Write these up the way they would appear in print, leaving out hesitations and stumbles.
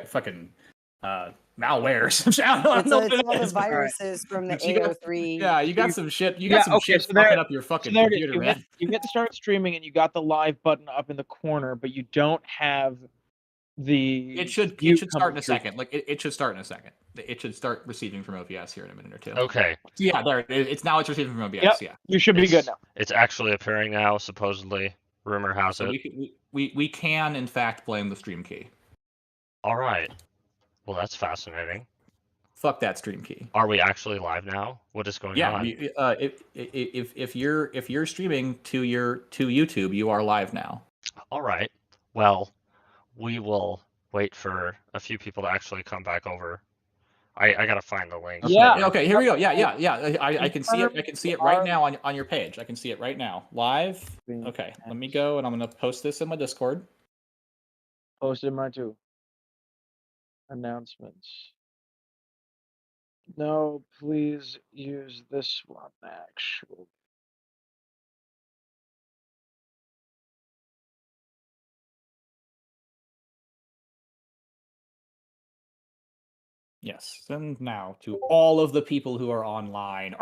fucking malware or some shit. I don't know It's what all it the is. viruses from the But you got- 803. Yeah, you got some shit. You got some shit so fucking up your fucking there it is. computer, man. You hit start streaming and you got the live button up in the corner, but you don't have the. It should start in a second. Like it should start in a second. It should start receiving from OBS here in a minute or two. Okay. So yeah, there it's receiving from OBS. Yep. Yeah, You should be good now. It's actually appearing now, supposedly. Rumor has so it. we can in fact blame the stream key. All right. Well, that's fascinating. Fuck that stream key. Are we actually live now? What is going on? Yeah, if you're streaming to YouTube, you are live now. All right. Well, we will wait for a few people to actually come back over. I gotta find the link. Yeah. Okay. Here we go. Yeah. I can see it. I can see it right now on your page. I can see it right now, live. Okay. Let me go, and I'm gonna post this in my Discord. Post in my too. Announcements. No, please use this one, actually. Yes. And now to all of the people who are online.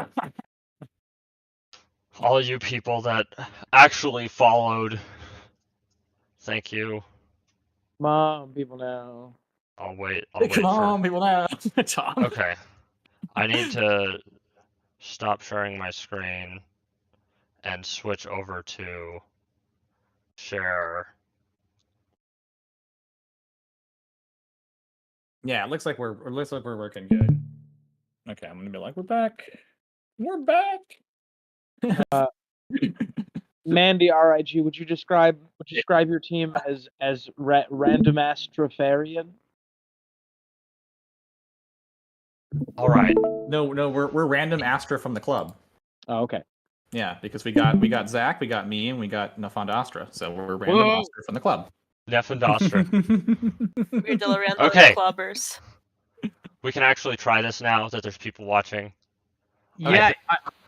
All you people that actually followed. Thank you. Come on, people now. I'll wait. Come on, people now. Tom. Okay. I need to stop sharing my screen and switch over to share. Yeah, it looks like we're working good. Okay, I'm gonna be like, we're back. We're back. Mandy RIG, would you describe your team as random astrofarian? All right. No, we're random Astra from the club. Oh, okay. Yeah, because we got Zach, we got me, and we got Nafond Astra. So we're random Astra from the club. Nefandastra. We're still random Okay. clubbers. We can actually try this now that there's people watching. Yeah,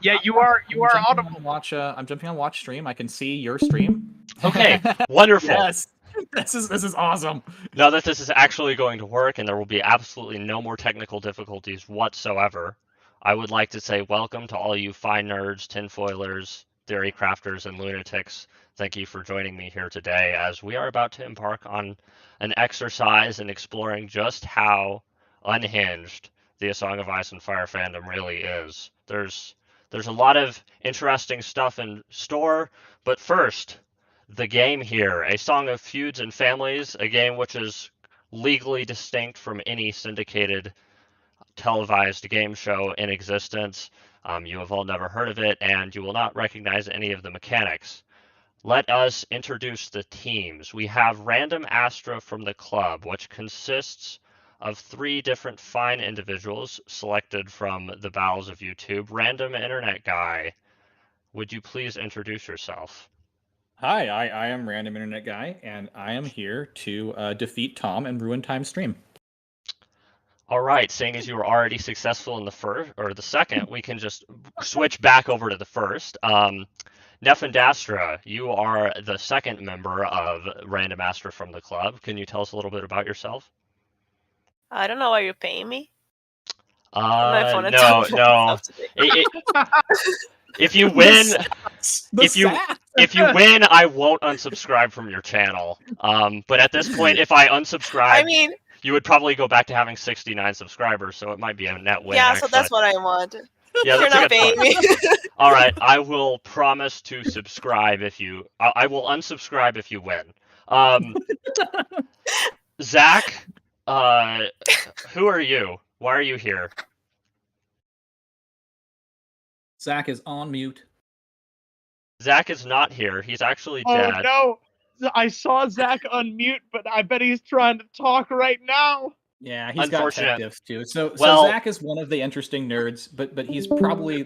you are audible. I'm jumping on watch stream. I can see your stream. Okay, wonderful. Yes, this is awesome. Now that this is actually going to work and there will be absolutely no more technical difficulties whatsoever, I would like to say welcome to all you fine nerds, tinfoilers, theory crafters, and lunatics. Thank you for joining me here today as we are about to embark on an exercise in exploring just how unhinged the A Song of Ice and Fire fandom really is. There's a lot of interesting stuff in store, but first, the game here, A Song of Feuds and Families, a game which is legally distinct from any syndicated televised game show in existence. You have all never heard of it, and you will not recognize any of the mechanics. Let us introduce the teams. We have Random Astra from the club, which consists of 3 different fine individuals selected from the bowels of YouTube. Random Internet Guy, would you please introduce yourself? Hi, I am Random Internet Guy, and I am here to defeat Tom and ruin Time's stream. All right, seeing as you were already successful in the first or the second, we can just switch back over to the first. Nefandastra, you are the second member of Random Astra from the club. Can you tell us a little bit about yourself? I don't know why you're paying me. No. If you win, if you win, I won't unsubscribe from your channel. But at this point, if I unsubscribe, I mean, you would probably go back to having 69 subscribers, so it might be a net win. yeah, actually. so that's what I want. Yeah, You're that's a not good paying point. me. All right, I will promise to subscribe if you. I will unsubscribe if you win. Zach, who are you? Why are you here? Zach is on mute. Zach is not here. He's actually Oh dead. no! I saw Zach unmute, but I bet he's trying to talk right now. Yeah, he's got tech diffs too. So Zach is one of the interesting nerds, but he's probably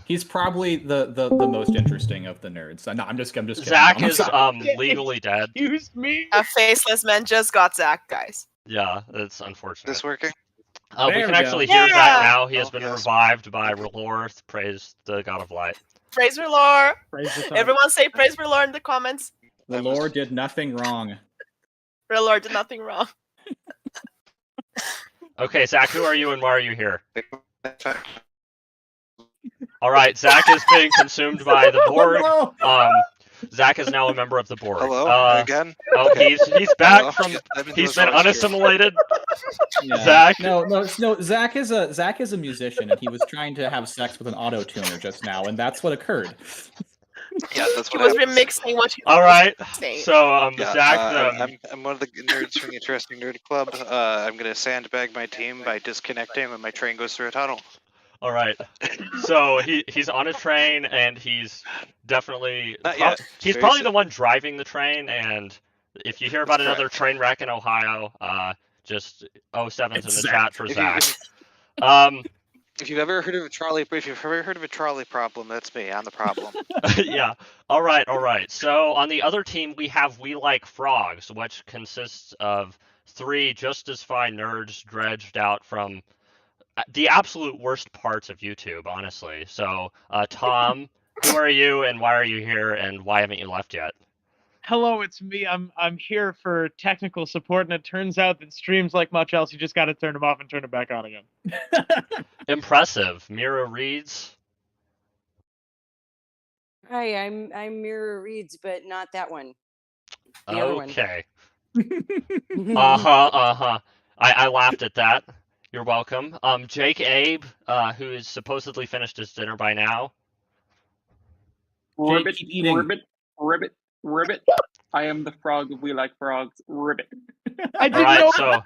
he's probably the most interesting of the nerds. No, I'm just kidding. Zach is legally dead. Excuse me. A faceless man just got Zach, guys. Yeah, it's unfortunate. Is this working? We can actually hear Zach now. He has been revived by Relor. Praise the God of Light. Praise Relor. Praise Everyone say praise Relor in the comments. Relor did nothing wrong. Relor did nothing wrong. Okay, Zach, who are you and why are you here? All right, Zach is being consumed by the board. Zach is now a member of the board. Hello again. Oh, Okay. he's back Hello? from. I've He's been voice unassimilated. Yeah. Zach. No. Zach is a musician, and he was trying to have sex with an auto tuner just now, and that's what occurred. Yeah, that's He what was happens. remixing what you All right. saying. So Yeah, Zach. I'm one of the nerds from the Interesting Nerd Club. I'm gonna sandbag my team by disconnecting when my train goes through a tunnel. All right. So he's on a train and he's definitely Not yet. he's probably the one driving the train. And if you hear about another train wreck in Ohio, just 07s in the chat for Zach. If you've ever heard of a trolley problem, that's me. I'm the problem. Yeah. All right. So on the other team, we have We Like Frogs, which consists of 3 just as fine nerds dredged out from the absolute worst parts of YouTube, honestly. So, Tom, who are you, and why are you here, and why haven't you left yet? Hello, it's me. I'm here for technical support, and it turns out that streams, like much else, you just got to turn them off and turn them back on again. Impressive. Mira Reeds. Hi, I'm Mira Reeds, but not that one. The other one. Okay. I laughed at that. You're welcome. Jake Abe, who is supposedly finished his dinner by now. Ribbit, ribbit. I am the frog of We Like Frogs. Ribbit. I didn't All right, know so I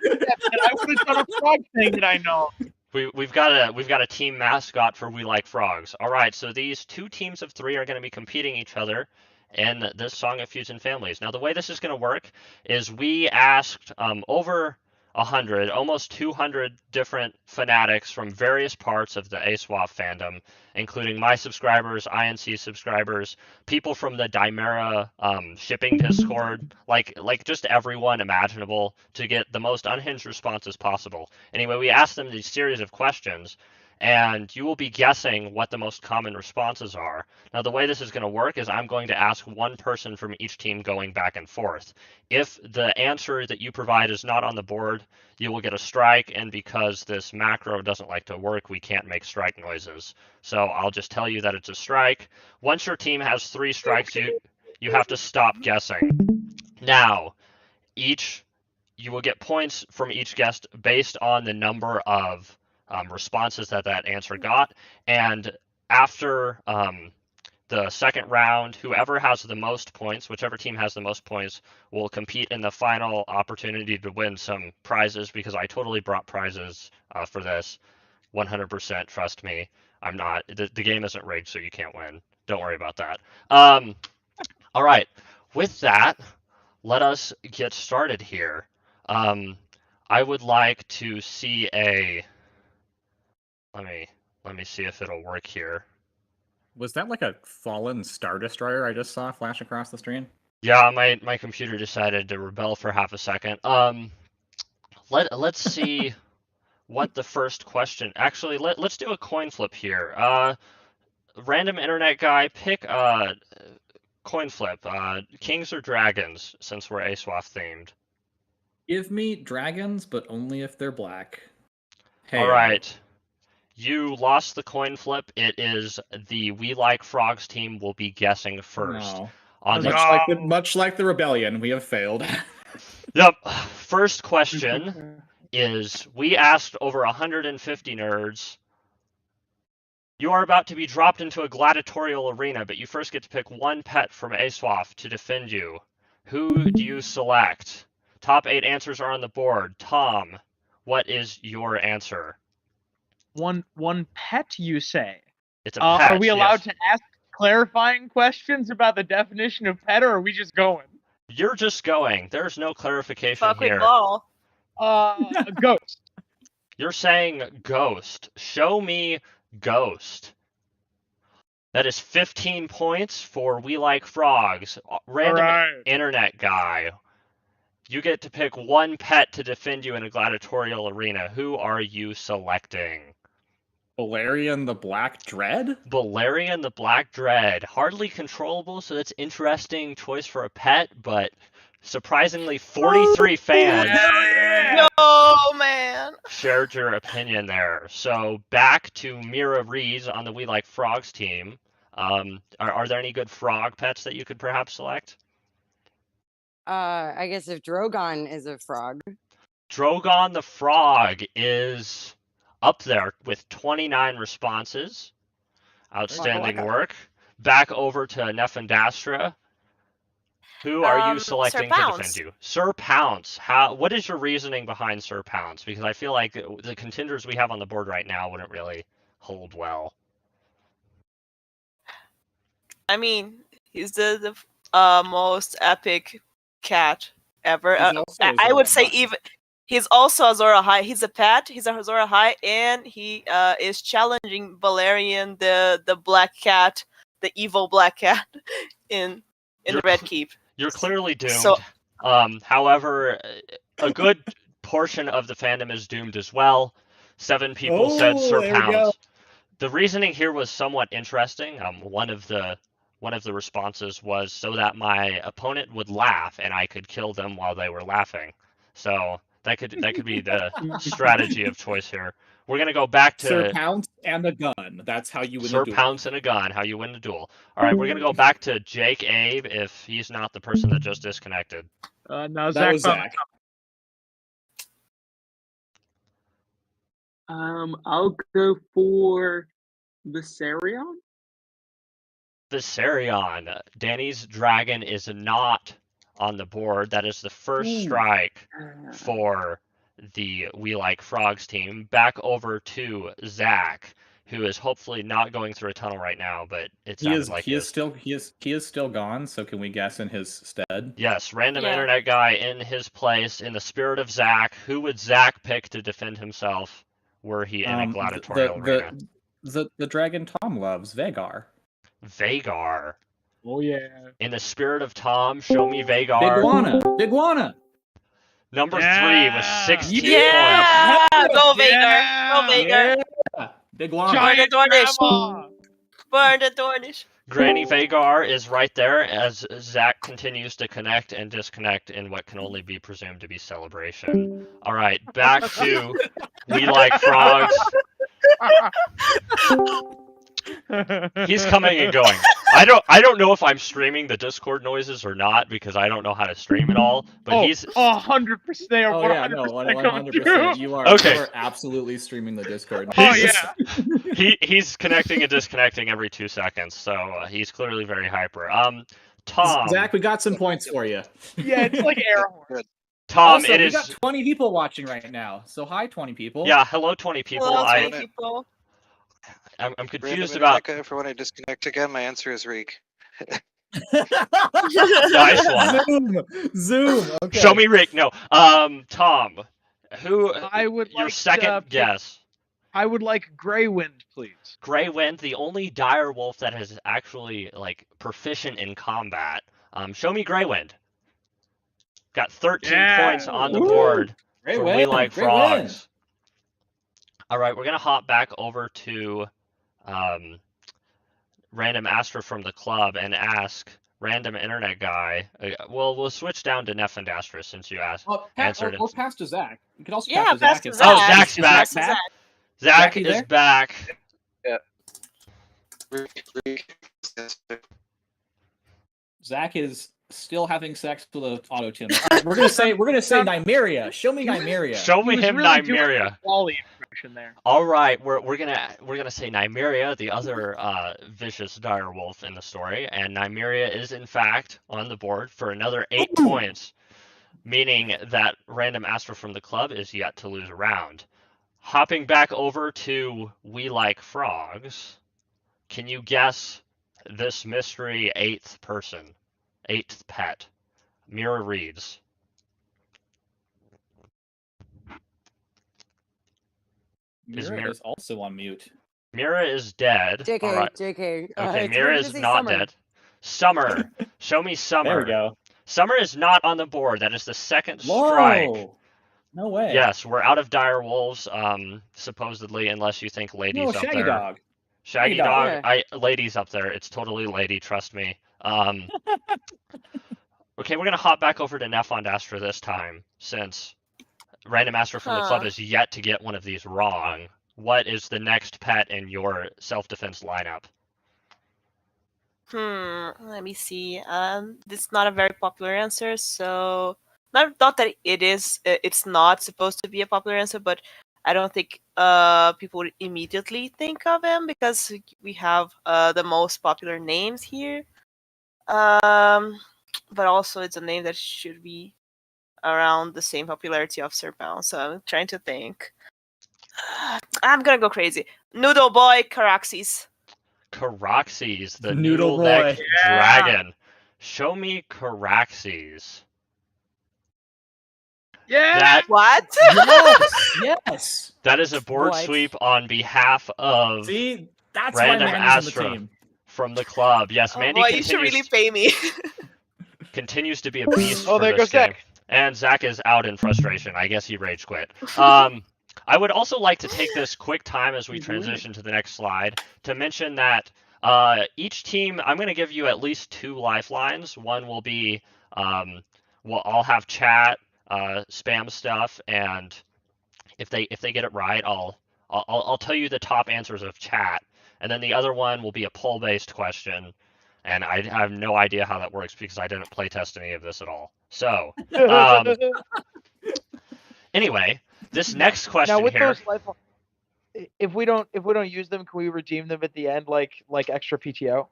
would have done a frog thing that I know. we've got a team mascot for We Like Frogs. All right, so these 2 teams of 3 are going to be competing each other in this song of Feuds and Families. Now, the way this is going to work is we asked over 100, almost 200 different fanatics from various parts of the ASOIAF fandom, including my subscribers, INC subscribers, people from the Dimera shipping Discord, like just everyone imaginable, to get the most unhinged responses possible. Anyway, we asked them these series of questions, and you will be guessing what the most common responses are. Now, the way this is going to work is I'm going to ask one person from each team going back and forth. If the answer that you provide is not on the board, you will get a strike, and because this macro doesn't like to work, we can't make strike noises. So I'll just tell you that it's a strike. Once your team has 3 strikes, you have to stop guessing. Now, you will get points from each guest based on the number of responses that answer got, and after the second round, whoever has the most points, whichever team has the most points, will compete in the final opportunity to win some prizes, because I totally brought prizes for this. 100%, trust me. I'm not. The game isn't rigged, so you can't win. Don't worry about that. All right. With that, let us get started here. I would like to see a... Let me see if it'll work here. Was that like a fallen Star Destroyer I just saw flash across the screen? Yeah, my computer decided to rebel for half a second. Let's see what the first question. Actually, let's do a coin flip here. Random internet guy, pick coin flip. Kings or dragons, since we're ASOIAF themed. Give me dragons, but only if they're black. Hey. All right. You lost the coin flip. It is the We Like Frogs team will be guessing first. No. On Much like the rebellion, we have failed. Yep. First question is, we asked over 150 nerds. You are about to be dropped into a gladiatorial arena, but you first get to pick one pet from ASOIAF to defend you. Who do you select? Top 8 answers are on the board. Tom, what is your answer? One pet, you say? It's a pet. Are we allowed yes. to ask clarifying questions about the definition of pet, or are we just going? You're just going. There's no clarification Fuck with here. ball. Ghost. You're saying ghost. Show me ghost. That is 15 points for We Like Frogs. Random internet guy. You get to pick one pet to defend you in a gladiatorial arena. Who are you selecting? Valerian the Black Dread? Valerian the Black Dread. Hardly controllable, so that's interesting choice for a pet, but surprisingly 43 fans. No, man. shared your opinion there. So back to Mira Reeds on the We Like Frogs team. Are there any good frog pets that you could perhaps select? I guess if Drogon is a frog. Drogon the frog is up there with 29 responses. Outstanding work. Back over to Nefandastra. Who are you selecting to defend you? Sir Pounce. What is your reasoning behind Sir Pounce? Because I feel like the contenders we have on the board right now wouldn't really hold well. I mean, he's the most epic cat ever. I would say even he's also Azor Ahai. He's a pet. He's a Azor Ahai, and he is challenging Valerian, the black cat, the evil black cat, in the Red Keep. You're clearly doomed. So, however, a good portion of the fandom is doomed as well. 7 people said Sir Pounce. The reasoning here was somewhat interesting. One of the responses was so that my opponent would laugh and I could kill them while they were laughing. So that could be the strategy of choice here. We're gonna go back to Sir Pounce and a gun. That's how you win a duel. Sir Pounce and a gun. How you win a duel. All right, we're gonna go back to Jake Abe if he's not the person that just disconnected. No, That was Zach. I'll go for Viserion. Viserion. Danny's dragon is not on the board. That is the first strike for the We Like Frogs team. Back over to Zach, who is hopefully not going through a tunnel right now, but it sounds like he is still gone. So can we guess in his stead? Yes, random internet guy in his place. In the spirit of Zach, who would Zach pick to defend himself were he in a gladiatorial arena? The dragon Tom loves, Vagar. Vagar. Oh yeah. In the spirit of Tom, show me Vagar. Biguana. Number 3 with 16 points. Go Vagar. Go Vagar. Yeah. Biguana. Burn the Dornish. Burn the Dornish. Granny Vagar is right there as Zach continues to connect and disconnect in what can only be presumed to be celebration. All right, back to We Like Frogs. He's coming and going. I don't know if I'm streaming the Discord noises or not because I don't know how to stream it all. But he's 100%. They are 100%. You are. Okay. You are absolutely streaming the Discord. He's connecting and disconnecting every 2 seconds, so he's clearly very hyper. Tom. Zach, we got some points for you. Yeah, it's like air horn. Tom, also, we got 20 people watching right now. So hi, 20 people. Yeah, hello, 20 people. Hello, 20 people. I'm confused about. about. For when I disconnect again, my answer is Reek. Nice one. Zoom. Okay. Show me Rick. No. Tom. Who? I would your like second guess. I would like Greywind, please. Greywind, the only dire wolf that is actually like proficient in combat. Show me Greywind. Got 13 points on the board for We Like Frogs. All right, we're gonna hop back over to Random Astra from the club and ask Random Internet Guy. We'll switch down to Nefandastra since you answered it. Or pass to Zach. You can also pass to Zach. Oh, Zach's back. Zach is there? back. Yeah. Zach is still having sex with an auto tune. Right, we're gonna say Nymeria. Show me Nymeria. Show me him really Nymeria. There. All right, we're gonna say Nymeria, the other vicious dire wolf in the story, and Nymeria is in fact on the board for another 8 points, meaning that Random Astra from the club is yet to lose a round. Hopping back over to We Like Frogs, can you guess this mystery 8th person, 8th pet? Mira Reeds. Mira is also on mute. Mira is dead. JK, all right. JK. Okay, Mira is not dead. Summer. Show me Summer. There we go. Summer is not on the board. That is the second strike. No way. Yes, we're out of dire wolves, supposedly, unless you think ladies up Shaggy there. Dog. Shaggy Dog. Yeah. Ladies up there. It's totally lady, trust me. Okay, we're gonna hop back over to Nefandastra this time, since Random Master from the club is yet to get one of these wrong. What is the next pet in your self-defense lineup? Let me see. This is not a very popular answer, so not that it is. It's not supposed to be a popular answer, but I don't think people would immediately think of him because we have the most popular names here. But also it's a name that should be around the same popularity of Sir Bounce. So I'm trying to think. I'm gonna go crazy. Noodle Boy Caraxes. Caraxes, the Noodle noodle neck boy. dragon. Show me Caraxes. Yeah. What? Yes. That is a board What? sweep on behalf of See, that's Random why Mandy's on Astra the team. from the club. Yes, Oh Mandy boy, you should really pay me. continues to be a beast Oh, for there this goes game. Zach. And Zach is out in frustration. I guess he rage quit. I would also like to take this quick time as we transition to the next slide to mention that each team, I'm going to give you at least 2 lifelines. One will be, well, I'll have chat, spam stuff, and if they get it right, I'll tell you the top answers of chat, and then the other one will be a poll-based question. And I have no idea how that works because I didn't play test any of this at all. So, anyway, this next question Now with here. those lifelines, if we don't use them, can we redeem them at the end like extra PTO?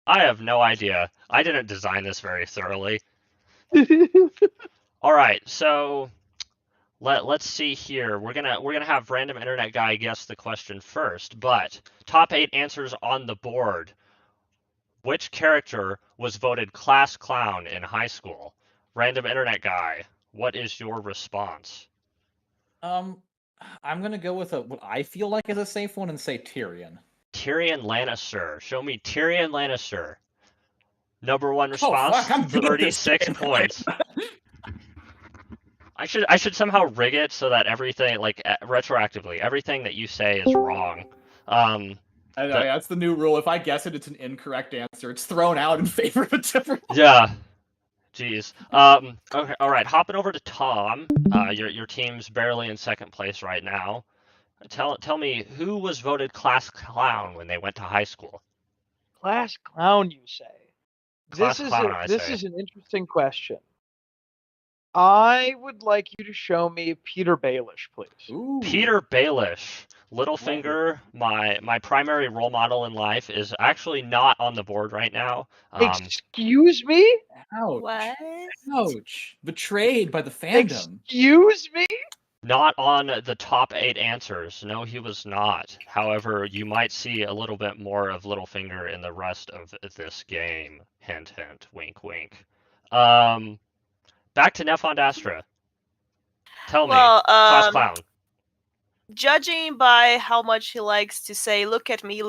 I have no idea. I didn't design this very thoroughly. All right, so let's see here. We're gonna have random internet guy guess the question first, but top 8 answers on the board. Which character was voted class clown in high school? Random internet guy, what is your response? I'm gonna go with what I feel like is a safe one and say Tyrion. Tyrion Lannister. Show me Tyrion Lannister. Number 1 response. Oh, fuck, I'm good at this 36 game. points. I should somehow rig it so that everything, like retroactively, everything that you say is wrong. I know, yeah, that's the new rule. If I guess it, it's an incorrect answer. It's thrown out in favor of a different one. Yeah. Jeez. Okay. All right. Hopping over to Tom. Your team's barely in second place right now. Tell me who was voted class clown when they went to high school. Class clown, you say? Class clown, this is an interesting question. I would like you to show me Peter Baelish, please. Ooh. Peter Baelish. Littlefinger, my primary role model in life, is actually not on the board right now. Excuse me? Ouch. What? Ouch. Betrayed by the fandom. Excuse me? Not on the top 8 answers. No, he was not. However, you might see a little bit more of Littlefinger in the rest of this game. Hint, hint. Wink, wink. Back to Nefond Astra. Tell me, class clown. Judging by how much he likes to say, look at me,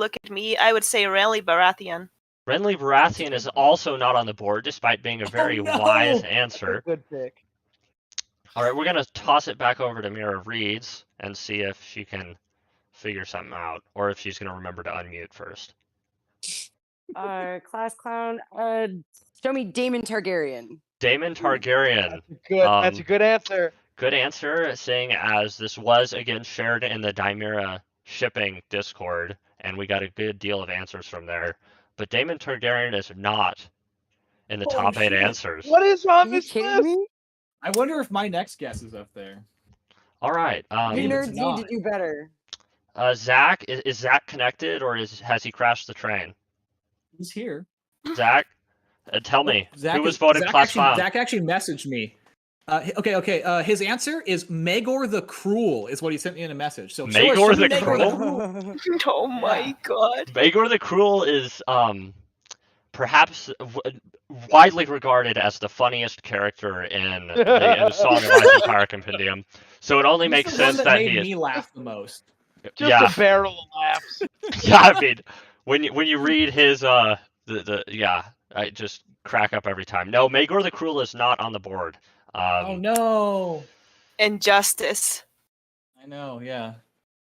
I would say Renly Baratheon. Renly Baratheon is also not on the board, despite being a very wise answer. Good pick. All right, we're going to toss it back over to Mira Reeds and see if she can figure something out, or if she's going to remember to unmute first. Class clown. Show me Daemon Targaryen. Daemon Targaryen. That's a good answer. Good answer, seeing as this was, again, shared in the Dimera shipping Discord, and we got a good deal of answers from there. But Daemon Targaryen is not in the top 8 answers. What is on Are you this kidding list? me? I wonder if my next guess is up there. All right. You nerds need not. to do better. Zach, is Zach connected, or has he crashed the train? He's here. Zach, tell me, Zach who was voted class clown? Zach actually messaged me. Okay. His answer is Maegor the Cruel, is what he sent me in a message. So Maegor the Cruel? Oh my god. Maegor the Cruel is perhaps widely regarded as the funniest character in the Song of Ice and Fire Compendium. So it only makes sense that he made is. me laugh the most. Just a barrel of laughs. Yeah, I mean, when you read his I just crack up every time. No, Maegor the Cruel is not on the board. Oh no! Injustice. I know. Yeah.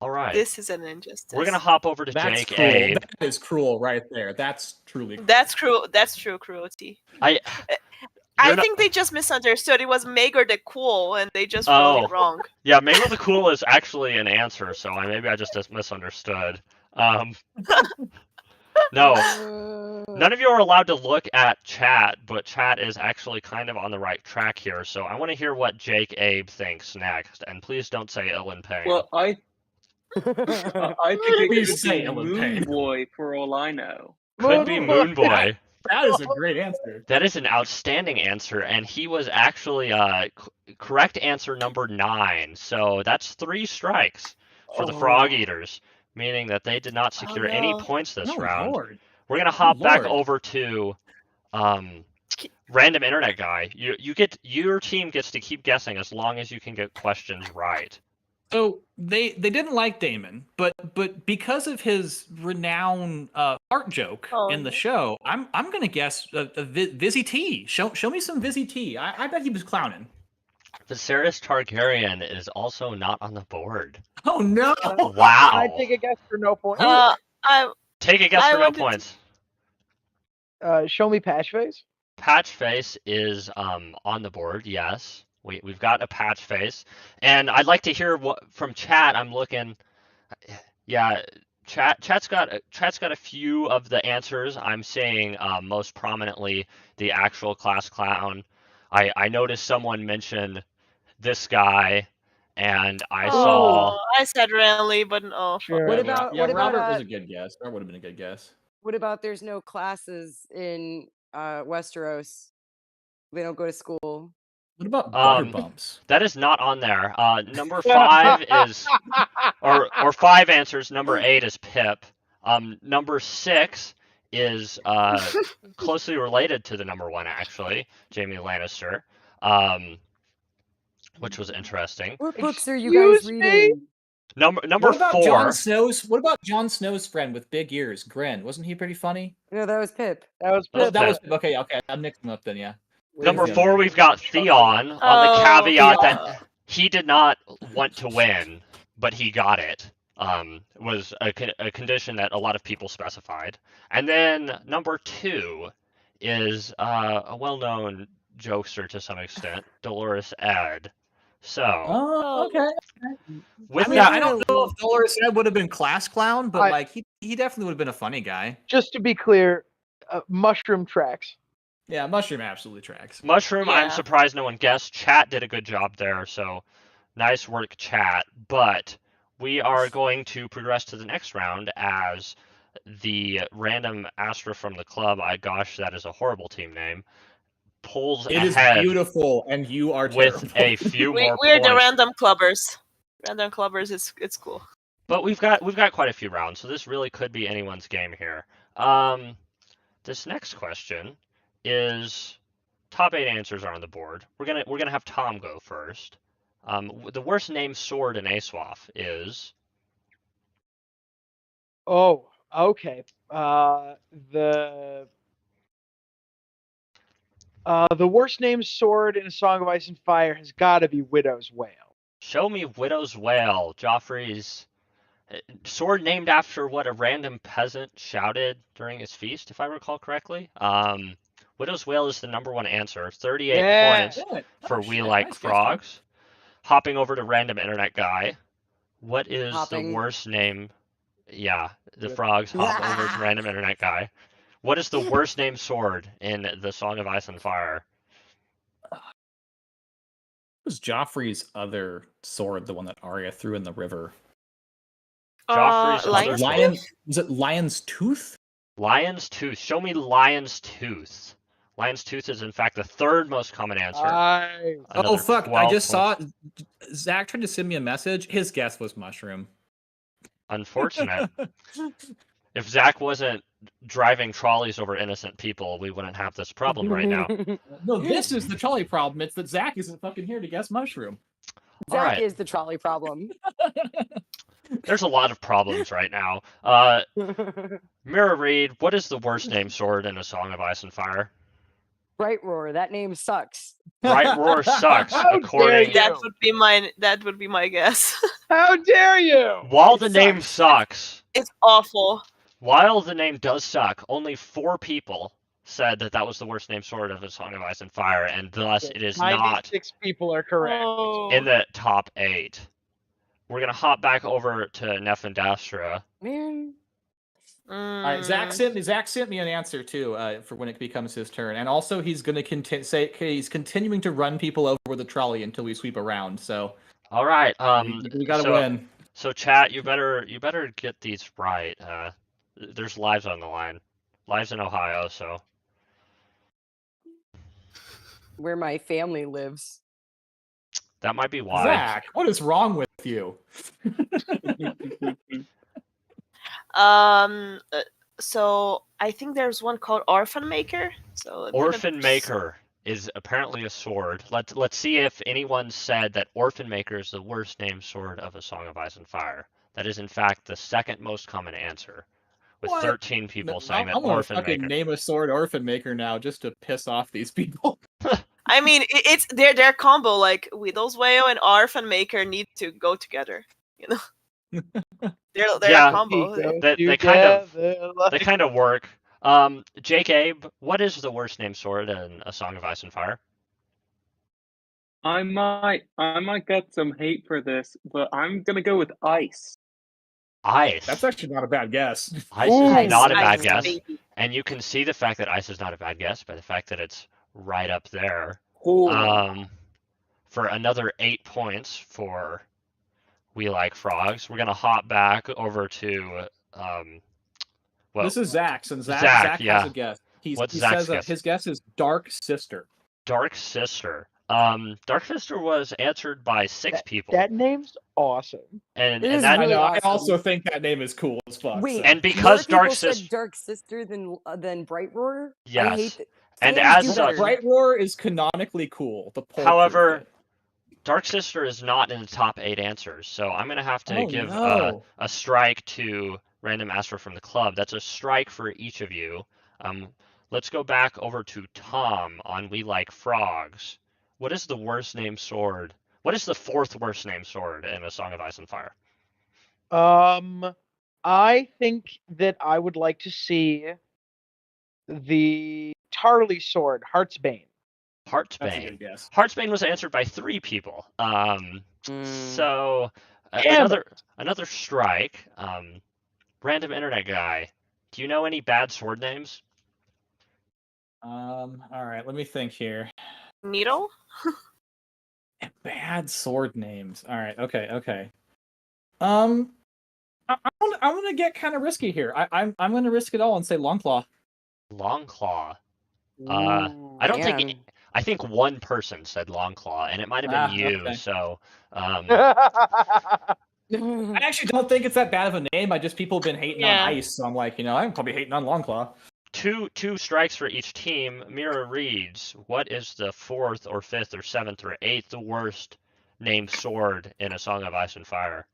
All right. This is an injustice. We're gonna hop over to That's Jake cruel. A. That is cruel right there. That's truly cruel. That's cruel. That's true cruelty. I think they just misunderstood. It was Maegor the Cool, and they just wrote it wrong. Yeah, Maegor the Cool is actually an answer, so maybe I just misunderstood. No, none of you are allowed to look at chat, but chat is actually kind of on the right track here. So I want to hear what Jake Abe thinks next, and please don't say Ellen Payne. Well, I think it could be Moon Boy for all I know. Could be Moon Boy. That is a great answer. That is an outstanding answer, and he was actually correct answer number 9. So that's 3 strikes for the Frog Eaters, meaning that they did not secure any points this round. Lord. We're gonna hop back over to random internet guy. Your team gets to keep guessing as long as you can get questions right. So they didn't like Damon, but because of his renowned fart joke in the show, I'm gonna guess Vizzy T. Show me some Vizzy T. I bet he was clowning. Viserys Targaryen is also not on the board. Oh no! Wow. I take a guess for no points. Take a guess for no points. Show me Patchface. Patchface is on the board. Yes. We've got a patch face, and I'd like to hear what from chat. I'm looking, yeah. Chat's got a few of the answers. I'm saying most prominently the actual class clown. I noticed someone mention this guy, and I saw. I said Renly, but no. Sure. What about Robert was a good guess. That would have been a good guess. What about there's no classes in Westeros? They don't go to school. What about butter bumps? That is not on there. Number 5 is, or 5 answers. Number 8 is Pip. Number 6 is closely related to the number 1, actually, Jaime Lannister, which was interesting. What books are you guys reading? Number what about 4. What about Jon Snow's friend with big ears, Gren? Wasn't he pretty funny? No, that was Pip. That was Pip. That was okay. I'm mixing them up then. Yeah. Number 4, we've got Theon, on the caveat that he did not want to win, but he got it. Was a condition that a lot of people specified. And then number 2 is a well-known jokester to some extent, Dolores Ed. So. Oh, okay. I don't know if Dolores Ed would have been class clown, but he definitely would have been a funny guy. Just to be clear, Mushroom tracks. Yeah, Mushroom absolutely tracks. Mushroom, yeah. I'm surprised no one guessed. Chat did a good job there, so nice work, chat. But we are going to progress to the next round as the random Astra from the club, gosh, that is a horrible team name, pulls ahead. It is beautiful, and you are terrible. With a few more We're points. the random clubbers. Random clubbers, it's cool. But we've got quite a few rounds, so this really could be anyone's game here. This next question is top 8 answers are on the board. We're gonna have Tom go first. The worst named sword in ASOIAF is. Oh, okay. The worst named sword in A Song of Ice and Fire has got to be Widow's Wail. Show me Widow's Wail. Joffrey's sword named after what a random peasant shouted during his feast, if I recall correctly. Widow's Wail is the number 1 answer. 38 points for We Like Frogs. Hopping over to random internet guy. What is the worst name? Yeah, the frogs hop over to random internet guy. What is the worst named sword in The Song of Ice and Fire? What was Joffrey's other sword, the one that Arya threw in the river? Joffrey's other Lion. Was it Lion's Tooth? Lion's Tooth. Show me Lion's Tooth. Lion's Tooth is, in fact, the 3rd most common answer. Oh, fuck. I just saw it. Zach tried to send me a message. His guess was Mushroom. Unfortunate. If Zach wasn't driving trolleys over innocent people, we wouldn't have this problem right now. No, this is the trolley problem. It's that Zach isn't fucking here to guess Mushroom. Zach is the trolley problem. There's a lot of problems right now. Mira Reed, what is the worst named sword in A Song of Ice and Fire? Bright Roar. That name sucks. Bright Roar sucks. According that would be my guess. How dare you? While the name sucks. It's awful. While the name does suck, only 4 people said that that was the worst named sword of A Song of Ice and Fire, and thus it is not 96 people are correct. Oh. in the top 8. We're gonna hop back over to Neff and Dastra. Man. All right, Zach Mm. sent me an answer too for when it becomes his turn, and also he's going to say he's continuing to run people over with the trolley until we sweep around. So, All right. we got to win. So chat, you better get these right. There's lives on the line, lives in Ohio. So Where my family lives. that might be why. Zach, what is wrong with you? So I think there's one called Orphan Maker. So Orphan Maker is apparently a sword. Let's see if anyone said that Orphan Maker is the worst named sword of A Song of Ice and Fire. That is in fact the second most common answer, with What? 13 people saying that I'm gonna Orphan fucking Maker. name a sword Orphan Maker now just to piss off these people. I mean, it's their combo. Like Widow's Wail and Orphan Maker need to go together. You know, they're Yeah. a combo. They kind of work. Jake Abe, what is the worst named sword in A Song of Ice and Fire? I might get some hate for this, but I'm gonna go with ice. Ice. That's actually not a bad guess. Ice is not a bad Ice, guess, baby. and you can see the fact that ice is not a bad guess by the fact that it's right up there. Oh. For another 8 points for We Like Frogs, we're gonna hop back over to well, This is Zach's, and Zach yeah. has a guess. What's he Zach's says guess? his guess is Dark Sister. Dark Sister. Dark Sister was answered by 6 people. That name's awesome. And It is that really I awesome. also think that name is cool as fuck. Wait, so. and because more Dark people said Sister, Dark Sister than Bright Roar. Yes. I hate that. And Fans as do such- better. Bright Roar is canonically cool. The poll However, proved it. Dark Sister is not in the top 8 answers, so I'm gonna have to Oh, give no. a strike to Random Astro from the club. That's a strike for each of you. Let's go back over to Tom on We Like Frogs. What is the worst named sword? What is the 4th worst named sword in A Song of Ice and Fire? I think that I would like to see the Tarly sword, Heartsbane. That's a Heartsbane. good guess. Heartsbane was answered by 3 people. So Damn another strike. Random internet guy. Do you know any bad sword names? All right, let me think here. Needle. Bad sword names. All right, okay. I'm gonna get kind of risky here. I'm gonna risk it all and say Longclaw. Longclaw. Ooh, I don't think. Man. I think one person said Longclaw, and it might have been you. Okay. So, I actually don't think it's that bad of a name. People have been hating Yeah. on Ice, so I'm like, I'm probably hating on Longclaw. two strikes for each team. Mira reads, what is the 4th or 5th or 7th or 8th worst named sword in A Song of Ice and Fire?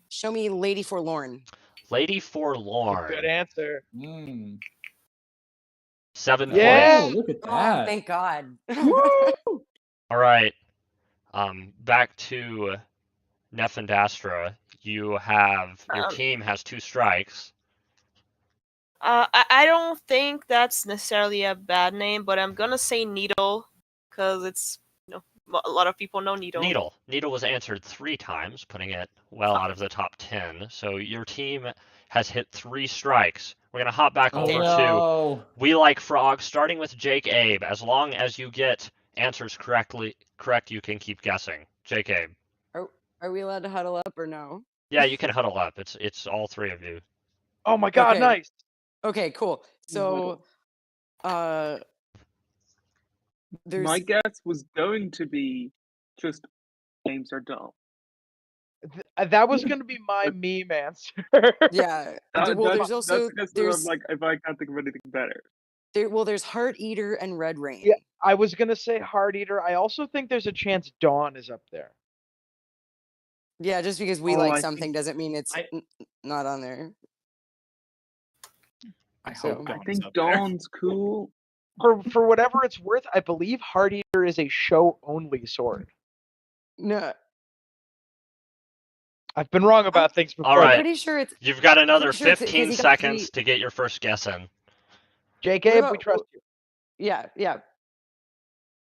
Show me Lady Forlorn. Lady Forlorn. good answer. 7 Yeah. points. Oh, look at Oh, that. thank God. All right. Back to Neff and Dastra. Your team has 2 strikes. I don't think that's necessarily a bad name, but I'm gonna say Needle because it's a lot of people know Needle. Needle was answered 3 times, putting it well out of the top 10. So your team has hit 3 strikes. We're gonna hop back over to We Like Frogs, starting with Jake Abe. As long as you get answers correct, you can keep guessing. Jake Abe. Are we allowed to huddle up or no? Yeah, you can huddle up. It's all 3 of you. Oh my God, Okay. nice. Okay, cool. So, there's My guess was going to be just names are dumb. That was going to be my meme answer. yeah. That- Well, that's- there's also that's because there's I'm like, if I can't think of anything better. there's Heart Eater and Red Rain. Yeah. I was going to say Heart Eater. I also think there's a chance Dawn is up there. Yeah, just because we Oh, like I something think- doesn't mean it's not on there. I So- hope I Dawn's think up there. Dawn's cool. For whatever it's worth, I believe Heart Eater is a show-only sword. No. I've been wrong about things before. All right. I'm pretty sure it's. You've got another sure it's- 'cause 15 he got seconds 3 to get your first guess in. JK, about- we trust you. Yeah, yeah.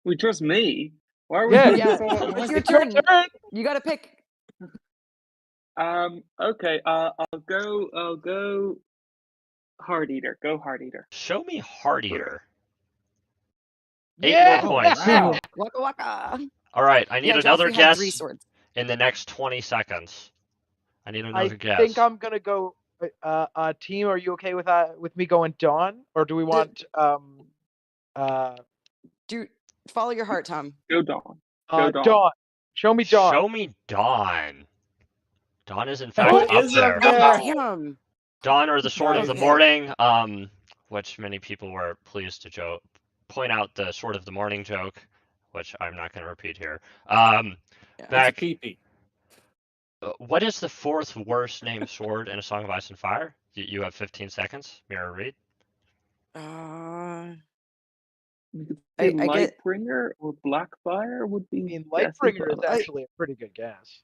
We trust me. Why are we Yeah, doing yeah. this all at once? It's your It's your turn. turn. You got to pick. Okay. I'll go. Heart Eater. Go Heart Eater. Show me Heart Eater. 8 Yeah. more points. Wow. Waka waka. All right, I need Yeah, another Joffrey had 3 guess swords. in the next 20 seconds. I need another I guess. think I'm gonna go. Team, are you okay with me going Dawn, or do we want Follow your heart, Tom. Go Dawn. Go Dawn. Dawn? Show me Dawn. Show me Dawn. Dawn is in fact Oh, up is there. up there. Damn. Dawn or the Sword of the Okay. Morning, which many people were pleased to point out the Sword of the Morning joke, which I'm not going to repeat here. Yeah. Back, It's a pee-pee. what is the 4th worst named sword in A Song of Ice and Fire? You have 15 seconds. Mirror read. You could I say get- Lightbringer or Blackfire would be. I mean, guesses, Lightbringer is but I- actually a pretty good guess.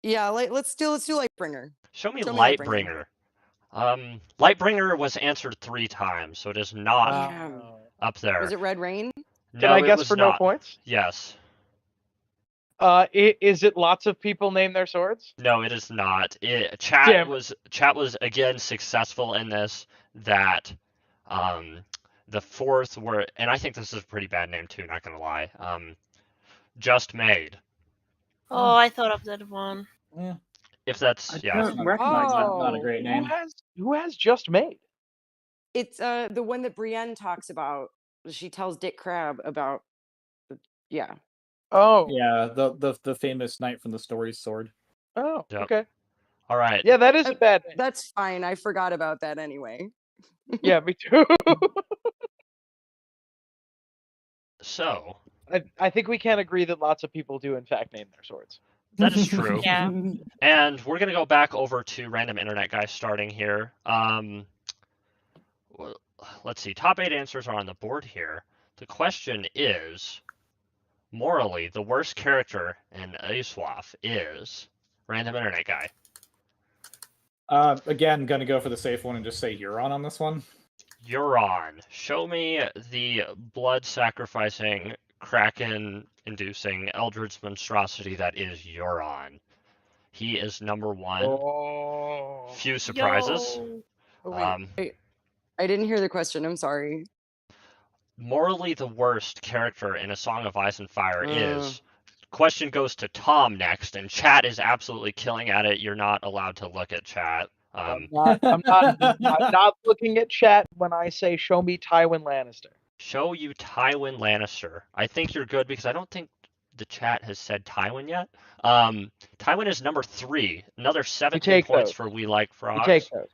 Yeah, let's do Lightbringer. Show me Show me Lightbringer. Lightbringer was answered 3 times, so it is not Damn. up there. Was it Red Rain? No, Can I it guess was for no not. points? Yes. Is it lots of people name their swords? No, it is not. Chat Damn. was again successful in this. That the 4th were, and I think this is a pretty bad name too. Not gonna lie. Just Made. Oh, I thought of that one. Yeah. If that's I yeah. don't recognize that. Oh. Not a great name. Who has Just Made? It's the one that Brienne talks about. She tells Dick Crab about. Yeah. Oh. Yeah, the famous knight from the story sword. Oh. Yep. Okay. All right. Yeah, that is a bad name. That's fine. I forgot about that anyway. Yeah, me too. So I think we can agree that lots of people do in fact name their swords. that is true. Yeah. And we're gonna go back over to random internet guys starting here. Let's see. Top 8 answers are on the board here. The question is, morally, the worst character in ASOIAF is random internet guy. Again, gonna go for the safe one and just say Euron on this one. Euron. Show me the blood-sacrificing, kraken-inducing Eldritch monstrosity that is Euron. He is number 1. Oh. Few surprises. Yo. Oh, wait. I didn't hear the question. I'm sorry. Morally, the worst character in A Song of Ice and Fire is. Question goes to Tom next, and chat is absolutely killing at it. You're not allowed to look at chat. I'm not looking at chat when I say show me Tywin Lannister. Show you Tywin Lannister. I think you're good because I don't think the chat has said Tywin yet. Tywin is number 3. Another 17 points those. for We Like Frogs. You take those.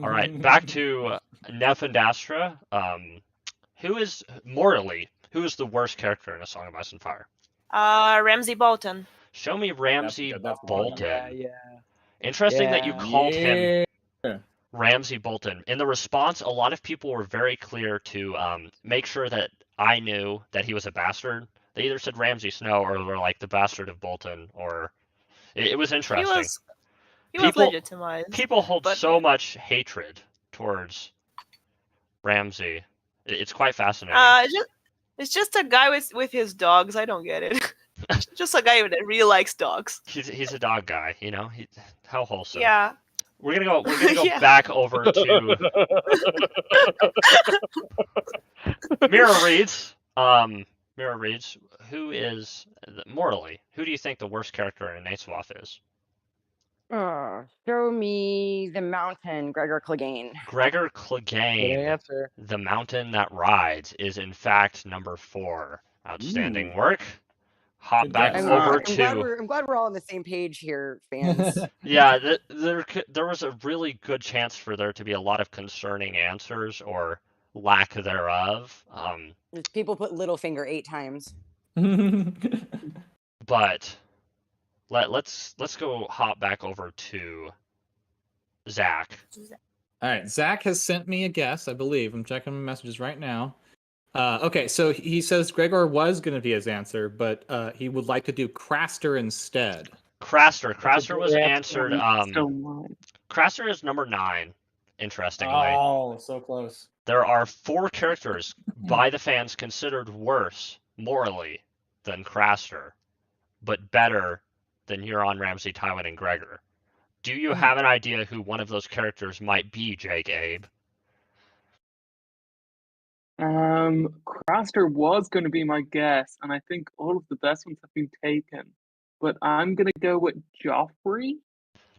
All right, back to Neff and Dastra. Who is the worst character in A Song of Ice and Fire? Ramsay Bolton. Show me Ramsay That's the one. Bolton. Yeah. Interesting that you Yeah. called him Ramsay Bolton. In the response, a lot of people were very clear to make sure that I knew that he was a bastard. They either said Ramsay Snow or they were like the bastard of Bolton, or it was interesting. He was legitimized. People hold but- so much hatred towards Ramsay. It's quite fascinating. It's just a guy with his dogs. I don't get it. Just a guy that really likes dogs. He's a dog guy, you know. How wholesome. Yeah. We're gonna go Yeah. back over to Mirror reads. Mirror reads. Who is morally? Who do you think the worst character in ASOIAF is? Show me the mountain, Gregor Clegane. Gregor Good Clegane. answer. The mountain that rides is in fact number 4. Outstanding work. Hop Good back guess. over I'm to. glad we're all on the same page here, fans. Yeah, there was a really good chance for there to be a lot of concerning answers or lack thereof. People put Littlefinger 8 times. But let's go hop back over to Zach. All right, Zach has sent me a guess, I believe. I'm checking my messages right now. Okay, so he says Gregor was going to be his answer, but he would like to do Craster instead. Craster. That's a Craster was good answered. So mine. Craster is number 9. Interestingly, Oh, so close. there are 4 characters by the fans considered worse morally than Craster, but better than Huron, Ramsey, Tywin, and Gregor. Do you have an idea who one of those characters might be, Jake Abe? Craster was going to be my guess, and I think all of the best ones have been taken. But I'm going to go with Joffrey.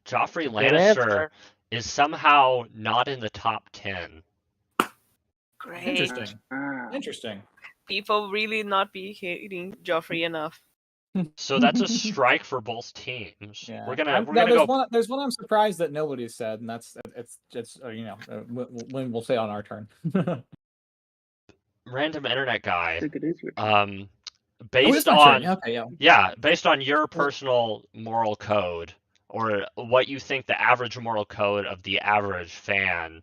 Joffrey Good Lannister answer. is somehow not in the top 10. Great. Interesting. Ah. Interesting. People really not be hating Joffrey enough. So that's a strike for both teams. Yeah. We're gonna There's one I'm surprised that nobody said, and that's when we'll say on our turn. Random internet I guy. think it is Richard. Based my on turn. Okay, yeah. yeah, based on your personal moral code or what you think the average moral code of the average fan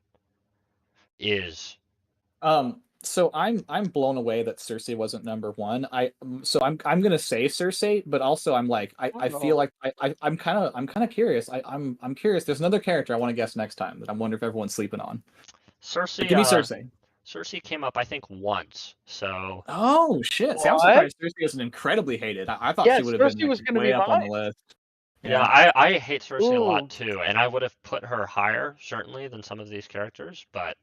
is. So I'm blown away that Cersei wasn't number 1. I'm gonna say Cersei, but also I'm like I feel like I'm kind of curious. I'm curious. There's another character I want to guess next time that I wonder if everyone's sleeping on. Cersei. Give me Cersei. Cersei came up, I think, once. So. Oh shit! See, I'm What? surprised Cersei isn't incredibly hated. I thought Yeah, she would have Cersei been was gonna way be up on the mine. list. Yeah, I hate Cersei a lot too, and I would have put her higher certainly than some of these characters. But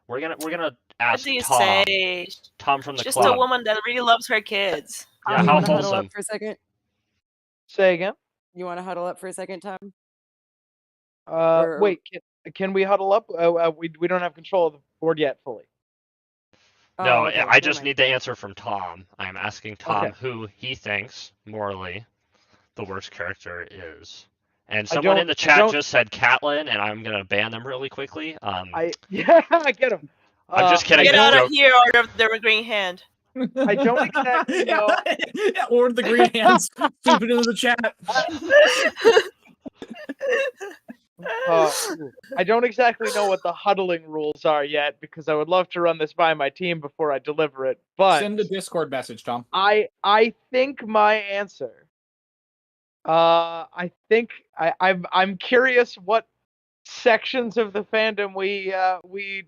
we're gonna What ask do you Tom. say? Tom from the Just club. a woman that really loves her kids. Yeah, you how want to huddle wholesome. up for a second? Say again. You want to huddle up for a second, Tom? Wait, can we huddle up? We don't have control of the board yet fully. No, okay, I never just mind. need the answer from Tom. I'm asking Tom Okay. who he thinks morally the worst character is. And someone in the chat just said Catelyn, and I'm gonna ban them really quickly. I get him. I'm just kidding. Get Just out of joke. here, or the green hand. I don't exactly know. Yeah, or the green hands stupid into the chat. I don't exactly know what the huddling rules are yet because I would love to run this by my team before I deliver it. But Send a Discord message, Tom. I think my answer. I think I'm curious what sections of the fandom we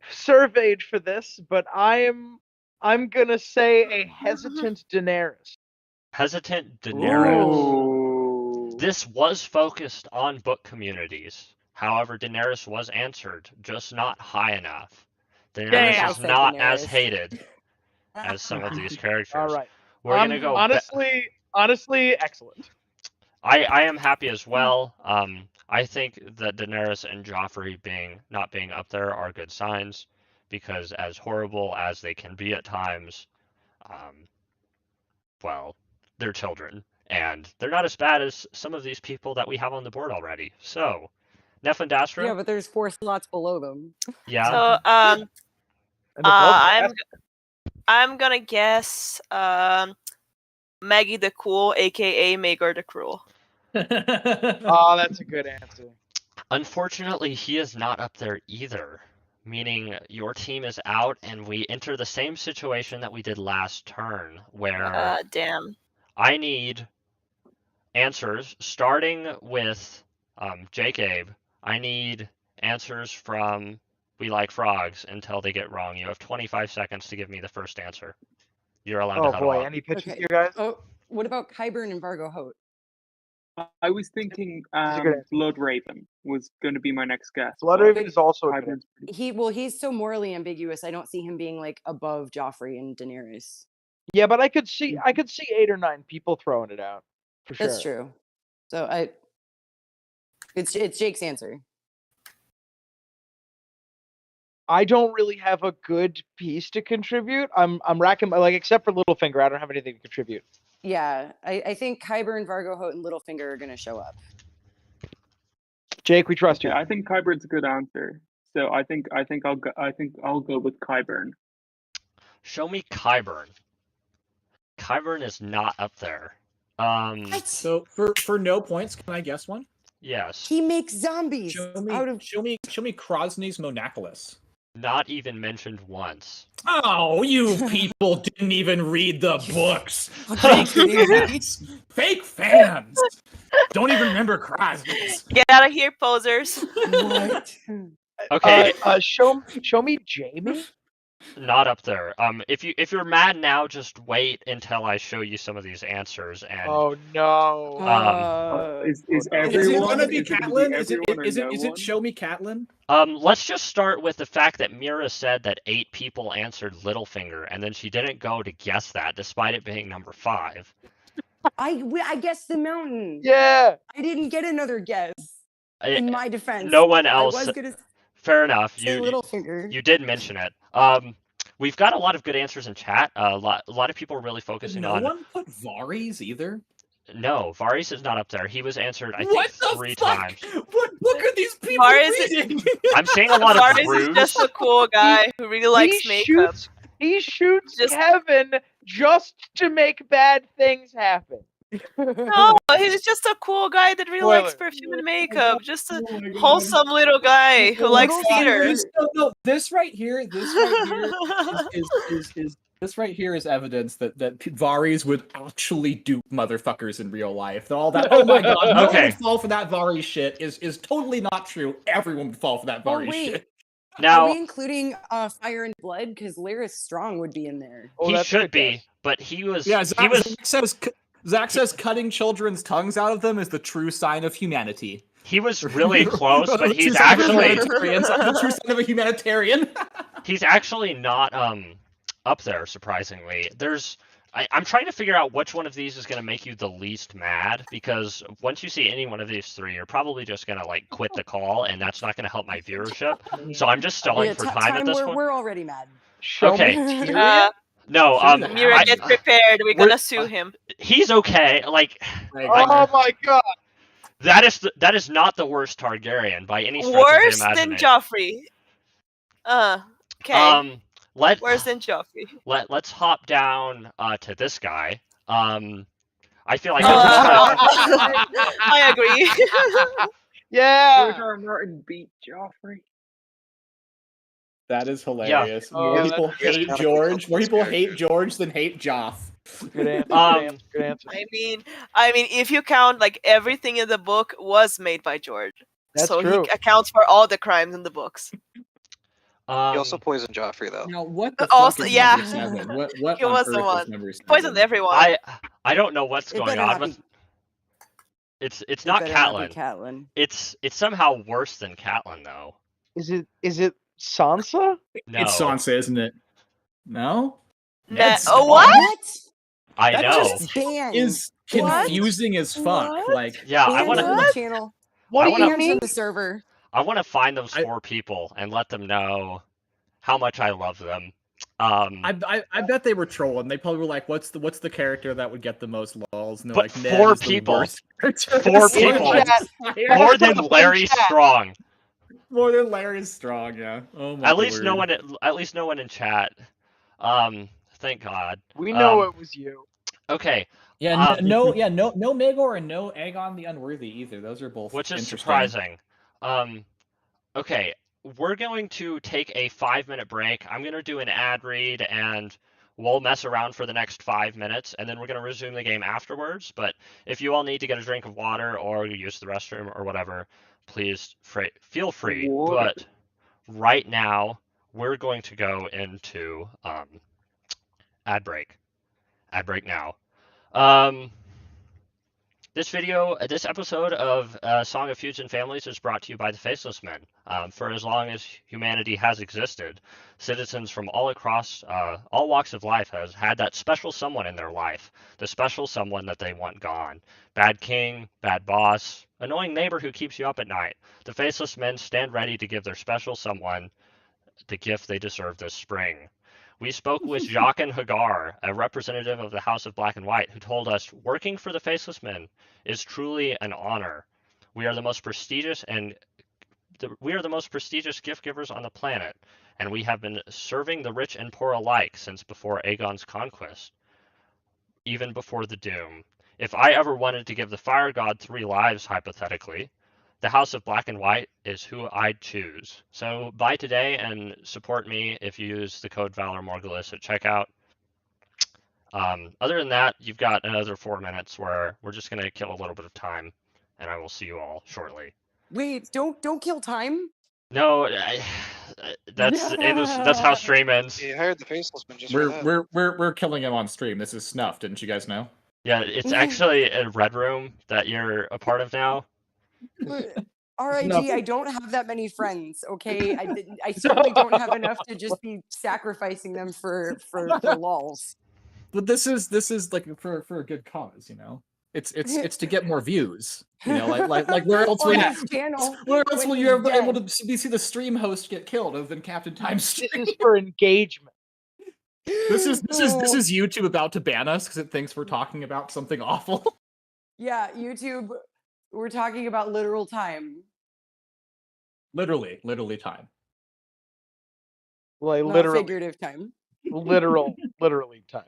surveyed for this, but I'm gonna say a hesitant Daenerys. Hesitant Daenerys. Ooh. This was focused on book communities. However, Daenerys was answered, just not high enough. Daenerys Damn. is not as Daenerys. hated as some of these characters. All right. We're gonna go. Honestly, excellent. I am happy as well. I think that Daenerys and Joffrey not being up there are good signs, because as horrible as they can be at times, well, they're children, and they're not as bad as some of these people that we have on the board already. So, Nefandastra. Yeah, but there's 4 slots below them. Yeah. So And above I'm gonna guess Maggie the Cool, aka Maegor the Cruel. Oh, that's a good answer. Unfortunately, he is not up there either, meaning your team is out, and we enter the same situation that we did last turn, where Damn. I need answers, starting with Jake Abe. I need answers from We Like Frogs until they get wrong. You have 25 seconds to give me the first answer. You're allowed to Oh huddle boy, up. any pitches Okay. here, guys? Oh, what about Qyburn and Vargo Hoat? I was thinking a good answer. Blood Raven was going to be my next guess. Blood but Raven is also a good Qyburn's answer. pretty- He's so morally ambiguous. I don't see him being like above Joffrey and Daenerys. Yeah, but I could see 8 or 9 people throwing it out for sure. That's true. So it's Jake's answer. I don't really have a good piece to contribute. I'm racking except for Littlefinger, I don't have anything to contribute. Yeah, I think Qyburn, Vargo Hoat, and Littlefinger are gonna show up. Jake, we trust you. Yeah, I think Qyburn's a good answer. So I think I'll go with Qyburn. Show me Qyburn. Qyburn is not up there. So for no points, can I guess one? Yes. He makes zombies Show me out of. Krosny's Monaculus. Not even mentioned once. Oh, you people didn't even read the books. Fucking kidding me? Fake fans. Don't even remember Crosby's. Get out of here, posers. What? Okay, Show me Jamie. not up there. If you're mad now, just wait until I show you some of these answers. And Oh no. Is Is it everyone? gonna be is it gonna Catelyn? be Is it everyone or is it no is it one? show me Catelyn? let's just start with the fact that Mira said that 8 people answered Littlefinger, and then she didn't go to guess that, despite it being number 5. I guessed the mountain. Yeah. I didn't get another guess. In my defense, No one I else. was gonna Fair enough. say Littlefinger. You did mention it. We've got a lot of good answers in chat. A lot of people are really Did focusing no on. one put Varys either? No, Varys is not up there. He was answered, I What think, the 3 fuck? times. What are these people Varys reading? I'm seeing a lot of Varys is Rouge. just a cool guy who really likes makeup. He shoots Just- Kevin just to make bad things happen. No, he's just a cool guy that really likes Spoiler. perfume and makeup. Just a Oh my God. wholesome little guy who likes Little theater. No, this right here is this right here is evidence that Varys would actually dupe motherfuckers in real life. All that. Oh my god, no one Okay. would fall for that Varys shit is totally not true. Everyone would fall for that Oh, Varys wait. shit. Are Now, we including Fire and Blood? Because Lyris Strong would be in there. Oh, he that's a should good be, guess. but he was. Yeah, He was. Zach says cutting children's tongues out of them is the true sign of humanity. He was really close, but The he's true sign of a actually. humanitarian. The true sign of a humanitarian. He's actually not up there. Surprisingly, I'm trying to figure out which one of these is going to make you the least mad, because once you see any one of these 3, you're probably just going to like quit the call, and that's not going to help my viewership. So I'm just stalling for time at this point. We're already mad. Okay. No, Mira, get prepared. We're gonna sue him. he's okay. Like Oh my god. that is not the worst Targaryen by any stretch Worse of the than imagination. Joffrey. Okay. Let's Worse than Joffrey. let's hop down to this guy. I feel like I agree. Yeah. George R. R. Martin beat Joffrey. That is hilarious. Oh, More that's people good. hate George. More people hate George than hate Joff. Good answer. Good answer. I mean, if you count like everything in the book was made by George, That's so true. he accounts for all the crimes in the books. He also poisoned Joffrey, though. Now, what the Also, fuck is yeah. number 7? What He on was the earth one. is number 7? Poisoned everyone. I don't know what's It going better on not with. be- It's it not better not be Catelyn. Catelyn. It's somehow worse than Catelyn though. Is it Sansa? No, It's Sansa, isn't it? No? Nah, Ned oh, what? Stark I That know. just- Banned. is What? confusing as fuck. What? Like, Yeah, I Banned want from to. the channel. What I do wanna- you Banned mean? from the server. I want to find those I- 4 people and let them know how much I love them. I bet they were trolling. They probably were like, "What's the character that would get the most lulls?" And they're But like, Ned 4 is the people. worst character. 4 So people. much fire. More than Larry chat. Strong. More than Larry is strong. Yeah. Oh my. At least no word. one. At least no one in chat. Thank God. We know it was you. Okay, Yeah. No. Maegor and no Aegon the Unworthy either. Those are both. which is interesting. surprising. Okay, we're going to take a 5-minute break. I'm going to do an ad read, and we'll mess around for the next 5 minutes, and then we're going to resume the game afterwards. But if you all need to get a drink of water or use the restroom or whatever, please feel free. Water. But right now, we're going to go into ad break. Ad break now. This episode of Song of Feuds and Families is brought to you by the Faceless Men. For as long as humanity has existed, citizens from all across all walks of life has had that special someone in their life, the special someone that they want gone. Bad king, bad boss, annoying neighbor who keeps you up at night. The Faceless Men stand ready to give their special someone the gift they deserve this spring. We spoke with Jacques and Hagar, a representative of the House of Black and White, who told us working for the Faceless Men is truly an honor. We are the most prestigious gift givers on the planet, and we have been serving the rich and poor alike since before Aegon's conquest, even before the Doom. If I ever wanted to give the Fire God 3 lives, hypothetically, the House of Black and White is who I'd choose. So buy today and support me if you use the code ValorMorgulis at checkout. Other than that, you've got another 4 minutes where we're just gonna kill a little bit of time, and I will see you all shortly. Wait, don't kill time. No, that's how stream ends. You hired the facelessman just for that. We're killing him on stream. This is snuff. Didn't you guys know? Yeah, it's actually a red room that you're a part of now. RIG, I don't have that many friends, okay? I certainly don't have enough to just be sacrificing them for lols. But this is like for a good cause, you know. It's to get more views, you know. Like where else will you ever able to see the stream host get killed other than Captain Time stream? This is for engagement. This is YouTube about to ban us because it thinks we're talking about something awful. Yeah, YouTube. We're talking about literal time. Literally time. Like Not literally figurative time. literally time.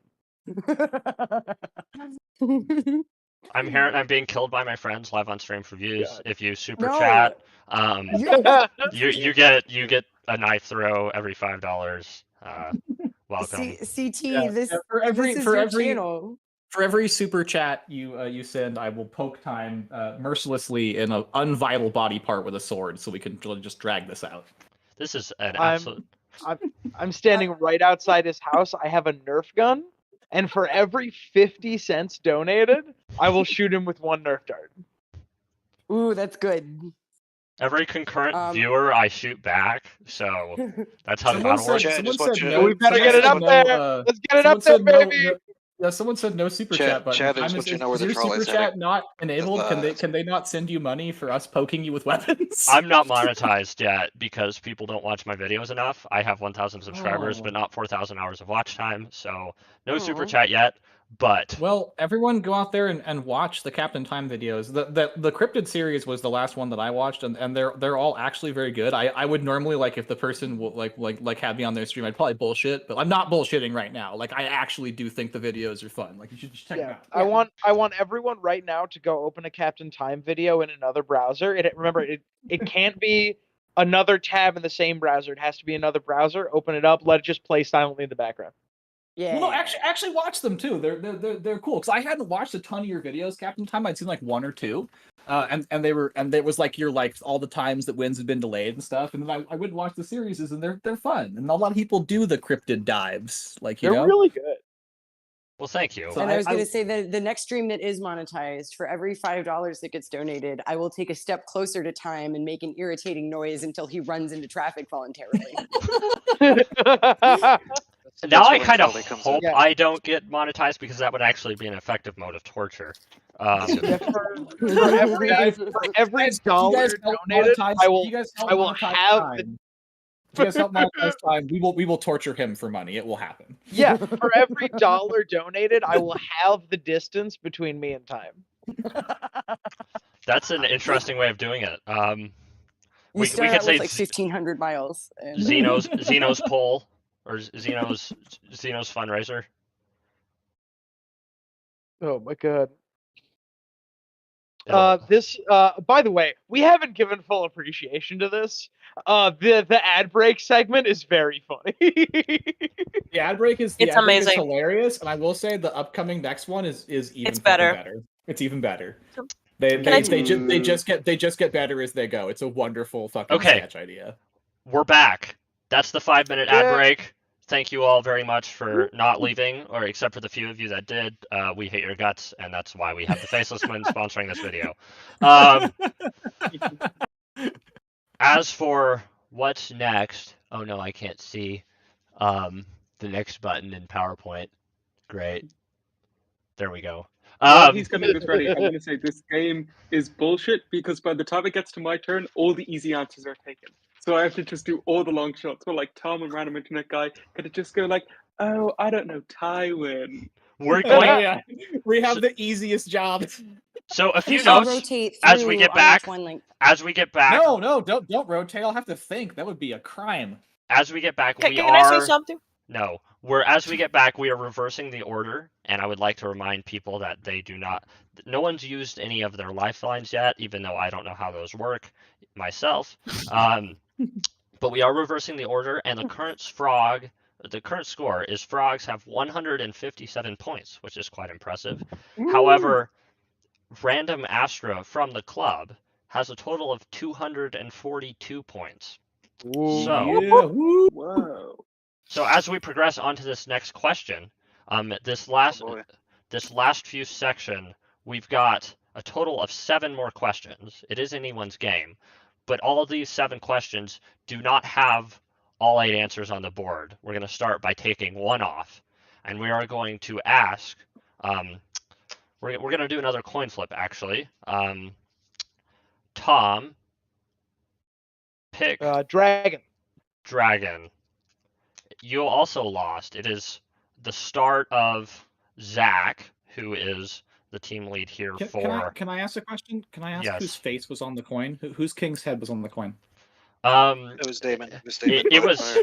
I'm being killed by my friends live on stream for views. God. If you super No. chat, you get a knife throw every $5. Welcome. CT, Yeah. this for is your channel. For every super chat you send, I will poke time mercilessly in an unvital body part with a sword, so we can just drag this out. This is an absolute. I'm standing right outside his house. I have a Nerf gun, and for every 50 cents donated, I will shoot him with one Nerf dart. Ooh, that's good. Every concurrent viewer, I shoot back. So that's how the battle works. We better get it up there. Let's get it up there, baby. Yeah, someone said no super chat button. Chad, they're supposed to know where the is your troll super is chat heading. not enabled? Can they not send you money for us poking you with weapons? I'm not monetized yet because people don't watch my videos enough. I have 1,000 subscribers, but not 4,000 hours of watch time. So no super chat yet. But well, everyone go out there and watch the Captain Time videos. The Cryptid series was the last one that I watched, and they're all actually very good. I would normally, like, if the person like had me on their stream, I'd probably bullshit, but I'm not bullshitting right now. Like, I actually do think the videos are fun. Like, you should just check them out. I want everyone right now to go open a Captain Time video in another browser. Remember, it can't be another tab in the same browser. It has to be another browser. Open it up. Let it just play silently in the background. Yeah. Well, no, actually watch them too. They're cool because I hadn't watched a ton of your videos, Captain Time. I'd seen like one or two, and it was like your like all the times that wins had been delayed and stuff. And then I would watch the series and they're fun. And a lot of people do the cryptid dives, like they're really good. Well, thank you. So and I was going to say the next stream that is monetized, for every $5 that gets donated, I will take a step closer to Time and make an irritating noise until he runs into traffic voluntarily. Now I kind of hope I don't get monetized because that would actually be an effective mode of torture. For every dollar donated, I will have. If you guys help monetize Time, we will torture him for money. It will happen. Yeah, for every dollar donated, I will have the distance between me and Time. That's an interesting way of doing it. We start out with like 1,500 miles. And... Xeno's poll. Or Xeno's fundraiser. Oh my god. By the way, we haven't given full appreciation to this. The ad break segment is very funny. The ad break is amazing. Hilarious, and I will say the upcoming next one is even better. It's even better. They just get better as they go. It's a wonderful fucking sketch idea. We're back. That's the 5-minute ad break. Thank you all very much for not leaving, or except for the few of you that did. We hate your guts, and that's why we have the Faceless Men sponsoring this video. As for what's next, oh no, I can't see the next button in PowerPoint. Great. There we go. While he's getting this ready, I'm going to say this game is bullshit because by the time it gets to my turn, all the easy answers are taken. So I have to just do all the long shots. Or like Tom and random internet guy, could just go like, oh, I don't know, Tywin. We're going. We have the easiest job. So a few notes as we get back. No, don't rotate. I'll have to think. That would be a crime. As we get back, can I say something? No, as we get back, we are reversing the order, and I would like to remind people that no one's used any of their lifelines yet, even though I don't know how those work myself. But we are reversing the order, and the current score is frogs have 157 points, which is quite impressive. However, Random Astra from the club has a total of 242 points. Whoa. So as we progress on to this next question, this last few section, we've got a total of 7 more questions. It is anyone's game, but all of these 7 questions do not have all 8 answers on the board. We're going to start by taking 1 off, and we are going to ask. We're going to do another coin flip, actually. Tom, pick Dragon. You also lost. It is the start of Zach, who is the team lead here Can I ask a question? Can I ask Yes. whose face was on the coin? Whose king's head was on the coin? It was Damon. It was.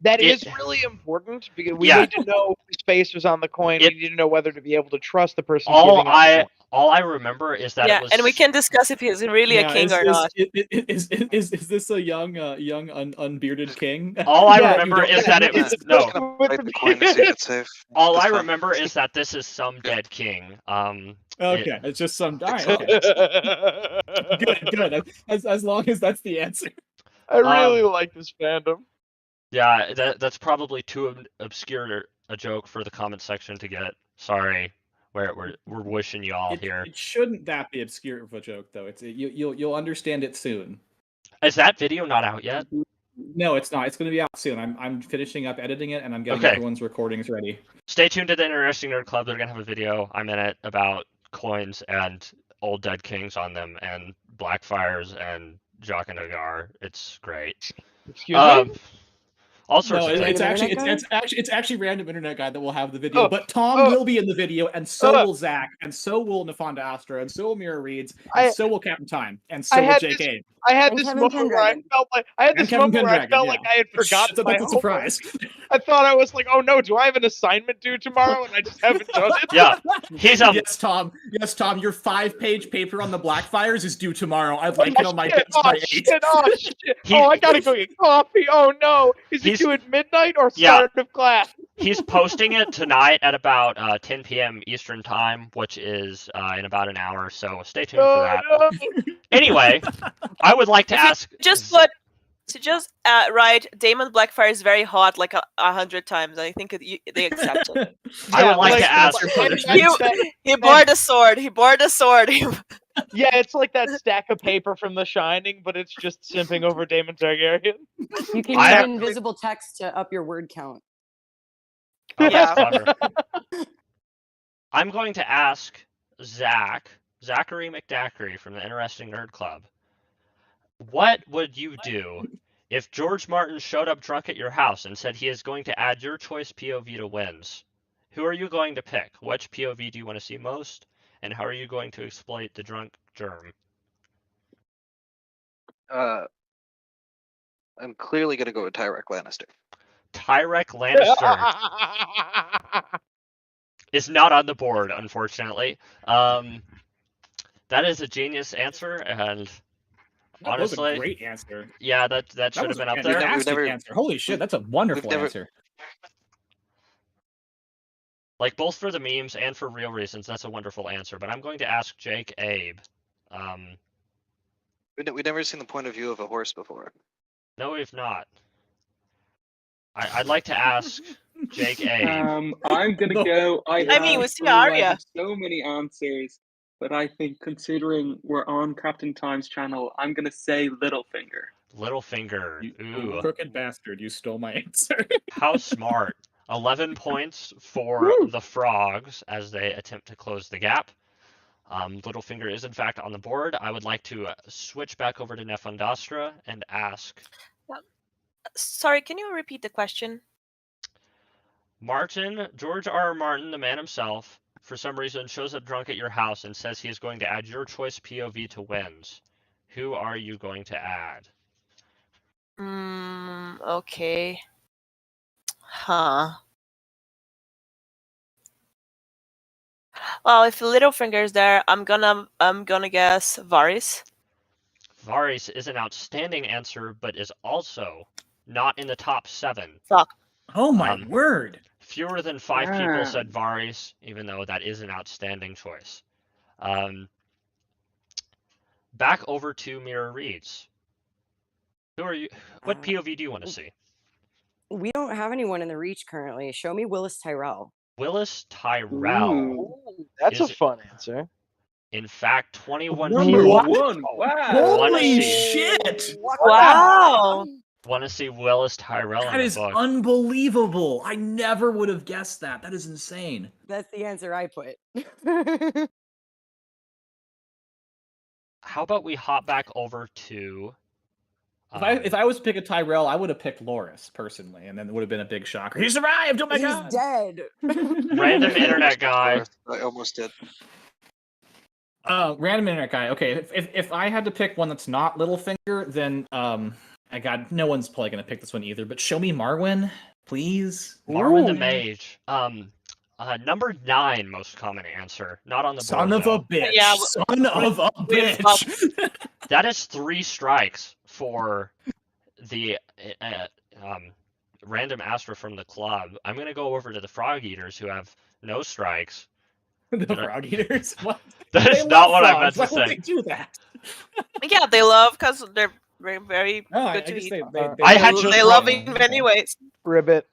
That is really important because we need to know whose face was on the coin. We need to know whether to be able to trust the person. All I remember is that it was. And we can discuss if he's really a king or not. Is this a young unbearded king? All I remember is that it was no. The coin to see if it's safe. All I remember is that this is some dead king. Okay, it's just some. All right, okay. Good. As long as that's the answer. I really like this fandom. Yeah, that's probably too obscure a joke for the comment section to get. Sorry, we're wishing you all here. It shouldn't that be obscure of a joke though. You'll understand it soon. Is that video not out yet? No, it's not. It's going to be out soon. I'm finishing up editing it, and I'm getting everyone's recordings ready. Stay tuned to the Interesting Nerd Club. They're gonna have a video. I'm in it about coins and old dead kings on them, and Blackfires and Jock and Agar. It's great. Excuse me? All sorts of it's things. actually Random Internet Guy that will have the video, but Tom will be in the video, and so will Zach, and so will Nafonda Astra, and so will Mira Reeds, and so will Captain Time, and so will Jake Abe. I had this moment where I felt like I had had forgotten. That's a surprise. I thought I was like, oh no, do I have an assignment due tomorrow? And I just haven't done it. Yeah, he's Yes, Tom. Your 5-page paper on the Blackfires is due tomorrow. I'd like it on my desk by 8. I gotta go get coffee. Oh no, is it due at midnight or start of class? He's posting it tonight at about 10 p.m. Eastern time, which is in about an hour. So stay tuned for that. No. Anyway, I would like to ask. Right, Damon Blackfire is very hot, like 100 times. I think they accept it. I would like to ask. He bore the sword. Yeah, it's like that stack of paper from The Shining, but it's just simping over Daemon Targaryen. You can use invisible text to up your word count. Yeah. I'm going to ask Zachary McDackery from the Interesting Nerd Club. What would you do if George Martin showed up drunk at your house and said he is going to add your choice POV to wins? Who are you going to pick? Which POV do you want to see most? And how are you going to exploit the drunk germ? I'm clearly going to go with Tyrek Lannister. Tyrek Lannister is not on the board, unfortunately. That is a genius answer, and honestly, that was a great answer. Yeah, that should have been up there. Answer. Holy shit, that's a wonderful answer. Like, both for the memes and for real reasons, that's a wonderful answer. But I'm going to ask Jake Abe. We've never seen the point of view of a horse before. No, we've not. I'd like to ask Jake Abe. I'm gonna go. We see Arya. So many answers, but I think considering we're on Captain Time's channel, I'm gonna say Littlefinger. Littlefinger. You crooked bastard! You stole my answer. How smart. 11 points for the frogs as they attempt to close the gap. Littlefinger is in fact on the board. I would like to switch back over to Nefandastra and ask. Sorry, can you repeat the question? George R.R. Martin, the man himself, for some reason shows up drunk at your house and says he is going to add your choice POV to wins. Who are you going to add? Okay. Huh. Well, if Littlefinger's there, I'm gonna guess Varys. Varys is an outstanding answer, but is also not in the top 7. Fuck. Oh my word! Fewer than 5 people said Varys, even though that is an outstanding choice. Back over to Mirror Reads. Who are you? What POV do you want to see? We don't have anyone in the Reach currently. Show me Willis Tyrell. Willis Tyrell. Ooh, that's a fun answer. In fact, 21 Number people. 1. Wow. Holy shit! Wow. Want to see Willis Tyrell That in the is book. unbelievable. I never would have guessed that. That is insane. That's the answer I put. How about we hop back over to... If I was to pick a Tyrell, I would have picked Loras, personally, and then it would have been a big shocker. He survived! Oh my god! He's dead. Random internet guy. I almost did. Random internet guy. Okay, if I had to pick one that's not Littlefinger, then I got no one's probably gonna pick this one either. But show me Marwyn, please. Marwyn the Mage. Number 9 most common answer. Not on the board. Son of a bitch. Yeah, Son of a bitch. That is 3 strikes for the random Astra from the club. I'm gonna go over to the Frog Eaters who have no strikes. The Frog Eaters. What? That is not what I meant to Why would say. they do that? Yeah, they love because they're very good to eat. They love it in many ways. Ribbit.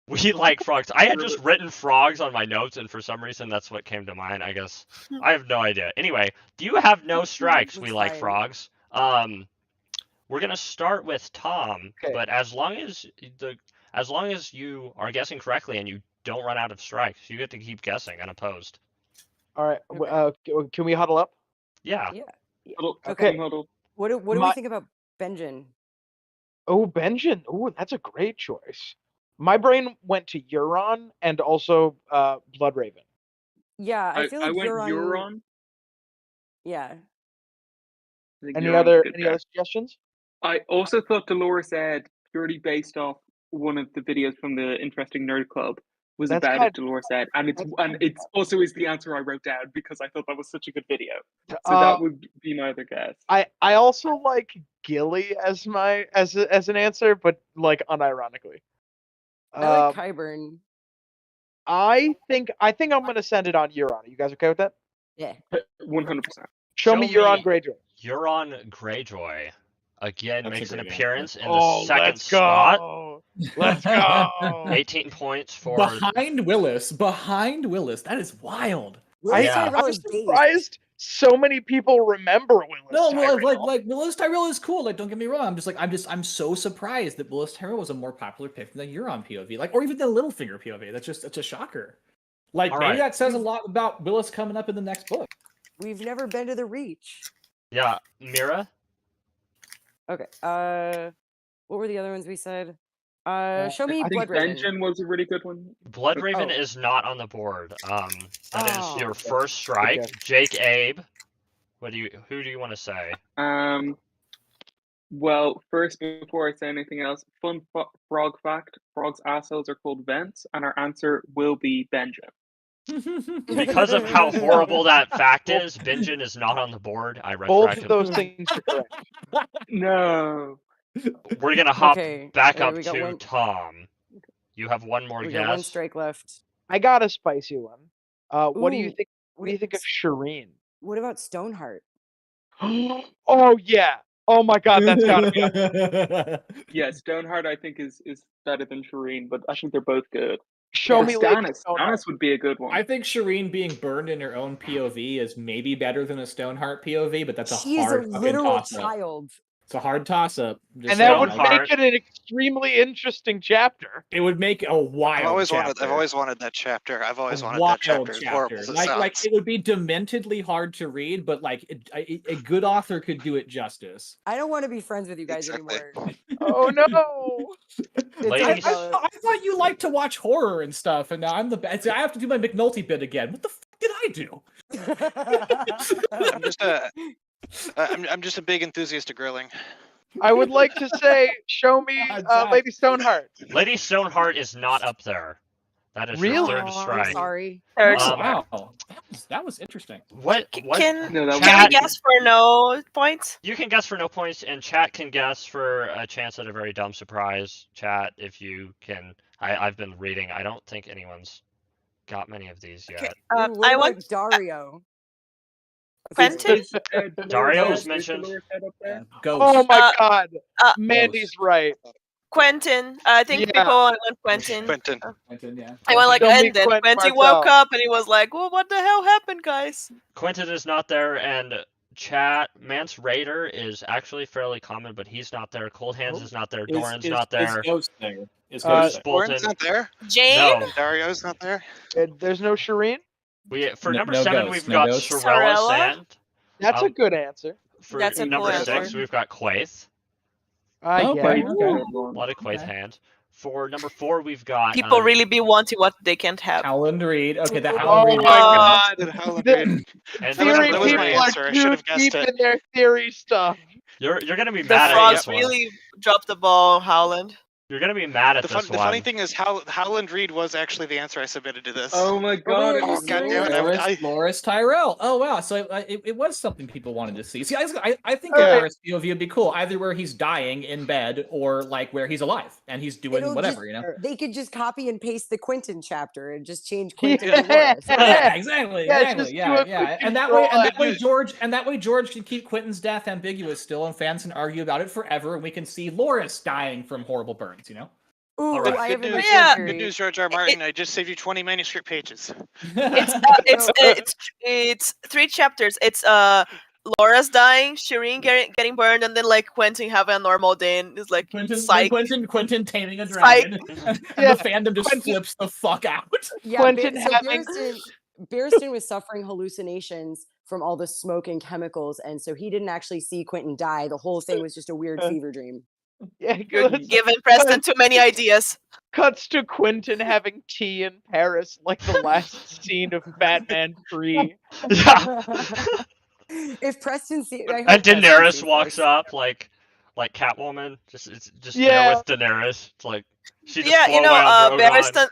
We like frogs. I had just written frogs on my notes, and for some reason, that's what came to mind. I guess I have no idea. Anyway, do you have no strikes? We like frogs. We're gonna start with Tom, but as long as you are guessing correctly and you don't run out of strikes, you get to keep guessing unopposed. All right. Can we huddle up? Yeah. Okay. Huddle. What do we think about Benjen? Oh, Benjen. Oh, that's a great choice. My brain went to Euron and also Bloodraven. Yeah, I feel like I went Euron. Euron. Yeah. Any other suggestions? I also thought Dolores Ed, purely based off one of the videos from the Interesting Nerd Club, was about it, Dolores Ed, and it's also is the answer I wrote down because I thought that was such a good video. So that would be my other guess. I also like Gilly as an answer, but like unironically. I like Qyburn. I think I'm gonna send it on Euron. Are you guys okay with that? Yeah. 100%. Show me Euron Greyjoy. Euron Greyjoy again makes an appearance in the Oh, second let's spot. go. Let's go. 18 points for behind Willis. That is wild. I'm surprised so many people remember Willis. No, Tyrell. like Willis Tyrell is cool. Like, don't get me wrong. I'm so surprised that Willis Tyrell was a more popular pick than the Euron POV, like, or even the Littlefinger POV. That's a shocker. Like, maybe that says a lot about Willis coming up in the next book. We've never been to the Reach. Yeah, Mira. Okay. What were the other ones we said? Show me I think Bloodraven. Benjen was a really good one. Bloodraven is not on the board. That is your first strike. Okay. Jake Abe. Who do you want to say? Well, first, before I say anything else, fun frog fact: frogs' assholes are called vents, and our answer will be Benjen. Because of how horrible that fact is, Benjen is not on the board. I retroactively. Both of those things are correct. No. We're gonna hop back up to Tom. You have one more guess. We got one strike left. I got a spicy one. What do you think? What do you think of Shireen? What about Stoneheart? Oh yeah. Oh my god, that's gotta be up. Yeah, Stoneheart I think is better than Shireen, but I think they're both good. Show me Stannis. Stannis would be a good one. I think Shireen being burned in her own POV is maybe better than a Stoneheart POV, but that's She is hard a literal toss-up. child. It's a hard toss-up. And that would make it an extremely interesting chapter. It would make a wild chapter. I've always wanted that chapter. I've always wanted that chapter. As horrible as it like it would be dementedly hard to read, but like a good author could do it justice. I don't want to be friends with you guys anymore. Oh no! I thought you liked to watch horror and stuff, and now I'm the bad. I have to do my McNulty bit again. What the fuck did I do? I'm just a big enthusiast of grilling. I would like to say, show me Lady Stoneheart. Lady Stoneheart is not up there. That is Really? your third Oh, strike. I'm sorry. Third Oh, strike. wow, that was interesting. What? Can No, that can we Chat- guess for no points? You can guess for no points, and chat can guess for a chance at a very dumb surprise. Chat, if you can. I've been reading. I don't think anyone's got many of these yet. Okay, Ooh, what I about want Dario? Quentin. Is Dolores Dario head- was is mentioned. Dolores head up there? Ghost. Oh my Uh, god. uh, Mandy's right. Quentin. I think Yeah. people want Quentin. Quentin. Quentin, yeah. I want like, Show me and then Quentin Quentin Martell. woke up and he was like, "Well, what the hell happened, guys?" Quentin is not there, and chat. Mance Raider is actually fairly common, but he's not there. Cold Hands is not there. Doran's not there. Is Ghost there? Is Bruce Ghost there? Bolton. Warren's not there. Jane. No, Dario's not there. There's no Shireen? for No- number no 7 Ghost, we've no got Ghost. Sorella Sorella? Sand. That's a Um, good answer. For That's a number cool 6 answer. we've got Quaith. I Okay, get it. okay. A lot of Quaith Okay. hands. For number 4 we've got People really be wanting what they can't have. Howland Reed. Okay, the Oh Howland Reed. my god. Did Howland The- Reed. and That for was- Theory that was people my are answer. I should too have guessed deep it. in their theory stuff. You're gonna be The mad at frogs this one. really dropped the ball, Howland. You're gonna be mad at The, this the one. funny thing is, Howland Reed was actually the answer I submitted to this. Oh my wait, god. are you Oh, God damn it. serious? Loris Tyrell. Oh wow, so it was something people wanted to see. See, I think Alright. Loris POV would be cool, either where he's dying in bed or like where he's alive and he's doing It'll whatever, just- you know. They could just copy and paste the Quentin chapter and just change Quentin Yeah. to Loris. Yeah, exactly. Yeah, exactly. just do Yeah, a yeah. quick And that way George can keep Quentin's death ambiguous still, and fans can argue about it forever, and we can see Loris dying from horrible burns, you know. Ooh, Alright. I have Good a news. Yeah. theory. Good news, George R. Martin. I just saved you 20 manuscript pages. It's 3 chapters. It's Laura's dying, Shireen getting burned, and then like Quentin having a normal day and is like psych. Quentin taming a Psych. dragon, and Yeah, the fandom just Quentin- flips the fuck out. Yeah, Quentin so having- Barristan was suffering hallucinations from all the smoke and chemicals, and so he didn't actually see Quentin die. The whole thing was just a weird fever dream. Yeah, You're cuts, giving Preston too many ideas. cuts to Quentin having tea in Paris, like the last scene of Batman 3. Yeah. If Preston see, I hope And Preston Daenerys sees walks this. up like Catwoman, just Yeah. there with Daenerys. It's like she just Yeah, flew you know, away on Drogon.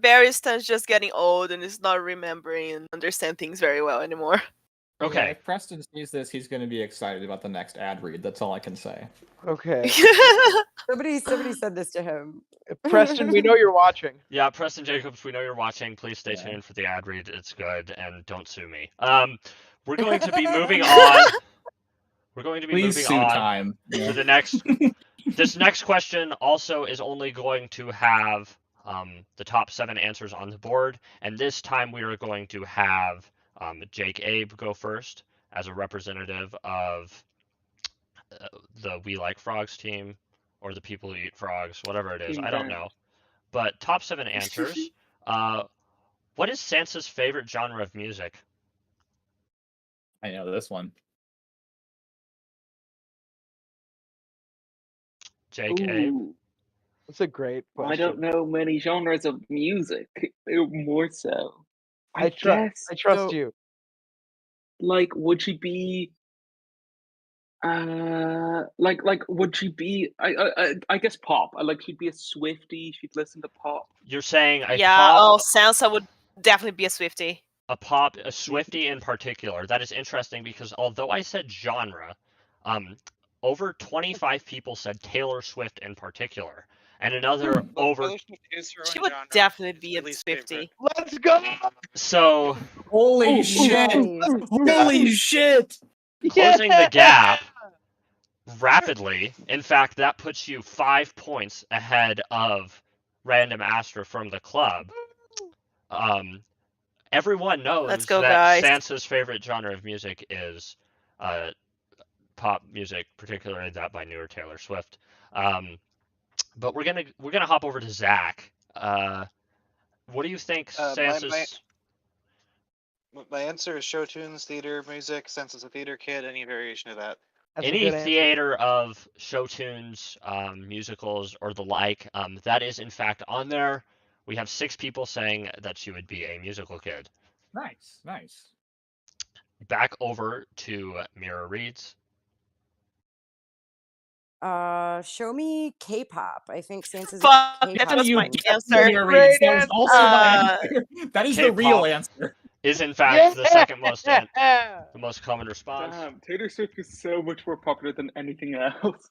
Barristan's just getting old and is not remembering and understand things very well anymore. Yeah, Okay. if Preston sees this, he's going to be excited about the next ad read. That's all I can say. Okay. Somebody said this to him. Preston, we know you're watching. Yeah, Preston Jacobs, we know you're watching. Please stay Yeah. tuned for the ad read. It's good, and don't sue me. We're going to be moving on. We're going to be Please moving sue on time. to the next. This next question also is only going to have the top 7 answers on the board, and this time we are going to have Jake Abe go first as a representative of the We Like Frogs team, or the People Who Eat Frogs, whatever it is. Team I don't Bang. know. But top 7 answers. What is Sansa's favorite genre of music? I know this one. Jake Abe. Ooh, That's a great question. I don't know many genres of music. More so. I guess trust So- you. like would she be would she be I guess pop. She'd be a Swiftie, she'd listen to pop. You're saying a Yeah, pop, Sansa would definitely be a Swiftie. a Swiftie in particular. That is interesting because although I said genre, over 25 people said Taylor Swift in particular, and another over. Taylor Swift is her own She would genre. definitely be a My least favorite. Swiftie. Let's go! So Holy Oh, shit! nice. Holy shit! closing the gap rapidly. In fact, that puts you 5 points ahead of Random Astra from the club. Everyone knows Let's go, that guys. Sansa's favorite genre of music is pop music, particularly that by newer Taylor Swift. But we're gonna hop over to Zach. What do you think Sansa's? My answer is show tunes, theater, music, since it's a theater kid, any variation of that. That's a Any good answer. theater of show tunes, musicals, or the like, that is in fact on there. We have 6 people saying that she would be a musical kid. Nice, nice. Back over to Mira Reads. Show me K-pop. I think Sansa's Fuck, a K-pop. that was my Damn answer. you, Reeds. That was also my Uh, answer. That is the real K-pop answer. is in fact the second most Yeah. the most common response. Damn, Taylor Swift is so much more popular than anything else.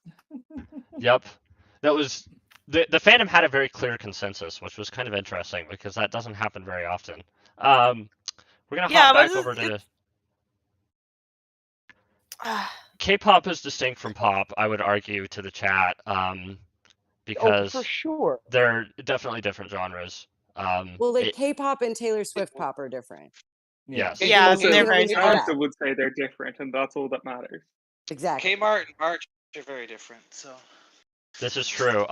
Yep, that was the fandom had a very clear consensus, which was kind of interesting because that doesn't happen very often. We're gonna hop back over to K-pop is distinct from pop, I would argue to the chat, because for sure. they're definitely different genres. Well, like K-pop and Taylor Swift pop are different. Yes. Yeah, Also, they're very different. Sansa would say they're different, and that's all that matters. Exactly. Kmart and March are very different. So This is true.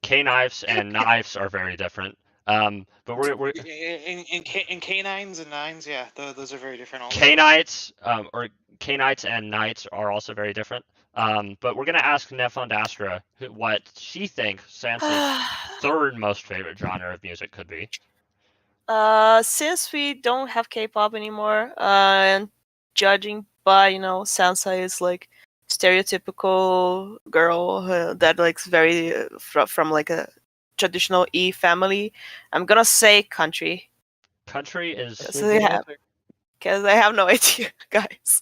K-knives and knives are very different. But we're in K9s and 9s, yeah, those are very different. Also. K-knights, or K-knights and knights are also very different. But we're gonna ask Nefondastra what she thinks Sansa's third most favorite genre of music could be. Since we don't have K-pop anymore, and judging by Sansa is like stereotypical girl that likes very from like a traditional E family, I'm gonna say country. Country is Because I have no idea, guys.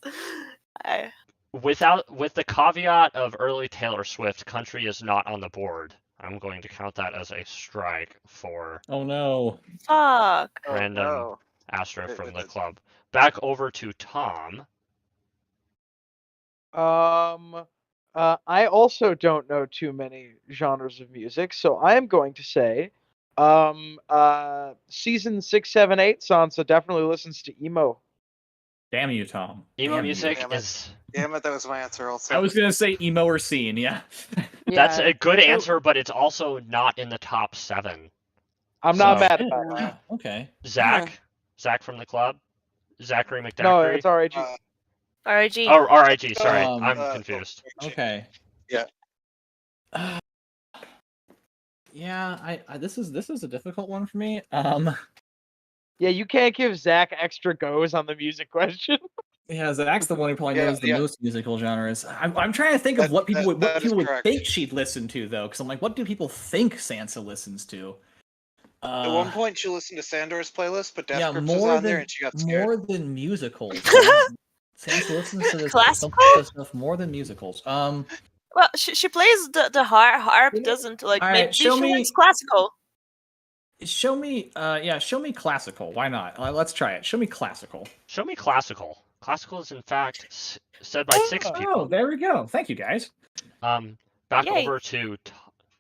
with the caveat of early Taylor Swift, country is not on the board. I'm going to count that as a strike for Oh no. Fuck. random Astra from the club. Back over to Tom. I also don't know too many genres of music, so I am going to say, season 6, 7, 8, Sansa definitely listens to emo. Damn you, Tom. Emo music Damn is. Damn it, that was my answer also. I was gonna say emo or scene, yeah. That's a good answer, but it's also not in the top 7. I'm not mad about it. Yeah, okay. Zach from the club. Zachary McDackery. No, it's RIG. RIG. Oh, RIG. Sorry, Um, I'm confused. Okay. Yeah. Yeah, I this is a difficult one for me. Yeah, you can't give Zach extra goes on the music question. Yeah, Zach's the one who probably knows the most musical genres. I'm trying to think of what people would correct. think she'd listen to though, because I'm like, what do people think Sansa listens to? At one point, she listened to Sandor's playlist, but Death yeah, Grips was on there, and she got scared. more than musicals. Sansa listens to this stuff more than musicals. Well, she plays the harp, doesn't like. All right, maybe she likes classical. Show me, show me classical. Why not? Let's try it. Show me classical. Show me classical. Classical is in fact said by 6 people. Oh, there we go. Thank you, guys. Back over to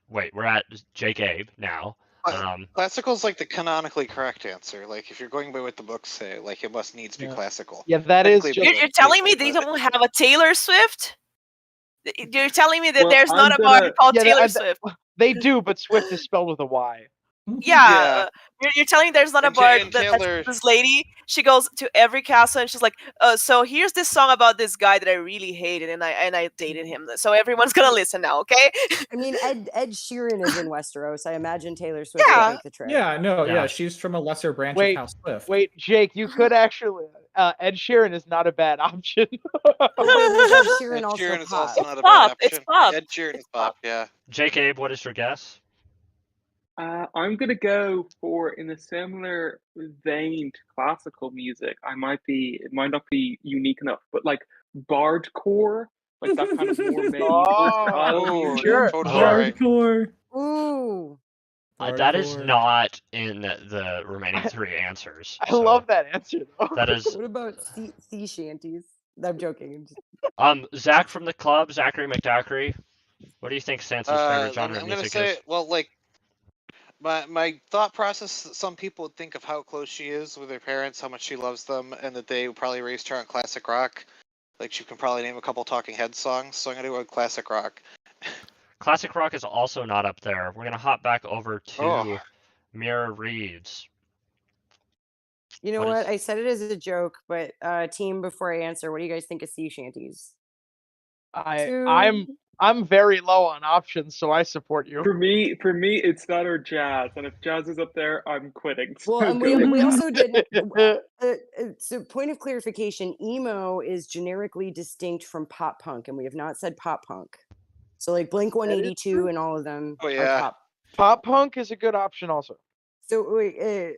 wait. We're at Jake Abe now. Classical's like the canonically correct answer. Like if you're going by what the books say, like it needs to be classical. Yeah, that is. You're telling me they don't have a Taylor Swift? You're telling me that there's not a bard called Taylor Swift? They do, but Swift is spelled with a Y. Yeah. You're telling me there's not a bard that's this lady. She goes to every castle and she's like, so here's this song about this guy that I really hated and I dated him. So everyone's gonna listen now, okay? I mean, Ed Sheeran is in Westeros. I imagine Taylor Swift will make the trip. Yeah, she's from a lesser branch of House Swift. Wait, Jake, you could actually. Ed Sheeran is not a bad option. Ed Sheeran is also not a bad option. It's pop. Ed Sheeran is pop. Yeah. Jake Abe, what is your guess? I'm gonna go for in a similar vein to classical music. It might not be unique enough, but like bardcore, like that kind of more medieval style. Sure. Hardcore. Ooh. That is not in the remaining 3 answers. I love that answer though. That is. What about sea shanties? I'm joking. Zach from the club, Zachary McDackery. What do you think Sansa's favorite genre of music is? Well, like. My thought process, some people would think of how close she is with her parents, how much she loves them, and that they probably raised her on classic rock. Like, she can probably name a couple Talking Heads songs, so I'm going to go with classic rock. Classic rock is also not up there. We're going to hop back over to Mira Reeds. You know what? I said it as a joke, but team, before I answer, what do you guys think of sea shanties? I'm very low on options, so I support you. For me, it's that or jazz, and if jazz is up there, I'm quitting. Well, and we also did. So, point of clarification: emo is generically distinct from pop punk, and we have not said pop punk. So like Blink 182 and all of them Oh, are yeah. pop. Pop punk is a good option also. So wait,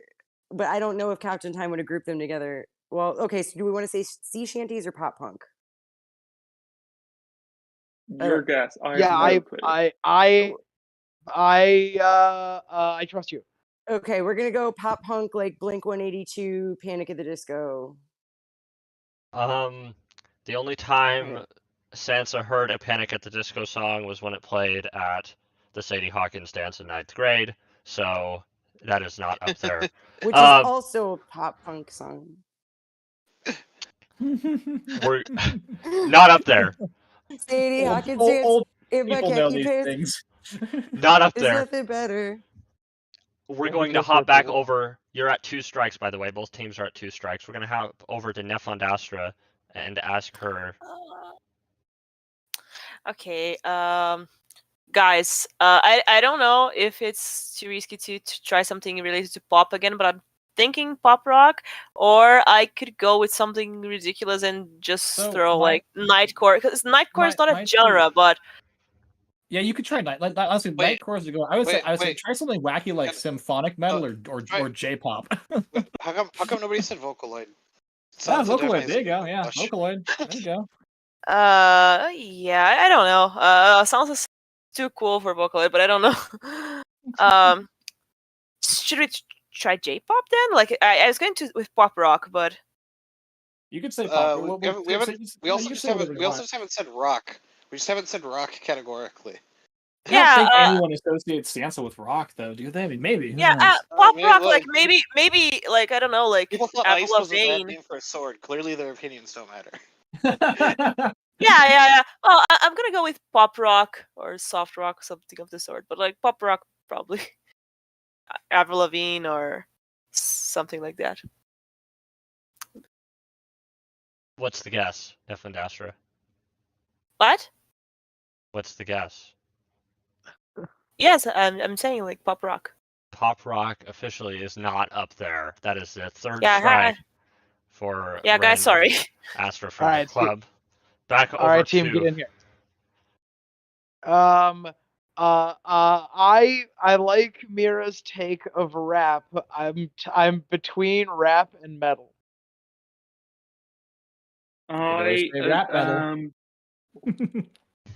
but I don't know if Captain Time would have grouped them together. Well, okay. So do we want to say sea shanties or pop punk? Your guess. I Yeah, have no clue. I trust you. Okay, we're gonna go pop punk like Blink 182, Panic at the Disco. The only time Okay. Sansa heard a Panic at the Disco song was when it played at the Sadie Hawkins dance in 9th grade, so that is not up there. Which is also a pop punk song. We're not up there. Sadie Hawkins old if I People can't know you these pay, things. Not up there's there. nothing better. We're Let me going to just hop hit back the- over. You're at 2 strikes, by the way. Both teams are at 2 strikes. We're going to hop over to Nefondastra and ask her. Okay. Guys, I don't know if it's too risky to try something related to pop again, but I'm thinking pop rock, or I could go with something ridiculous and just So throw like nightcore, because nightcore is not a genre, but yeah, you could try honestly, Wait, nightcore is a go. I would say wait. try something wacky like symphonic metal or J-pop. How come nobody said Vocaloid? Yeah, Sounds so Vocaloid. definitely There you go. Yeah, Lush. Vocaloid. There you go. yeah, I don't know. Sounds too cool for Vocaloid, but I don't know. Should we try J-pop then? Like I was going to with pop rock, but You could say pop. We also just haven't said rock. We just haven't said rock categorically. I don't think anyone associates Sansa with rock, though, do they? I mean, maybe. Yeah, pop rock, like maybe, like I don't know, like people thought Avril ice was a bad Lavigne. name for a sword. Clearly, their opinions don't matter. Yeah. Well, I'm gonna go with pop rock or soft rock, something of the sort. But like pop rock, probably Avril Lavigne or something like that. What's the guess, Nefondastra? What? What's the guess? Yes, I'm saying like pop rock. Pop rock officially is not up there. That is the 3rd Yeah, strike for yeah, guys. Sorry. Astra from the club. Back over All right, team, to get in here. I like Mira's take of rap. I'm between rap and metal. rap metal.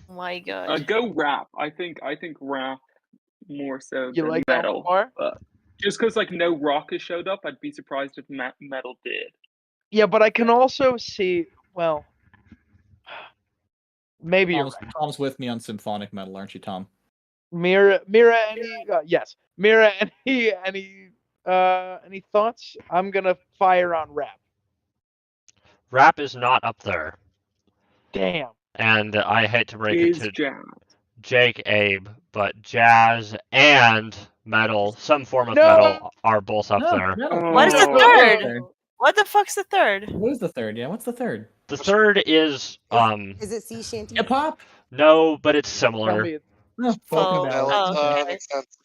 My God. Go rap. I think rap more so You than like that metal. more? But just because like no rock has showed up, I'd be surprised if metal did. Yeah, but I can also see. Well, maybe you're right. Tom's with me on symphonic metal, aren't you, Tom? Mira, any yes, Mira, any thoughts? I'm gonna fire on rap. Rap is not up there. Damn. And I hate to break it to jazz. Jake, Abe, but jazz and metal, some form of metal, are both up there. What is the third? What the fuck's the third? What is the third? Yeah, what's the third? The third is Is it sea shanty? Hip hop? No, but it's similar. Okay. Makes sense.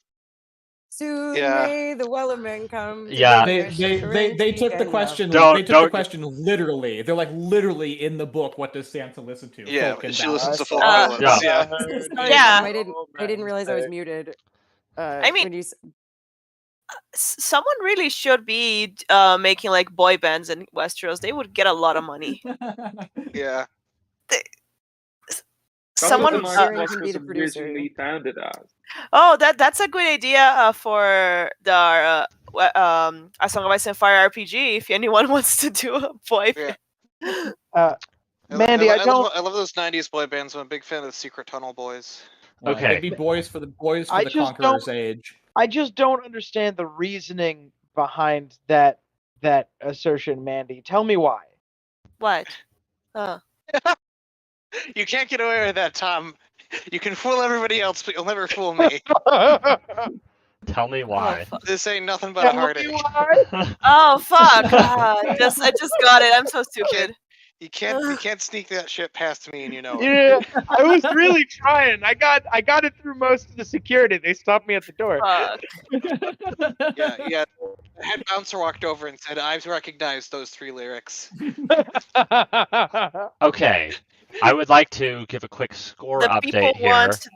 Soon Yeah. may the Wellermen come. Yeah. They took the question. Don't- They took the question literally. They're like literally in the book. What does Sansa listen to? Yeah, Folk and she ballads. listens to folk Yeah. ballads. Yeah. Sorry, Yeah. Tom, I didn't realize I was muted. I mean, when you someone really should be making like boy bands in Westeros. They would get a lot of money. Yeah. Someone. Sharon can be the producer. Originally founded as. Oh, that's a good idea for the A Song of Ice and Fire RPG. If anyone wants to do a boy band. Mandy, I love those '90s boy bands. I'm a big fan of the Secret Tunnel Boys. Okay. They'd be boys for the I just Conqueror's don't- age. I just don't understand the reasoning behind that assertion, Mandy. Tell me why. What? You can't get away with that, Tom. You can fool everybody else, but you'll never fool me. Tell me why. This ain't nothing but a heartache. Oh fuck! I just got it. I'm so stupid. You can't sneak that shit past me, and you know it. Yeah, I was really trying. I got it through most of the security. They stopped me at the door. Fuck. Yeah. The head bouncer walked over and said, "I've recognized those 3 lyrics." Okay. I would like to give a quick score The people update here. want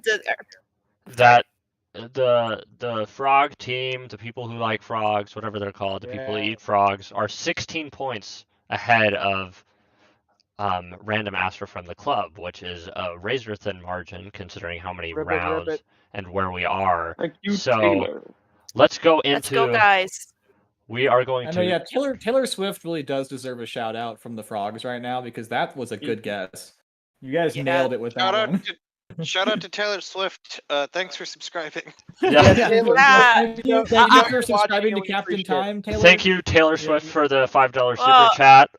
That the frog team, the people who like frogs, whatever they're called, the people who eat frogs, are 16 points ahead of Random Astra from the club, which is a razor thin margin considering how many rounds and where we are. Thank you, So Taylor. let's go Let's into. go, guys. We are going I to. know, yeah. Taylor Swift really does deserve a shout out from the frogs right now because that was a good guess. You guys nailed it with that one. Shout out to Taylor Swift. Thanks for subscribing. Yeah. Thank you for subscribing to Captain Time, Taylor. Thank you, Taylor Swift, for the $5 super chat.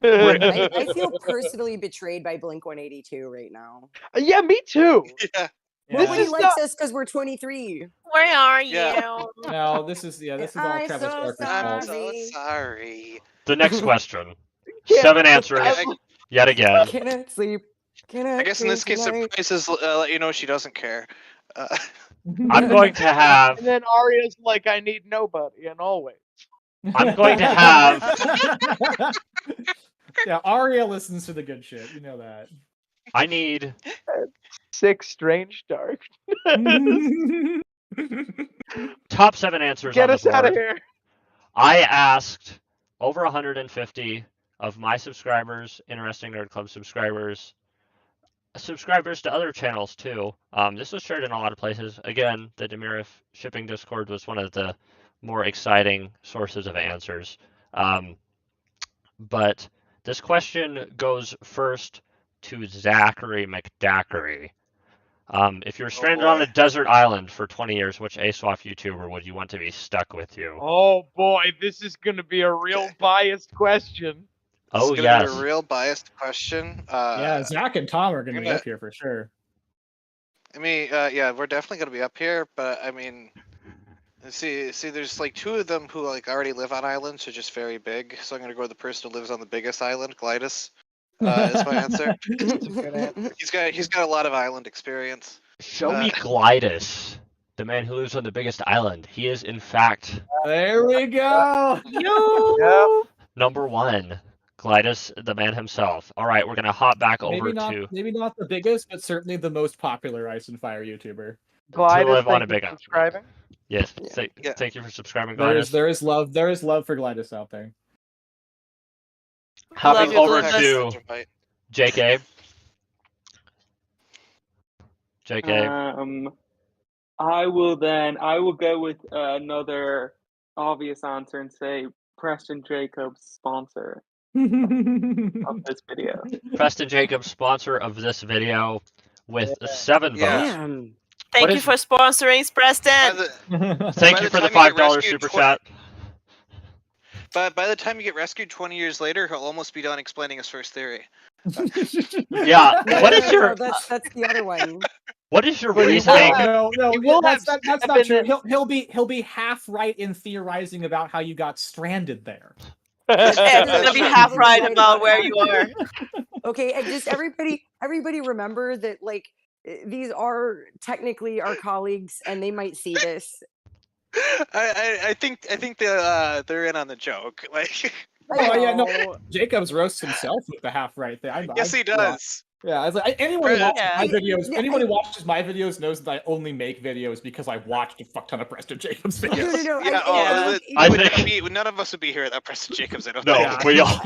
I feel personally betrayed by Blink 182 right now. Yeah, me too. Yeah. Nobody likes us because we're 23. Where are you? Yeah. No, this is all Travis Barker's fault. I'm so sorry. The next question. 7 answers yet again. Can I sleep? I guess in this case, the price is let you know she doesn't care. I'm going to have. And then Arya's like, I need nobody, and always. I'm going to have. Yeah, Arya listens to the good shit. You know that. I need 6 strange dark. top 7 answers. Get on us the out of board. here. I asked over 150 of my subscribers, Interesting Nerd Club subscribers to other channels too. This was shared in a lot of places. Again, the Demirif shipping Discord was one of the more exciting sources of answers. But this question goes first to Zachary McDackery. If you're stranded on a desert island for 20 years, which ASOIAF YouTuber would you want to be stuck with you? Oh boy, this is going to be a real biased question. Oh, it's yes. Be a real biased question. Yeah, Zach and Tom are going to be up here for sure. I mean, yeah, we're definitely going to be up here, but I mean, see, there's like 2 of them who like already live on islands, so just very big. So I'm going to go with the person who lives on the biggest island, Glidus. Is my answer. He's got a lot of island experience. Show me Glidus, the man who lives on the biggest island. He is, in fact. There we go. Number 1. Glidus, the man himself. All right, we're gonna hop back over to maybe not the biggest, but certainly the most popular Ice and Fire YouTuber. Glidus, thank you for subscribing. Yes, thank you for subscribing, Glidus. There is love for Glidus out there. Hopping over to JK. JK. I will go with another obvious answer and say Preston Jacobs, sponsor of this video. Preston Jacobs, sponsor of this video, with 7 votes. Thank you for sponsoring, Preston. Thank you for the $5 super chat. But by the time you get rescued 20 years later, he'll almost be done explaining his first theory. Yeah. What is your? That's the other one. What is your reasoning? No, that's not true. He'll be half right in theorizing about how you got stranded there. And he'll be half right about where you are. Okay, and just everybody remember that like these are technically our colleagues, and they might see this. I think they're in on the joke. Like, oh yeah, no. Jacobs roasts himself with the half right thing. Yes, he does. Yeah, it's like anyone who watches my videos. Anyone who watches my videos knows that I only make videos because I watched a fuck ton of Preston Jacobs videos. None of us would be here without Preston Jacobs. I don't know. think. We all.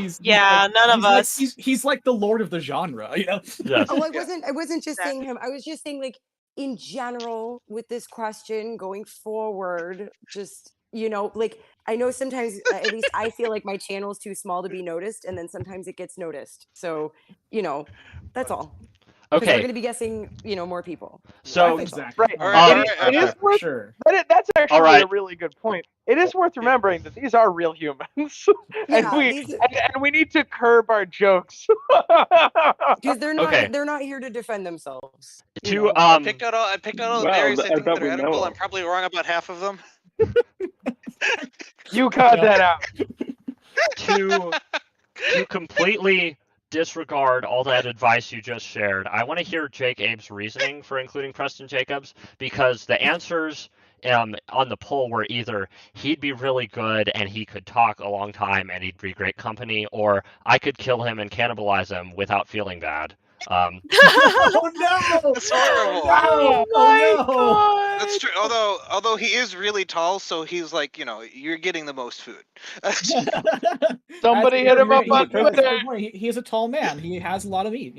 None of us. He's like the lord of the genre, you know. Yes. Oh, I wasn't just saying him. I was just saying like in general with this question going forward. Just like I know sometimes at least I feel like my channel is too small to be noticed, and then sometimes it gets noticed. So that's all. Okay. We're going to be guessing, more people. So exactly. Right. It is worth. Sure. But that's actually a really good point. It is worth remembering that these are real humans, and we need to curb our jokes because they're not here to defend themselves. I picked out all the berries I think that are edible. I'm probably wrong about half of them. You cut that out. To completely disregard all that advice you just shared, I want to hear Jake Abe's reasoning for including Preston Jacobs, because the answers on the poll were either he'd be really good and he could talk a long time and he'd be great company, or I could kill him and cannibalize him without feeling bad. Oh no! That's horrible. Oh, my no! God. That's true. Although he is really tall, so he's like, you're getting the most food. Somebody hit him up on Twitter. He is a tall man. He has a lot of meat,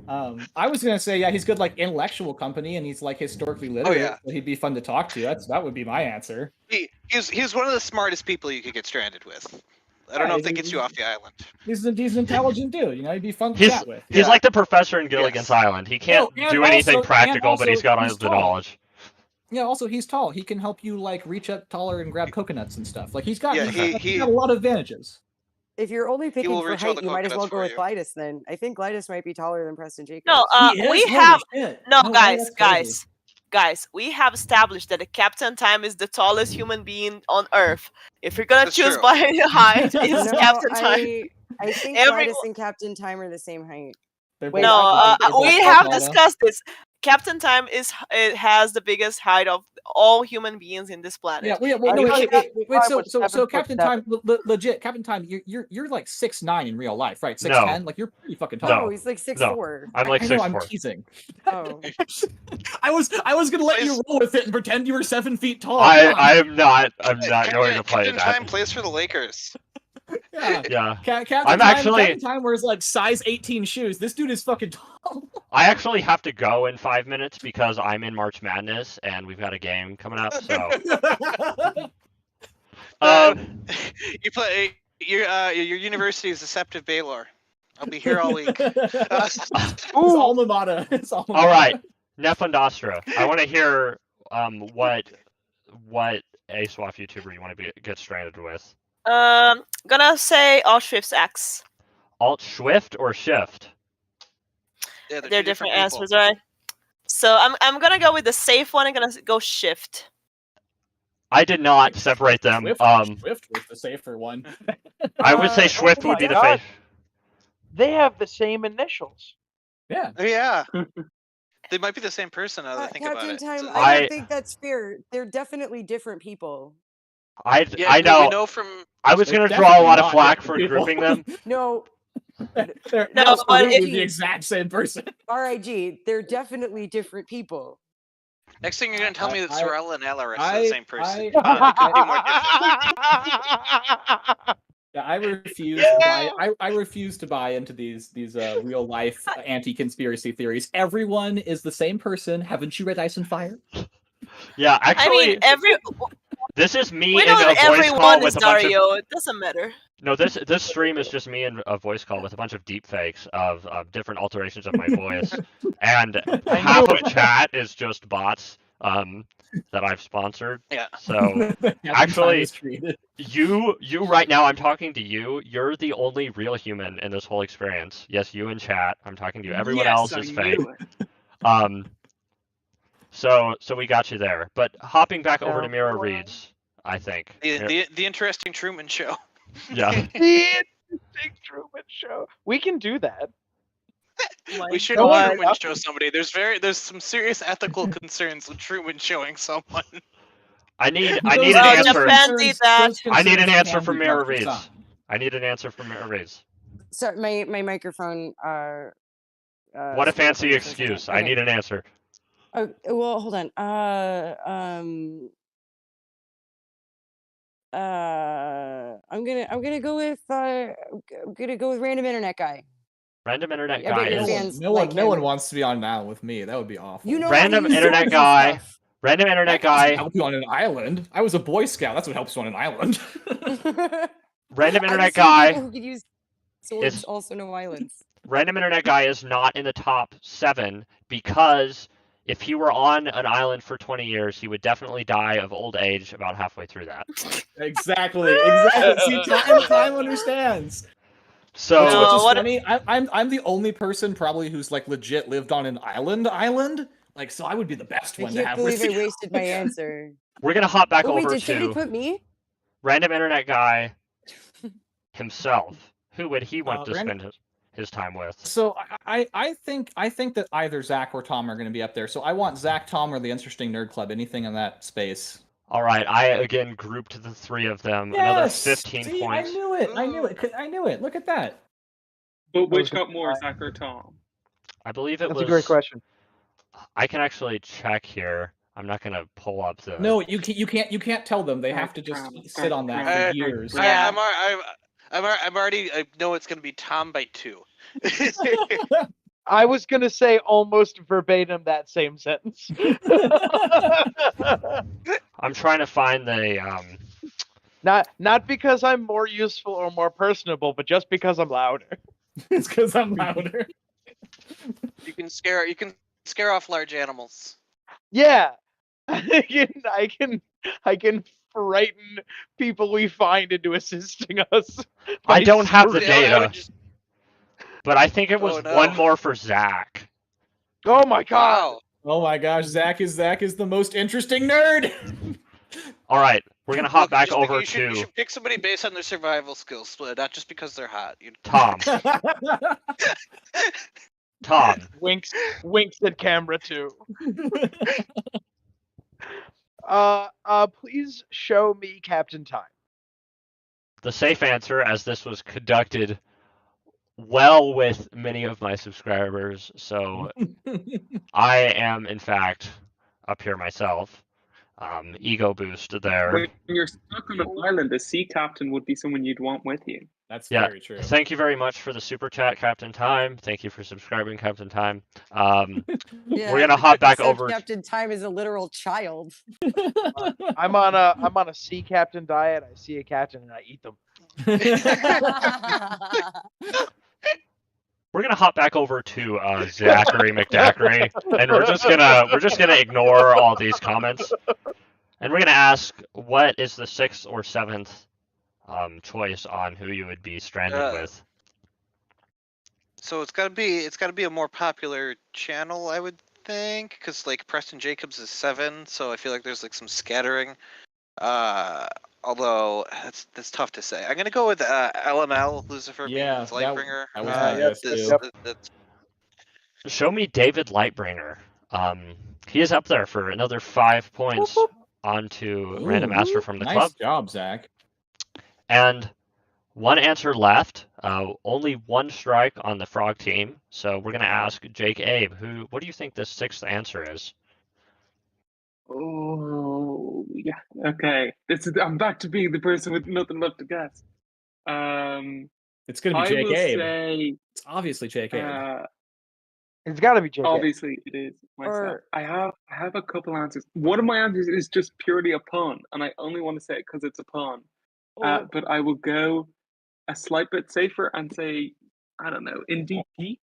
I was gonna say, yeah, he's good like intellectual company, and he's like historically literate. yeah. So he'd be fun to talk to. That would be my answer. He's one of the smartest people you could get stranded with. I don't know if that gets you off the island. He's an intelligent dude. He'd be fun to He's chat with. he's like the professor in Gilligan's Island. He can't and do anything also- practical, and but he's also got all he's the tall. knowledge. Yeah. Also, he's tall. He can help you like reach up taller and grab coconuts and stuff. Like he's got Yeah, he's got a lot of advantages. If you're only picking will for reach all height, the you might as well coconuts go for with you. Glidus then. I think Glidus might be taller than Preston Jacobs. No, He is? we Holy have shit. no way, guys, that's crazy. guys. We have established that the Captain Time is the tallest human being on Earth. If you're gonna That's choose true. by height, it's No, Captain Time. I think Every- Glidus and Captain Time are the same height. They're Wait, both- No, they're both we tall, have though. discussed this. Captain Time it has the biggest height of all human beings in this planet. Yeah, wait, I no, thought wait, Captain wait, Time was so 7'7". Captain Time, legit, Captain Time, you're like 6'9" in real life, right? 6'10", No. like you're pretty fucking tall. No. Oh, he's like 6'4". I'm like I know, I'm 6'4". teasing. Oh. I was gonna let you roll with it and pretend you were 7 feet tall. I'm not going to play Captain that. Time plays for the Lakers. Yeah. Yeah. Captain Time wears like size 18 shoes. This dude is fucking tall. I actually have to go in 5 minutes because I'm in March Madness and we've got a game coming up. So, You play your university is Deceptive Baylor. I'll be here all week. It's alma mater. It's alma mater. all right, Nefandastra. I want to hear what ASOIAF YouTuber you want to get stranded with. Gonna say Auschwitz X. Alt Swift or Shift? Yeah, They're different answers, right? So I'm gonna go with the safe one. I'm gonna go Shift. I did not separate them. Swift was the safer one. I would say Swift oh would be my the God. face. They have the same initials. Yeah. Yeah. They might be the same person now that I think Captain about Time, it. I don't think that's fair. They're definitely different people. I We know. know from I was They're going to draw a lot of definitely flack not for different grouping them. No, They're No, absolutely but- the exact same person. RIG, they're definitely different people. next thing you're gonna tell me that I- Sorella and Alaris are the same person. I- Could be more different. Yeah, I refuse to buy. I refuse to buy into these real life anti-conspiracy theories. Everyone is the same person. Haven't you read Ice and Fire? Yeah, actually, I mean, this is me we in know a that voice call everyone is with a bunch of... Dario. It doesn't matter. No, this stream is just me in a voice call with a bunch of deep fakes of different alterations of my voice, and half of chat is just bots that I've sponsored. Yeah. So actually, you right now, I'm talking to you. You're the only real human in this whole experience. Yes, you in chat. I'm talking to you. Everyone else is fake. So we got you there. But hopping back over to Mira Reads, I think. The interesting Truman Show. Yeah. The interesting Truman Show. We can do that. We should God. Truman show somebody. There's some serious ethical concerns with Truman showing someone. I need an Well, answer. Japan did that. I need an answer from Mira Reads. I need an answer from Mira Reads. Sorry, my microphone. What a fancy excuse. I need an answer. Oh, well, hold on. I'm gonna go with random internet guy. Random internet I bet guy your is fans No like one him. wants to be on now with me. That would be awful. You know, Random how to use internet zones and guy. stuff. Random internet That doesn't guy. help you on an island. I was a Boy Scout. That's what helps you on an island. Random I've internet seen guy. people who could use swords, is- also no islands. Random internet guy is not in the top 7 because if he were on an island for 20 years, he would definitely die of old age about halfway through that. Exactly. See, time understands. So Which is what- funny. I'm the only person probably who's like legit lived on an island. Like, so I would be the best I one to can't have believe with I you. wasted my answer. we're gonna hop back Oh wait, over did somebody to put me? random internet guy himself. Who would he want to Random- spend his time with. So I think that either Zach or Tom are going to be up there. So I want Zach, Tom, or the Interesting Nerd Club. Anything in that space. All right, I again grouped the three of them. Yes! Another 15 See, points. I knew it. I knew it. Look at that. But which got more, Zach or Tom? I believe it That's was. a great question. I can actually check here. I'm not gonna pull up the. No, you can't tell them. They have to just sit on that for years. Yeah. I know it's gonna be Tom by 2. I was gonna say almost verbatim that same sentence. I'm trying to find the. Not because I'm more useful or more personable, but just because I'm louder. It's because I'm louder. You can scare off large animals. Yeah, I can frighten people we find into assisting us. I don't have the screaming. data, but I think it was one more for Zach. Oh my god! Wow. Oh my gosh, Zach is the most interesting nerd. All right, we're gonna hop back Just over you should pick somebody based on their survival skills, not just because they're hot. Tom. Tom. Winks at camera too. Please show me Captain Time. The safe answer, as this was conducted well with many of my subscribers, so I am in fact up here myself. Ego boost there. When you're stuck on an island, a sea captain would be someone you'd want with you. That's Yeah. very true. Thank you very much for the super chat, Captain Time. Thank you for subscribing, Captain Time. Yeah, We're gonna hop back so over. Captain Time is a literal child. I'm on a sea captain diet. I see a captain and I eat them. We're gonna hop back over to Zachary McDackery, and we're just gonna ignore all these comments, and we're gonna ask what is the 6th or 7th choice on who you would be stranded with. So it's gotta be a more popular channel, I would think, because like Preston Jacobs is 7, so I feel like there's like some scattering. Although that's tough to say. I'm gonna go with LML, Lucifer Yeah, Beans Lightbringer. that was my guess, too. Show me David Lightbringer. He is up there for another 5 points onto Random Master from the nice club. Nice job, Zach. And one answer left. Only one strike on the Frog team. So we're gonna ask Jake Abe, what do you think the 6th answer is? Oh yeah. Okay. I'm back to being the person with nothing left to guess. It's gonna be Jake Abe. Say, it's obviously Jake Abe. It's got to be Jake. Obviously, it is myself. I have a couple answers. One of my answers is just purely a pun, and I only want to say it because it's a pun. But I will go a slight bit safer and say, I don't know, Indie Geek.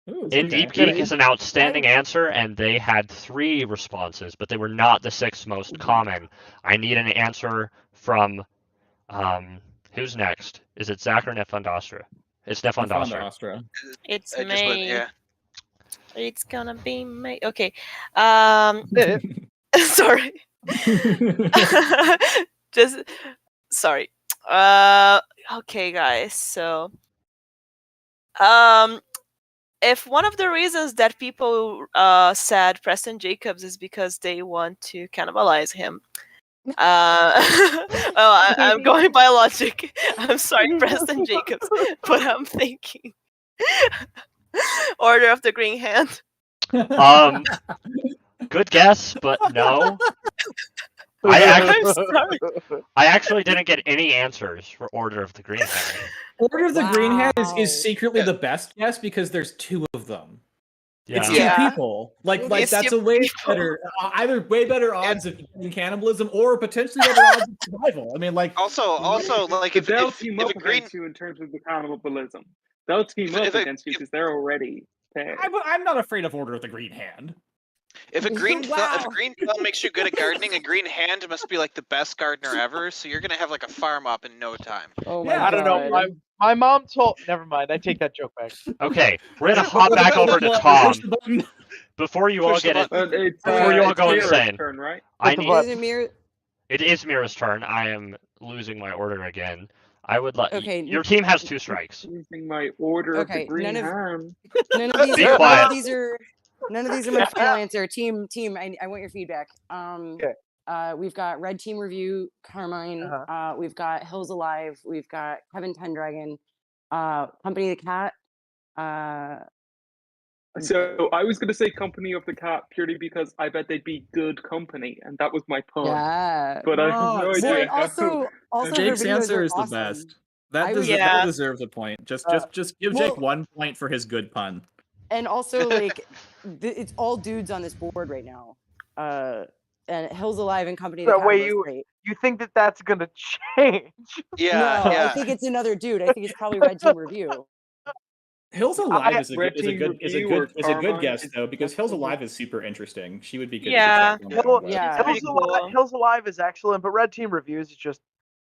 Indeed Geek is an outstanding answer, and they had 3 responses, but they were not the 6th most common. I need an answer from who's next? Is it Zach or Nefandastra? It's Nefandastra. It's I just went, yeah. It's gonna be me. Okay. Sorry. Just sorry. Okay, guys. So, if one of the reasons that people said Preston Jacobs is because they want to cannibalize him, I'm going by logic. I'm sorry, Preston Jacobs, but I'm thinking Order of the Green Hand. Good guess, but no. I actually didn't get any answers for Order of the Green Hand. Order of the Green Hand is secretly the best guess because there's 2 of them. Yeah. It's 2 people. Like that's a way better, either way better odds of cannibalism or potentially better odds of survival. I mean, like also like if they'll team up a green against you in terms of the cannibalism, they'll team up against you because they're already there. I'm not afraid of Order of the Green Hand. If a green thumb makes you good at gardening, a green hand must be like the best gardener ever. So you're gonna have like a farm up in no time. Oh my I don't know. My mom told. Never mind. I take that joke back. Okay, we're gonna hop back over to Tom. Before you all get it, before you all go insane, turn, right? I need. It is Mira's turn. I am losing my order again. I would like. Okay. Your team has 2 strikes. Using my order of the Okay, green none of- hand. None of these Be are. quiet. None of these are my final answer. Team. I want your feedback. Okay. We've got Red Team Review, Carmine. We've got Hills Alive. We've got Kevin Pendragon. Company of the Cat. So I was going to say Company of the Cat purely because I bet they'd be good company, and that was my pun. Yeah. But I have no Oh, Well, idea. and also her Jake's videos answer are is the awesome. best. That, I was- Yeah. deserves a point. Just give well- Jake 1 point for his good pun. And also, like, it's all dudes on this board right now. And Hills Alive and Company of the So Cat wait, are both great. you think that that's gonna change? Yeah, No, yeah. I think it's another dude. I think it's probably Red Team Review. Hills Alive is a Red good Team Review or Carmine guess is though, because Hills definitely- Alive is super interesting. She would be good. Yeah. To check on. Yeah. Pretty cool. Hills Alive is excellent, but Red Team Reviews is just.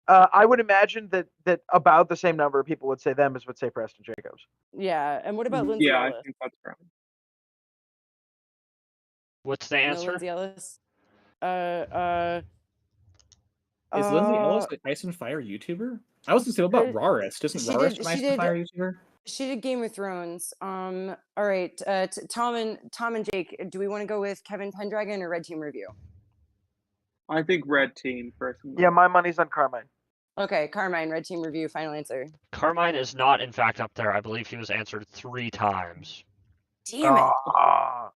I would imagine that about the same number of people would say them as would say Preston Jacobs. Yeah. And what about Lindsay Yeah, I Ellis? think that's right. What's the No, answer? Lindsay Ellis. Is Lindsay Ellis an Ice and Fire YouTuber? I was gonna say, what about Rarest? Isn't she Rarest did- an she Ice did- and Fire YouTuber? She did Game of Thrones. All right. Tom and Jake, do we want to go with Kevin Pendragon or Red Team Review? I think Red Team personally. Yeah, my money's on Carmine. Okay, Carmine, Red Team Review, final answer. Carmine is not, in fact, up there. I believe he was answered 3 times. Damn it. Ah.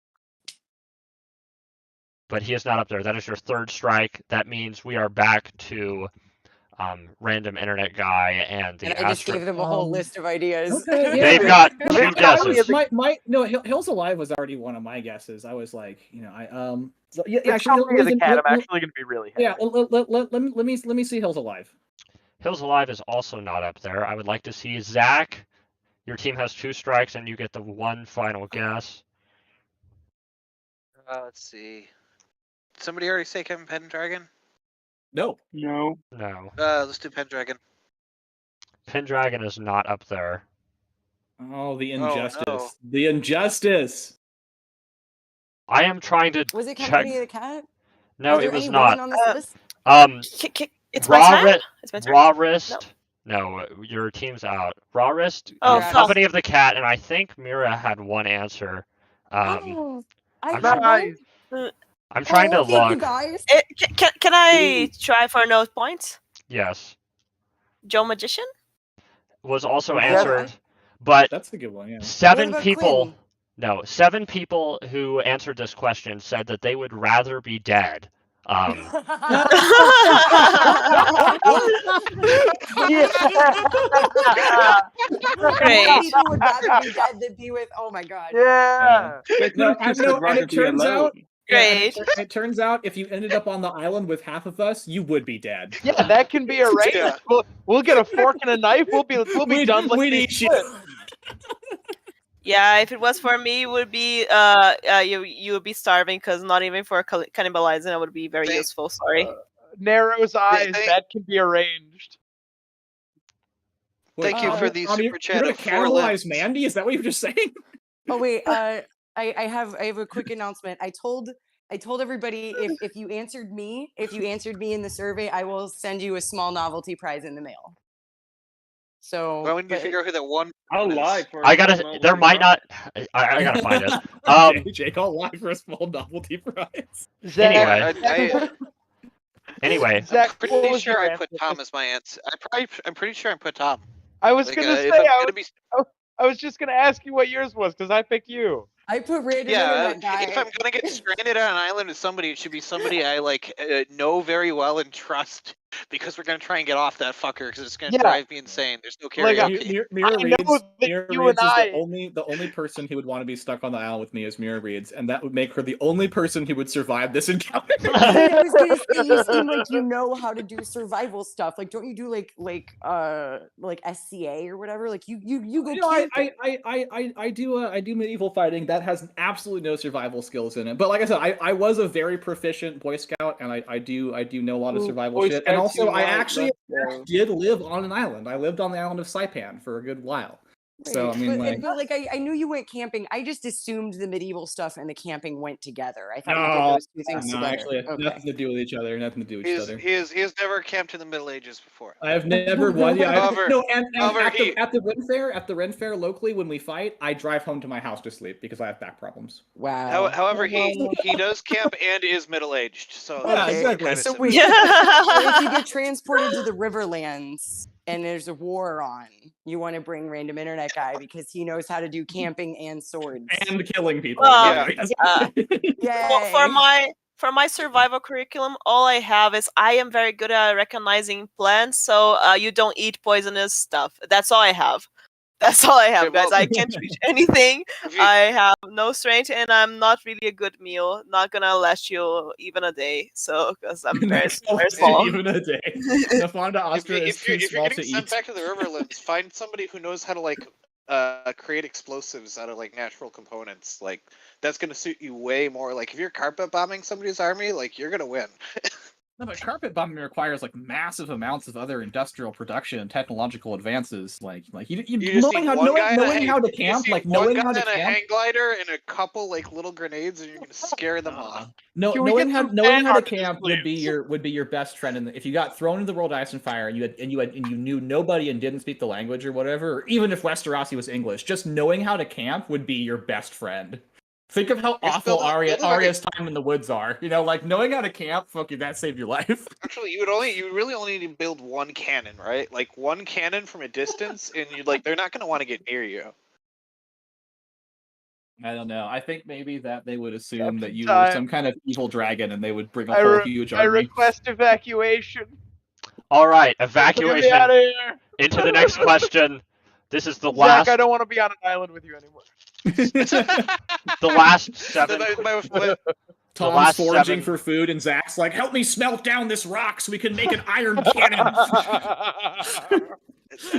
But he is not up there. That is your 3rd strike. That means we are back to random internet guy and the And I just gave them a whole list of ideas. Okay, yeah. They've got 2 They've got guesses. Hills Alive was already one of my guesses. I was like, so, yeah, The actually, Company of the Cat, I'm let- actually going to be really happy. yeah, let me see Hills Alive. Hills Alive is also not up there. I would like to see Zach. Your team has 2 strikes, and you get the 1 final guess. Let's see. Did somebody already say Kevin Pendragon? No. No. No. Let's do Pendragon. Pendragon is not up there. Oh, the injustice. no. The injustice. I am trying to Was it check. Company of the Cat? No, Are there it was any not. women on this list? It's my turn? Raw It's my turn? Raw Wrist. No, your team's out. Raw Wrist. Oh, Yeah. Company of the Cat, and I think Mira had 1 answer. Oh, I I'm had Nice. one? I'm trying to Oh, thank you look. guys. Can I try for no points? Yes, Joe Magician? was also Yeah. answered, but That's a good one, yeah. 7 about people. Quinn? No, 7 people who answered this question said that they would rather be dead. Great. People would rather be dead than be with. Oh my god. Yeah. They No, could have just no, said and rather it be turns alone. out- Great. And it turns out if you ended up on the island with half of us, you would be dead. Yeah, that can be arranged. Yeah. We'll get a fork and a knife. We'll be done. Like we'd they eat you. should. Yeah, if it was for me, it would be you would be starving because not even for cannibalizing, I would be very Thank- useful. Sorry. Narrow's eyes. they- That can be arranged. Thank you for the Tommy, super chat You're gonna of 4 cannibalize limbs. Mandy? Is that what you're just saying? Oh wait, I have a quick announcement. I told everybody if you answered me in the survey, I will send you a small novelty prize in the mail. So Well, we need to figure out who that one. I'll is. lie for I a gotta. small There little might rock. not. I gotta find it. Jake, I'll lie for a small novelty prize. Zach, Anyway. Anyway, Zach, I'm what pretty was sure your I put answer? Tom as my answer. I'm pretty sure I put Tom. I was Like, gonna say if I'm I gonna be, was just gonna ask you what yours was because I picked you. I put random yeah, internet guy. if I'm gonna get stranded on an island with somebody, it should be somebody I know very well and trust, because we're gonna try and get off that fucker because it's gonna Yeah. drive me insane. There's no Like, karaoke. Mira I know Reeds, that Mira you Reeds and is I- the only person who would want to be stuck on the island with me is Mira Reeds, and that would make her the only person who would survive this encounter. I was gonna say you seem like you know how to do survival stuff. Like, don't you do like SCA or whatever? Like you go. You know, camping. I do medieval fighting that has absolutely no survival skills in it. But like I said, I was a very proficient Boy Scout, and I do know a lot of Ooh, survival Boy shit. And Scouts also, I unite, actually let's go. did live on an island. I lived on the island of Saipan for a good while. So I mean, but like I knew you went camping. I just assumed the medieval stuff and the camping went together. I thought you did those two things together. Actually, nothing to do with each other. Nothing to do with each other. He has never camped in the Middle Ages before. I have never won. Yeah, However, at the Ren Fair locally, when we fight, I drive home to my house to sleep because I have back problems. Wow. However, he does camp and is middle aged. So yeah, exactly. So wait, if you get transported to the Riverlands and there's a war on, you want to bring random internet guy because he knows how to do camping and swords and killing people. For my survival curriculum, all I have is I am very good at recognizing plants, so you don't eat poisonous stuff. That's all I have. That's all I have, guys. I can't reach anything. I have no strength, and I'm not really a good meal. Not gonna last you even a day. So, because I'm very small. Even a day. The Fonda Astra is too if small you're to getting eat. sent back to the Riverlands, find somebody who knows how to like create explosives out of like natural components. Like that's gonna suit you way more. Like if you're carpet bombing somebody's army, like you're gonna win. No, but carpet bombing requires like massive amounts of other industrial production and technological advances. Like you knowing how to camp, like knowing how to camp. A hang glider and a couple like little grenades, and you're gonna scare them off. Knowing how to camp would be your best friend. And if you got thrown into the world ice and fire, and you knew nobody and didn't speak the language or whatever, or even if Westerosi was English, just knowing how to camp would be your best friend. Think of how awful Arya's time in the woods are. You know, like knowing how to camp, fuck you, that saved your life. Actually, you really only need to build one cannon, right? Like one cannon from a distance, and they're not going to want to get near you. I don't know. I think maybe that they would assume that you were some kind of evil dragon, and they would bring a whole huge army. I request evacuation. All right, evacuation. Get me out of here. Into the next question. This is the last. Zach, I don't want to be on an island with you anymore. The last 7. Tom's foraging for food, and Zach's like, "Help me smelt down this rock so we can make an iron cannon."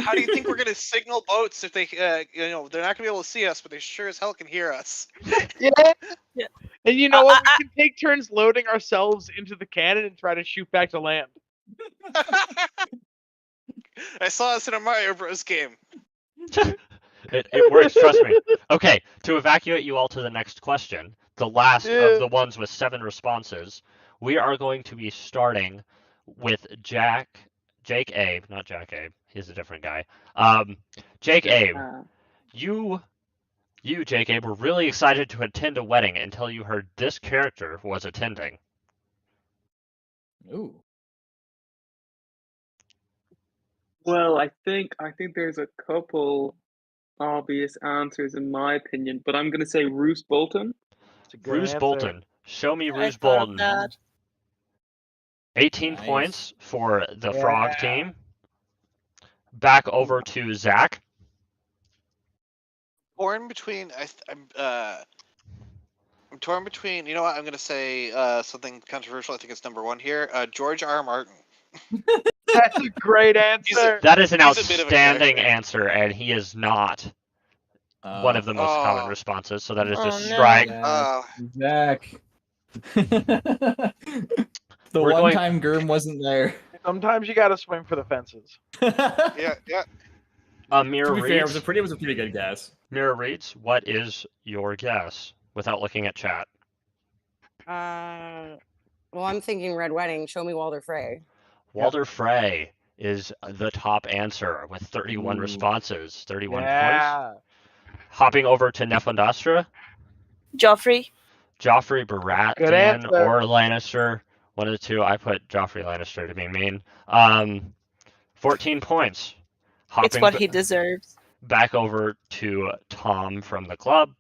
How do you think we're gonna signal boats if they, they're not gonna be able to see us, but they sure as hell can hear us? Yeah. And you know what? We can take turns loading ourselves into the cannon and try to shoot back to land. I saw this in a Mario Bros. Game. It works, trust me. Okay, to evacuate you all to the next question, the last of the ones with 7 responses, we are going to be starting with Jake Abe, not Jack Abe, he's a different guy. Jake Abe, you, Jake Abe, were really excited to attend a wedding until you heard this character was attending. Ooh. Well, I think there's a couple obvious answers in my opinion, but I'm going to say Roose Bolton. Roose Bolton. Show me Roose Bolton. 18 points for the Frog team. Back over to Zach. Torn between, I'm torn between. You know what? I'm going to say something controversial. I think it's number 1 here. George R. Martin. That's a great answer. That is an outstanding answer, and he is not one of the most common responses. So that is a strike. Zach. The one time Gurm wasn't there. Sometimes you gotta swing for the fences. Yeah. Mirror to be Reads. fair, it was a pretty good guess. Mirror Reads, what is your guess without looking at chat? Well, I'm thinking Red Wedding. Show me Walder Frey. Walder Frey is the top answer with 31 responses, 31 points. Hopping over to Nefandastra. Joffrey Baratheon or Lannister. One of the two. I put Joffrey Lannister to be mean. 14 points. It's what he deserves. Back over to Tom from the club.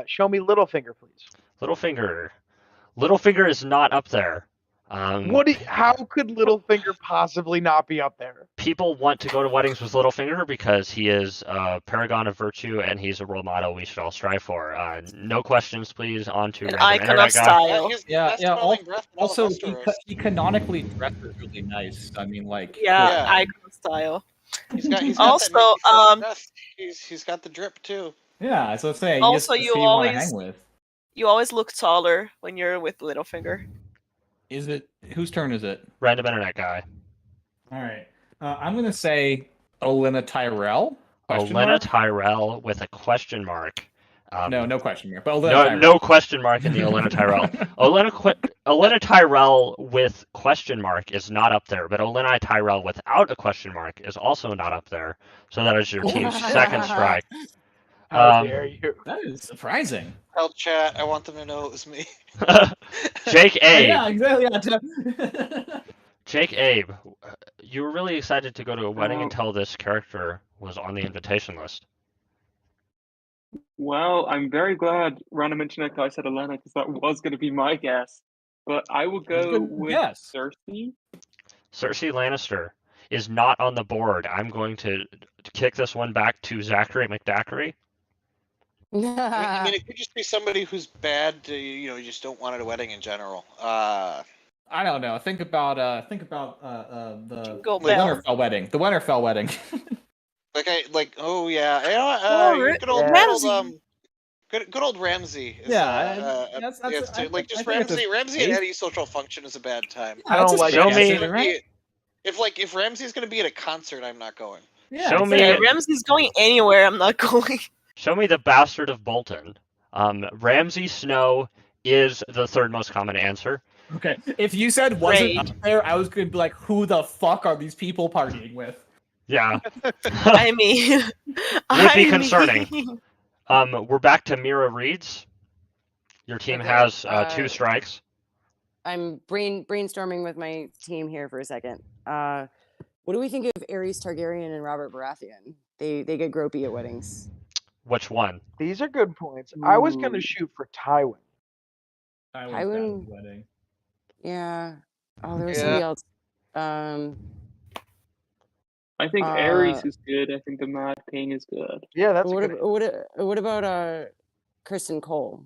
Show me Littlefinger, please. Littlefinger is not up there. How could Littlefinger possibly not be up there? People want to go to weddings with Littlefinger because he is a paragon of virtue and he's a role model we should all strive for. No questions, please. On to an icon of style. Also, he canonically dresses really nice. I mean, like icon of style. He's got also he's got the drip too. Yeah, so say also you always you always look taller when you're with Littlefinger. Is it whose turn is it? Random internet guy. All right, I'm gonna say Olenna Tyrell. Question Olenna mark? Tyrell with a question mark. No question mark. But Olenna No, Tyrell. no question mark in the Olenna Tyrell. Olenna Tyrell with question mark is not up there, but Olenna Tyrell without a question mark is also not up there. So that is your team's second strike. How dare you? That is surprising. Tell chat, I want them to know it was me. Jake Abe. Yeah, exactly. Yeah. Jake Abe, you were really excited to go to a wedding until this character was on the invitation list. Well, I'm very glad random internet guy said Olenna because that was going to be my guess. But I will go with Cersei. Cersei Lannister is not on the board. I'm going to kick this one back to Zachary McDackery. I mean, it could just be somebody who's bad. You just don't want at a wedding in general. I don't know. Think about the Winterfell wedding. The Winterfell wedding. Oh yeah, good old Ramsay. Good old Ramsay. Is, Yeah, just Ramsay at any social function is a bad time. I don't like it. If Ramsay's going to be at a concert, I'm not going. Yeah, Show me. Yeah, Ramsay's going anywhere. I'm not going. Show me the Bastard of Bolton. Ramsay Snow is the third most common answer. Okay, if you said wasn't up there, I was going to be like, who the fuck are these people partying with? Yeah. I mean, would be concerning. We're back to Mira Reeds. Your team has 2 strikes. I'm brainstorming with my team here for a second. What do we think of Aerys Targaryen and Robert Baratheon? They get gropey at weddings. Which one? These are good points. I was gonna shoot for Tywin. Tywin wedding. Yeah. Oh, there was somebody else. I think Aerys is good. I think the Mad King is good. Yeah, that's what about Kristen Cole?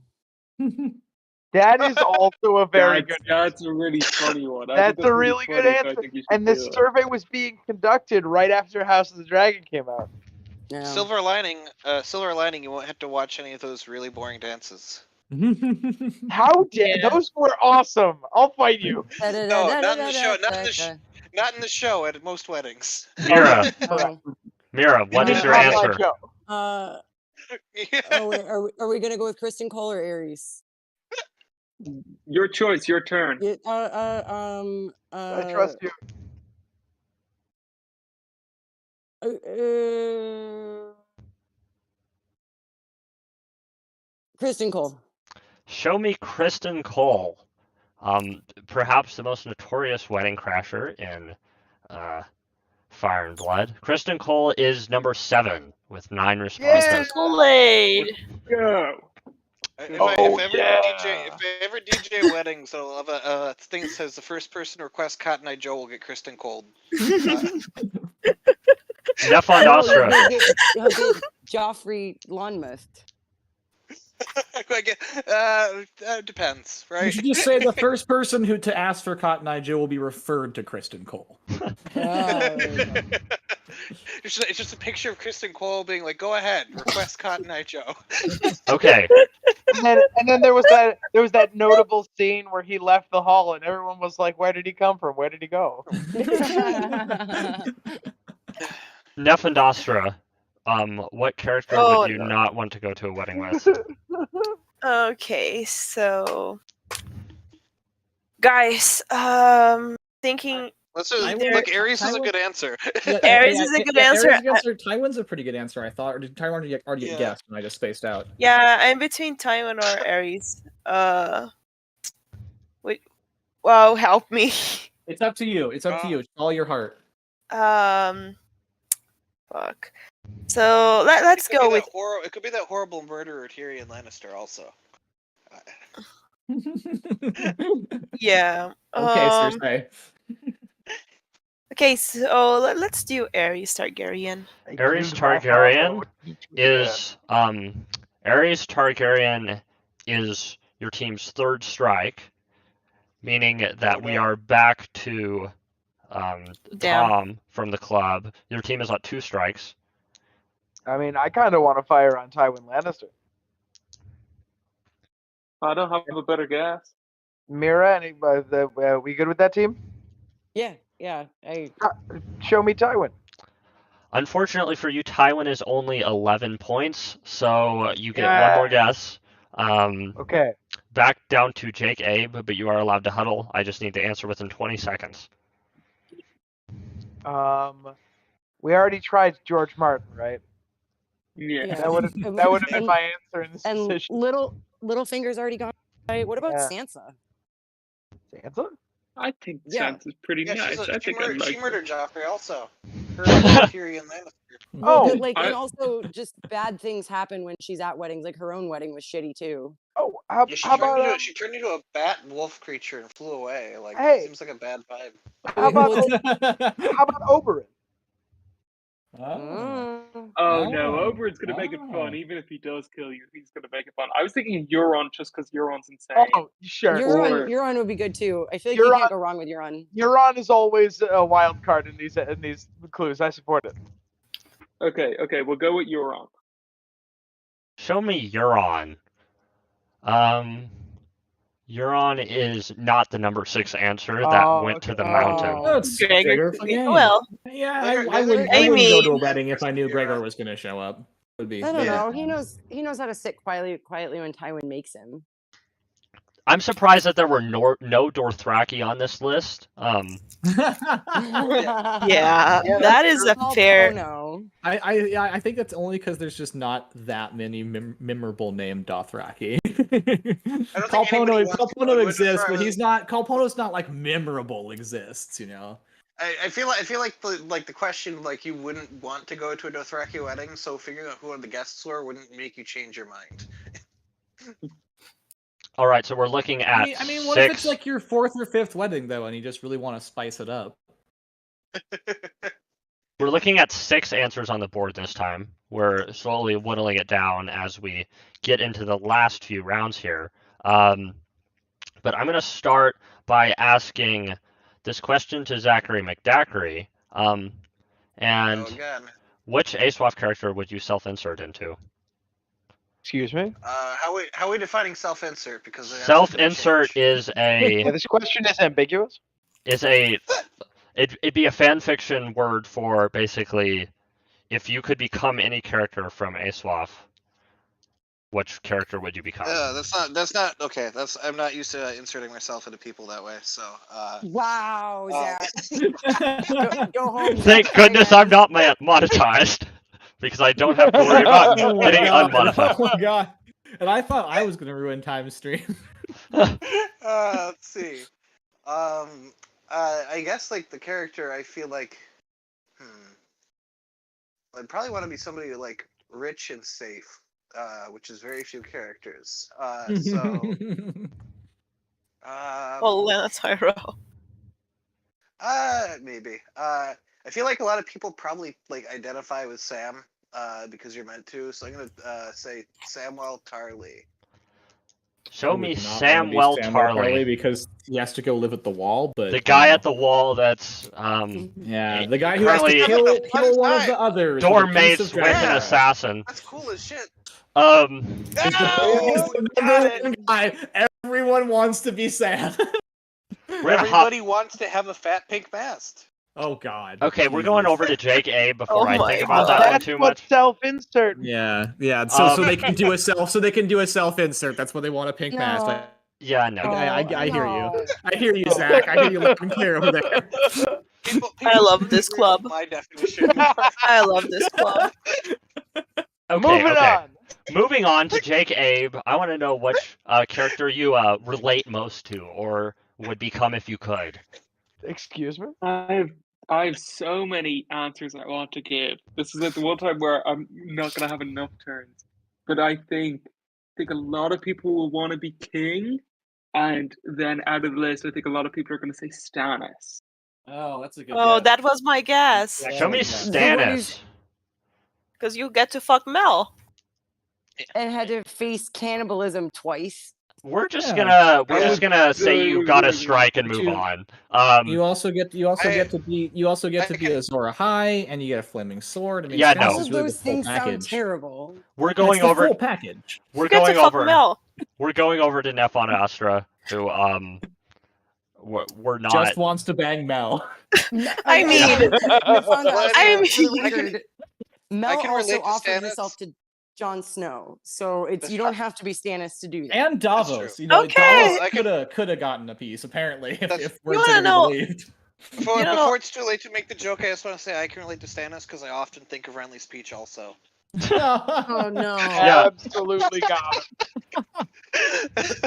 That is also a very good. That's a really funny one. That's a really good answer. And this survey was being conducted right after House of the Dragon came out. Yeah. Silver lining, you won't have to watch any of those really boring dances. How dare those were awesome! I'll fight you. No, not in the show. Not in the show. At most weddings. Mira, what is your answer? Are we gonna go with Kristen Cole or Aerys? Your choice. Your turn. I trust you. Kristen Cole. Show me Kristen Cole. Perhaps the most notorious wedding crasher in Fire and Blood. Kristen Cole is number 7 with 9 responses. Kool-Aid. Go. If I ever DJ weddings, I'll have a thing that says the first person to request Cotton Eye Joe will get Kristen Cole. Stefan Nostra. Joffrey Lonmouth. Depends, right? You should just say the first person to ask for Cotton Eye Joe will be referred to Kristen Cole. It's just a picture of Kristen Cole being like, "Go ahead, request Cotton Eye Joe." Okay. And then there was that notable scene where he left the hall and everyone was like, "Where did he come from? Where did he go?" Nefandastra, what character would you not want to go to a wedding with? Okay, so guys, thinking. Look, Aerys is a good answer. Aerys is a good answer. Tywin's a pretty good answer, I thought. Or did Tywin already get guessed and I just spaced out? Yeah, I'm between Tywin or Aerys. Wait. Wow, help me. It's up to you. It's all your heart. Fuck. So let's go with. It could be that horrible murderer Tyrion Lannister also. Yeah. Okay, Cersei. Okay, so let's do Aerys Targaryen. Aerys Targaryen is your team's 3rd strike, meaning that we are back to Tom from the club. Your team is at 2 strikes. I mean, I kind of want to fire on Tywin Lannister. I don't have a better guess. Mira, we good with that team? Yeah. Show me Tywin. Unfortunately for you, Tywin is only 11 points, so you get one more guess. Okay. Back down to Jake Abe, but you are allowed to huddle. I just need to answer within 20 seconds. We already tried George Martin, right? Yeah. That would have been my answer in this And decision. Littlefinger's already gone. Right? What about Yeah. Sansa? Sansa? I think Yeah. Sansa's pretty Yeah, nice. I think I like she her. murdered Joffrey also. Her and Tyrion Lannister. Well, Oh, but, like, I- and also just bad things happen when she's at weddings. Like her own wedding was shitty too. Oh, how Yeah, about she turned into a bat wolf creature and flew away. Like, Hey. seems like a bad vibe. how about Oberyn? Oh no, Oberyn's gonna make it fun. Even if he does kill you, he's gonna make it fun. I was thinking Euron just because Euron's insane. Oh, sure. Euron would be good too. I feel like you can't go wrong with Euron. Euron is always a wild card in these clues. I support it. Okay, we'll go with Euron. Show me Euron. Euron is not the number 6 answer that went to the mountain. Oh, it's Gregor. Gregor. Well, Yeah, Gregor- I wouldn't I go mean- to a wedding if I knew Euron. Gregor was going to show up. Would be. I don't Yeah. know. He knows how to sit quietly when Tywin makes him. I'm surprised that there were no Dothraki on this list. yeah, Yeah, that is a Oh, fair. no. I think that's only because there's just not that many memorable named Dothraki. Kalpono exists, but he's not. Kalpono's not like memorable exists, you know. I feel like the question, like, you wouldn't want to go to a Dothraki wedding, so figuring out who the guests were wouldn't make you change your mind. All right, so we're looking at I mean, what 6. if it's like your 4th or 5th wedding though, and you just really want to spice it up? We're looking at 6 answers on the board this time. We're slowly whittling it down as we get into the last few rounds here. But I'm going to start by asking this question to Zachary McDackery. And again. which ASOIAF character would you self-insert into? Excuse me? How are we defining self-insert? Because Self-insert is Yeah, this question is ambiguous. It'd be a fan fiction word for basically if you could become any character from ASOIAF, which character would you become? That's not okay. I'm not used to inserting myself into people that way. So. Wow, Zach. Go home. Thank goodness I'm not monetized because I don't have to worry about getting unmonetized. Oh my god! And I thought I was gonna ruin time stream. Let's see. I guess like the character, I feel like, I'd probably want to be somebody like rich and safe, which is very few characters. So. Lena Tyrell. Maybe. I feel like a lot of people probably like identify with Sam, because you're meant to. So I'm gonna say Samwell Tarly. Show me Samwell Tarly because he has to go live at the wall. But the guy at the wall that's yeah, the guy who has to kill one of the others. Door mates with an assassin. That's cool as shit. He's the number one guy. Everyone wants to be Sam. Everybody wants to have a fat pink mast. Oh God. Okay, we're going over to Jake A before I think about God. that one too much. Self-insert. Yeah. So they can do a self-insert. That's what they want a pink mask. Yeah, no. I hear you. I hear you, Zach. I hear you loud and clear over there. I love this club. My definition. I love this club. Okay. Moving on to Jake Abe, I want to know which character you relate most to, or would become if you could. Excuse me? I have so many answers I want to give. This is the one time where I'm not gonna have enough turns. But I think a lot of people will want to be king, and then out of the list, I think a lot of people are gonna say Stannis. Oh, that's a good. Oh, that was my guess. Show me Stannis. Because you get to fuck Mel. And had to face cannibalism twice. We're just gonna say you got to strike and move on. You also get to be Azor Ahai, and you get a flaming sword. I mean, yeah, all of those things sound terrible. We're going over full package. We're going over to Nefon Astra, who we're not. Just wants to bang Mel. I mean, for the record, Mel can also relate to offered Stannis. herself to Jon Snow, so it's you don't have to be Stannis to do that. And That's Davos, true. you know, Okay. Davos could have gotten a piece apparently if You words wanna are to be know- believed. Before it's too late to make the joke, I just want to say I can relate to Stannis because I often think of Renly's speech also. Oh no! Yeah. Absolutely got it.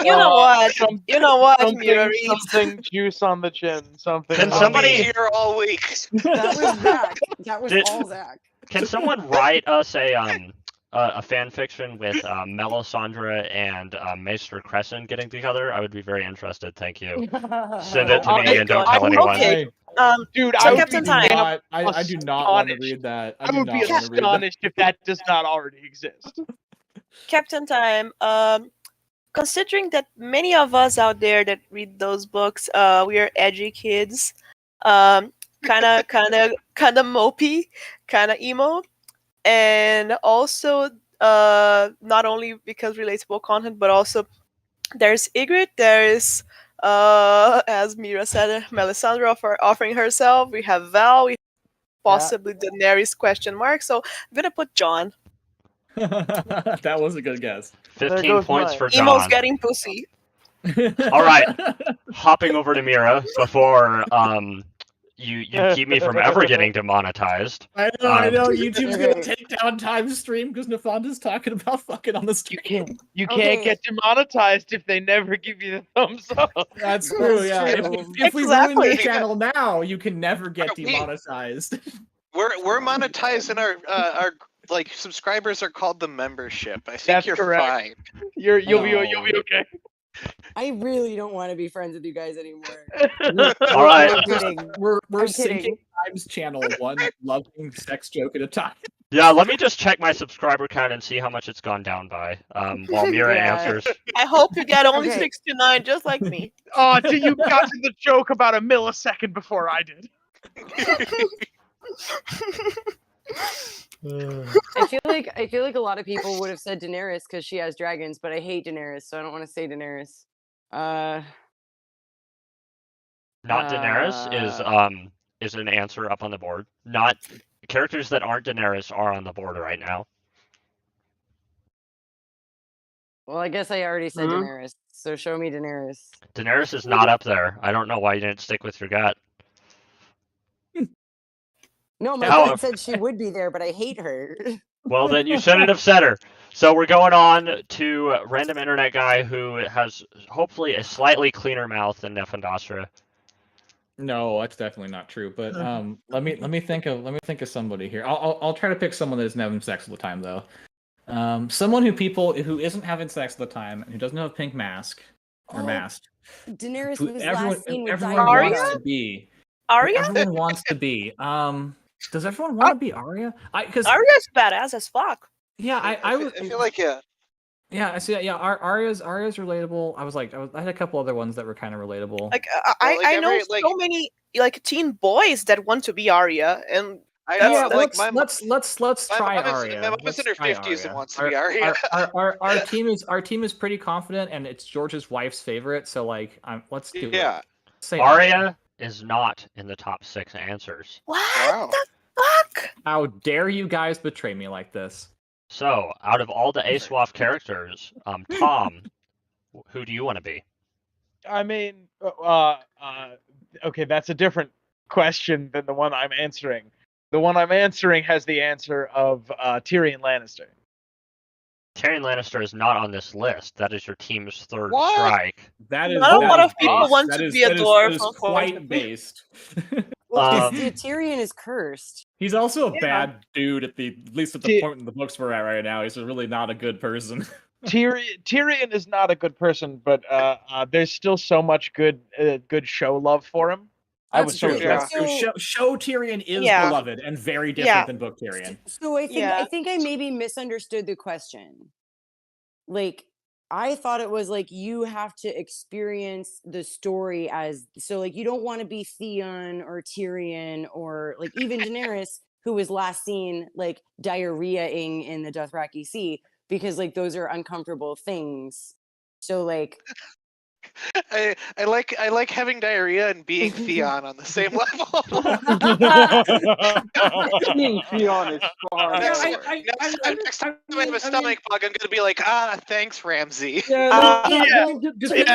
You know what? Some- You know what, something, Mira Reed? something juice on the chin. Something. Can I'll somebody- be here all week. That was Zach. That was Did- all Zach. Can someone write us a fan fiction with Melisandre and Maester Crescent getting together? I would be very interested. Thank you. Send it to Oh, me and don't I- tell anyone. okay. Dude, So I would Captain be Time. I do not want to astonished. read that. I would be astonished if that does not already exist. Captain Time. Considering that many of us out there that read those books, we are edgy kids, kind of mopey, kind of emo, and also not only because relatable content, but also there's Ygritte, there's as Mira said, Melisandre offering herself. We have Val, we have possibly Daenerys question mark. So I'm gonna put Jon. That was a good guess. 15 goes points mine. for Emo's John. getting pussy. All right. Hopping over to Mira before you keep me from ever getting demonetized. I know. YouTube's gonna take down Time's stream because Nafanda's talking about fucking on the stream. You Okay. can't get demonetized if they never give you the thumbs up. That's true. Yeah. true. If we ruin Exactly. your channel now, you can never get We- demonetized. We're monetized and our like subscribers are called the membership. I think That's you're correct. fine. You'll be No. okay. I really don't want to be friends with you guys anymore. All right. I'm kidding. We're I'm syncing kidding. Time's channel one loving sex joke at a time. Yeah, let me just check my subscriber count and see how much it's gone down by while Mira Yeah. answers. I hope you get only Okay. 69, just like me. Oh, till you got to the joke about a millisecond before I did. I feel like a lot of people would have said Daenerys because she has dragons, but I hate Daenerys, so I don't want to say Daenerys. Not Daenerys is an answer up on the board. Not characters that aren't Daenerys are on the board right now. Well, I guess I already said Mhm. Daenerys, so show me Daenerys. Daenerys is not up there. I don't know why you didn't stick with your gut. No, my How- dad said she would be there, but I hate her. Well, then you shouldn't have said her. So we're going on to random internet guy who has hopefully a slightly cleaner mouth than Nefandastra. No, that's definitely not true. But let me think of somebody here. I'll try to pick someone that isn't having sex all the time though. Someone who isn't having sex all the time and who doesn't have a pink mask or Oh, mask. Daenerys Who was everyone last seen with everyone Arya? wants diarrhea. to be. Arya? Everyone wants to be. Does everyone want to be Arya? Because Arya's badass as fuck. yeah, I feel like yeah, I see. Yeah, Arya's relatable. I had a couple other ones that were kind of relatable. Like Well, like I know every, like- so many like teen boys that want to be Arya, and I That's- know, that's- like my let's try mom is- Arya. my mom is Let's in her try 50s and Arya. wants to be Arya. Our team is pretty confident, and it's George's wife's favorite. So like, let's do it. Yeah. Say Arya is not in the top 6 answers. what Wow. the fuck? How dare you guys betray me like this? So, out of all the ASOIAF characters, Tom, who do you want to be? I mean, okay, that's a different question than the one I'm answering. The one I'm answering has the answer of Tyrion Lannister. Tyrion Lannister is not on this list. That is your team's third What? strike. That is Not a that lot is of people based. want That to is- be a that is- dwarf, that is quite unfortunately. based. Well, Um, Tyrion is cursed. He's also a Yeah. bad dude at least at the point in the books we're at right now. He's really not a good person. Tyrion is not a good person, but there's still so much good show love for him. I That's was so true. Yeah. That's true. Show Tyrion is Yeah. beloved and very different Yeah. than book Tyrion. So I Yeah. think I maybe misunderstood the question. Like I thought it was like you have to experience the story as so like you don't want to be Theon or Tyrion or like even Daenerys who was last seen like diarrheaing in the Dothraki Sea because like those are uncomfortable things. So like I like having diarrhea and being Theon on the same level. Being Theon is far. next more. next time I have a stomach bug, I'm gonna be like, thanks, Ramsey. Yeah, depending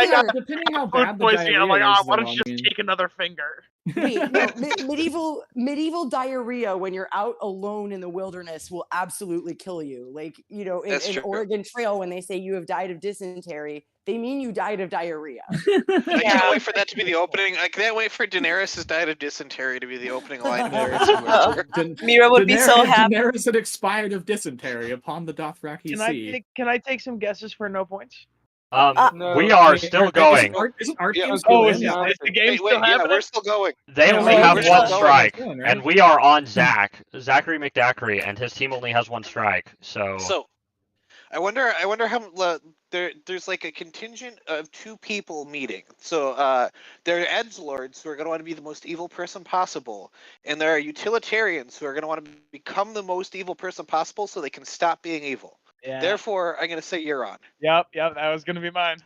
how Food bad the poisoning. I'm like, diarrhea is, why don't though, you I mean- just take another finger? Wait, no, medieval diarrhea when you're out alone in the wilderness will absolutely kill you. Like, you know, in That's true. Oregon Trail, when they say you have died of dysentery, they mean you died of diarrhea. I can't wait for that to be the opening. I can't wait for Daenerys has died of dysentery to be the opening line of Mira would be so happy. Daenerys had expired of dysentery upon the Dothraki Sea. Can I take some guesses for no points? No. We are still going. Isn't our Yeah, team okay, still Oh, in? is Yeah. the game Wait, still yeah, happening? we're still going. They Yeah, only we're have still one going. strike, We're going, right? and we are on Zach. Zachary McDackery, and his team only has one strike. So I wonder how there's like a contingent of 2 people meeting. So there are edgelords who are going to want to be the most evil person possible, and there are utilitarians who are going to want to become the most evil person possible so they can stop being evil. Yeah. Therefore, I'm going to say Euron. Yep, that was gonna be mine.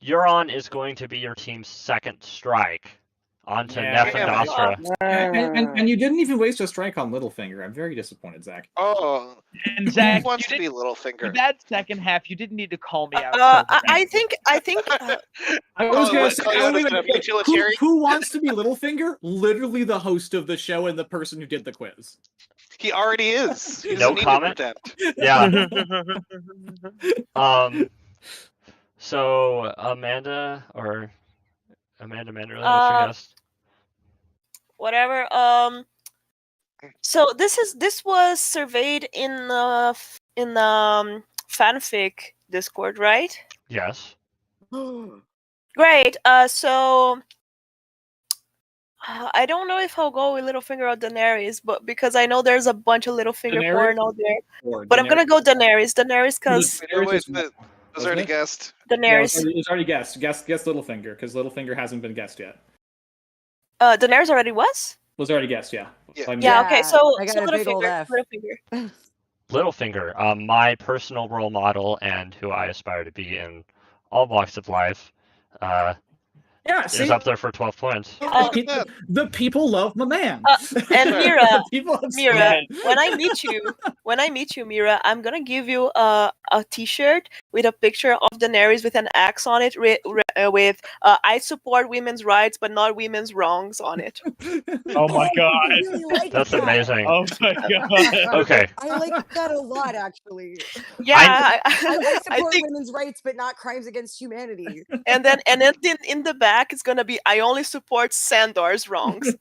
Euron is going to be your team's second strike onto Yeah, Neff and yeah, Dastra. And you didn't even waste a strike on Littlefinger. I'm very disappointed, Zach. Oh, And who Zach, wants you to be didn't, Littlefinger? for that second half, you didn't need to call me out. I think I was going to say, call you out as a utilitarian? who wants to be Littlefinger? Literally the host of the show and the person who did the quiz. He already is. He No doesn't need to comment? pretend. Yeah. So Amanda Manderly, what's your guess? whatever. So this was surveyed in the fanfic Discord, right? Yes. Great. So I don't know if I'll go with Littlefinger or Daenerys, but because I know there's a bunch of Littlefinger Daenerys? porn out there. Or But I'm gonna go Daenerys. Daenerys, because It was already guessed. Daenerys. Yeah, it's already guessed. Guess Littlefinger, because Littlefinger hasn't been guessed yet. Daenerys already was. Was already guessed, yeah. Yeah. Yeah. Okay. So I got a big old F. Littlefinger. Littlefinger, my personal role model and who I aspire to be in all walks of life, Yeah, is up there for 12 points. The people love my man. And Mira, People have Mira, said- when I meet you, Mira, I'm gonna give you a T-shirt with a picture of Daenerys with an axe on it, with "I support women's rights, but not women's wrongs" on it. Oh my god. I really like That's that. amazing. Oh my god. Okay. I like that a lot, actually. Yeah, I I support think, women's rights, but not crimes against humanity. and then in the back it's gonna be "I only support Sandor's wrongs."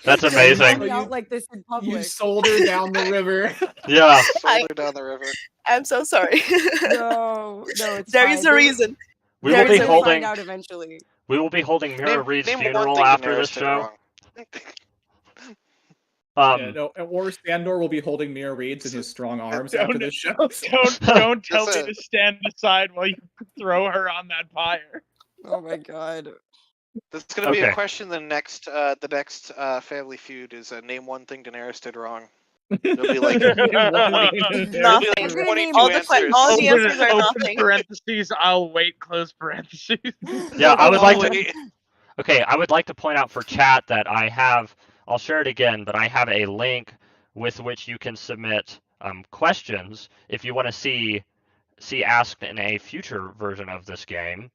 That's Calling amazing. me out like this in You public. sold her down the river. Yeah. Shoulder down the river. I'm so sorry. No, it's There fine. is a reason. We There will is be a- We'll holding find out eventually. Mira Reed's Name one funeral thing after Daenerys this did show. wrong. Yeah, no, or Sandor will be holding Mira Reeds in his strong arms after this show. Don't tell me Listen. to stand aside while you throw her on that pyre. Oh my god. That's gonna be Okay. a question. The next Family Feud is name one thing Daenerys did wrong. It'll be like Nothing. it'll be like 22 All the answers. all the answers are Open nothing. parentheses, I'll wait, close parentheses. Yeah, I would like to. Only- Okay, I would like to point out for chat that I'll share it again, but I have a link with which you can submit questions if you want to see asked in a future version of this game.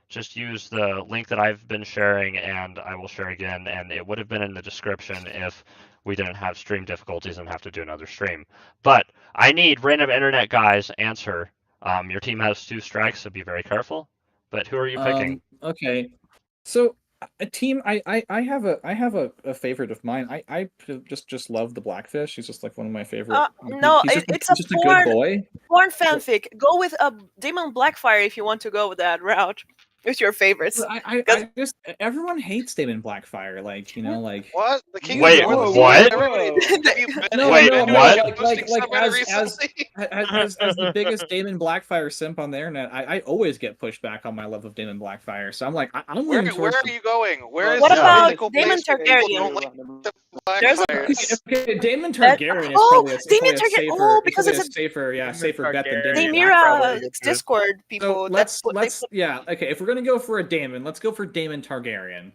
Just use the link that I've been sharing, and I will share again, and it would have been in the description if we didn't have stream difficulties and have to do another stream. But I need random internet guys answer. Your team has 2 strikes, so be very careful. But who are you picking? Okay, so a team. I have a favorite of mine. I just love the Blackfish. He's just like one of my favorite. No, he's it's just a a porn- good boy. Porn fanfic. Go with a Demon Blackfire if you want to go with that route. With your favorites. I just everyone hates Daemon Blackfire. Like like. What? The King Wait, of North? what? Everybody, have you been No, Wait, no, no, what? like Somebody as recently? as the biggest Daemon Blackfire simp on the internet, I always get pushed back on my love of Daemon Blackfire. So I'm like, I'm Where leaning are towards you going? Where is What the about physical Daemon place where people Targaryen? don't like Blackfire. Okay, Daemon Targaryen is probably Daemon a Targaryen. safer, Oh, because it's it's a safer, Daemon safer bet than Targaryen. Daemon. Rhaenyra Discord So people. let's okay. If we're gonna go for a Daemon, let's go for Daemon Targaryen.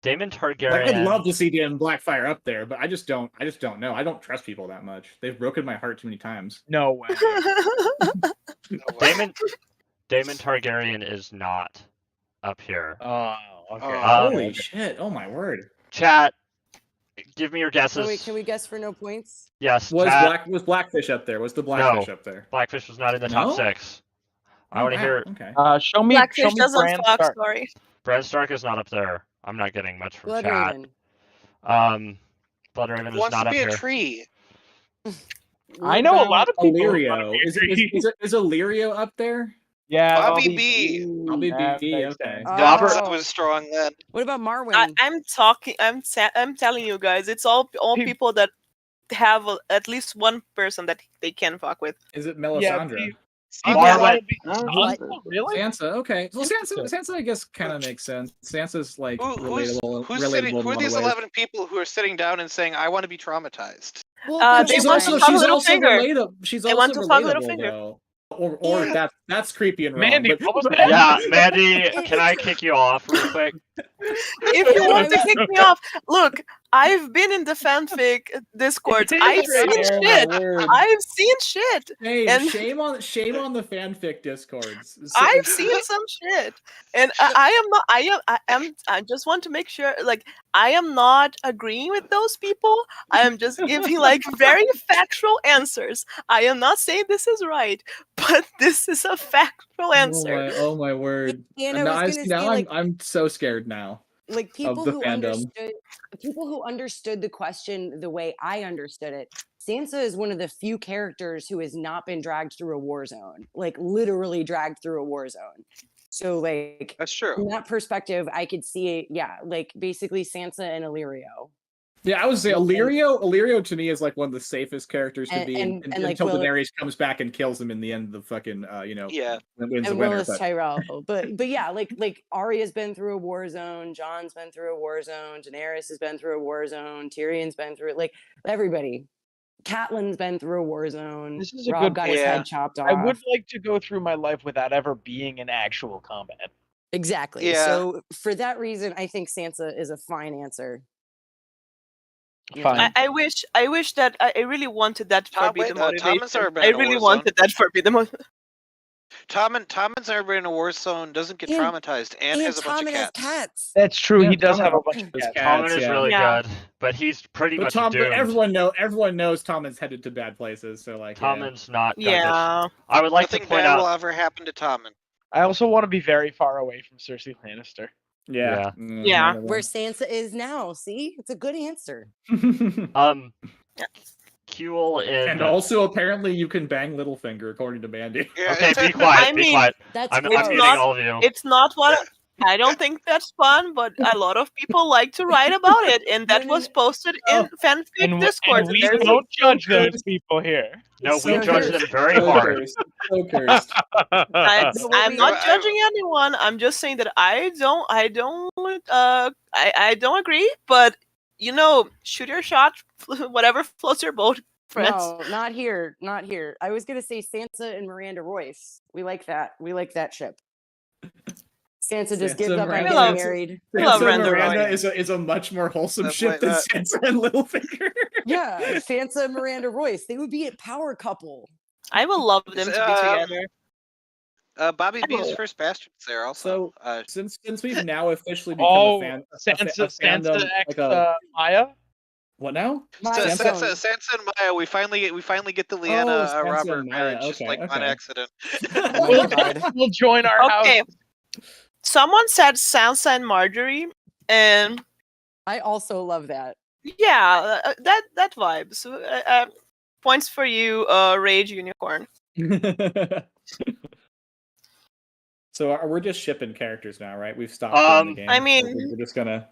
Daemon Targaryen. Like, I'd love to see Daemon Blackfire up there, but I just don't know. I don't trust people that much. They've broken my heart too many times. No way. Daemon Targaryen is not up here. Oh, okay. Holy shit! Oh my word. Chat, give me your guesses. So wait, can we guess for no points? Yes. Was chat. Blackfish up there? Was the Blackfish up there? Blackfish was not in the top 6. I want to hear. Okay. Show me. Blackfish doesn't Bran fuck. Stark. Sorry. Bran Stark is not up there. I'm not getting much from chat. Bloodraven. Bloodraven is Wants not to up be here. a tree. I know a lot of people. Illyrio. Is Illyrio up there? Yeah, Bobby B. Bobby That B. makes Okay. sense. Robert Oh. was strong then. What about Marwyn? I'm telling you guys, it's all people that have at least one person that they can fuck with. Is it Melisandre? Really? Sansa. Okay. Well, Sansa, I guess, kind of makes sense. Sansa's like relatable. Who are these 11 people who are sitting down and saying, "I want to be traumatized"? Well, They want to fuck relatable. She's They also want to fuck relatable, Littlefinger. though. Or that's creepy and wrong. Mandy, but, what was that? Yeah, Mandy, can I kick you off real quick? If you want to kick me off, look, I've been in the fanfic Discord. I've seen shit. I've seen shit. Hey, shame on the fanfic Discords. I've seen some shit, and I just want to make sure, like, I am not agreeing with those people. I am just giving like very factual answers. I am not saying this is right, but this is a factual answer. Oh my word! And I'm so scared now. Like people the who fandom. understood the question the way I understood it. Sansa is one of the few characters who has not been dragged through a war zone, like literally dragged through a war zone. So like That's true. From that perspective, I could see like basically Sansa and Illyrio. Yeah, I would say Illyrio to me is like one of the safest characters to be until Daenerys comes back and kills him in the end of the fucking wins the winner. Tyrell. But yeah, like Arya's been through a war zone, Jon's been through a war zone, Daenerys has been through a war zone, Tyrion's been through it, like everybody. Catelyn's been through a war zone. This is a Rob good got his head chopped off. I would like to go through my life without ever being in actual combat. Exactly. Yeah. So for that reason, I think Sansa is a fine answer. Fine. I wish that I really wanted that for be the motivation. I really wanted that for be the motivation. Tommen's never been in a war zone, doesn't get traumatized, and has a bunch of cats. That's true. He does have a bunch of cats. Tommen is really good, but he's pretty much doomed. But everyone knows Tommen's headed to bad places. So like, Tommen's not. Yeah. I would like Nothing to point bad out. will ever happen to Tommen. I also want to be very far away from Cersei Lannister. Yeah. Where Sansa is now. See, it's a good answer. Kuel and also apparently you can bang Littlefinger according to Mandy. Yeah. Okay, be quiet. Be quiet. I'm muting all of you. It's not what I don't think that's fun, but a lot of people like to write about it, and that was posted in fanfic Discord. And we don't judge those people here. No, we judge them very hard. So cursed. I'm not judging anyone. I'm just saying that I don't agree. But you know, shoot your shot, whatever floats your boat, friends. No, not here. Not here. I was gonna say Sansa and Miranda Royce. We like that. We like that ship. Sansa just gives up on getting married. Sansa and Miranda is a much more wholesome ship than Sansa and Littlefinger. Yeah, Sansa and Miranda Royce. They would be a power couple. I will love them to be together. Bobby B's first bastard's there also. So since we've now officially become a Sansa like Maya. What now? Sansa and Maya. We finally get the Lyanna Robert marriage, just like on accident. We'll join our house. Someone said Sansa and Marjorie, and I also love that. Yeah, that vibes. Points for you, Rage Unicorn. So we're just shipping characters now, right? We've stopped playing the game. I mean, we're just gonna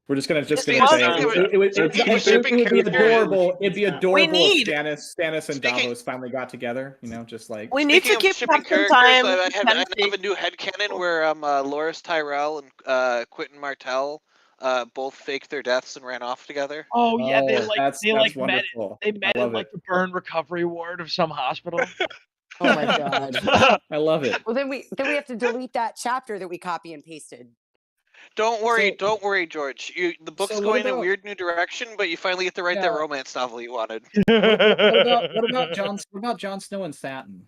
say it would be adorable. It'd be adorable if Stannis and Davos finally got together. You know, just like we need to keep shipping Captain Time. I have a new headcanon where Loras Tyrell and Quentin Martell both faked their deaths and ran off together. Oh yeah, they that's met. wonderful. They met I in love like it. the burn recovery ward of some hospital. Oh my god. I love it. Well, then we have to delete that chapter that we copy and pasted. Don't worry, So- don't worry, George. The book's so what going in a about- weird new direction, but you finally get to write that Yeah. romance novel you wanted. What about Jon Snow and Satin?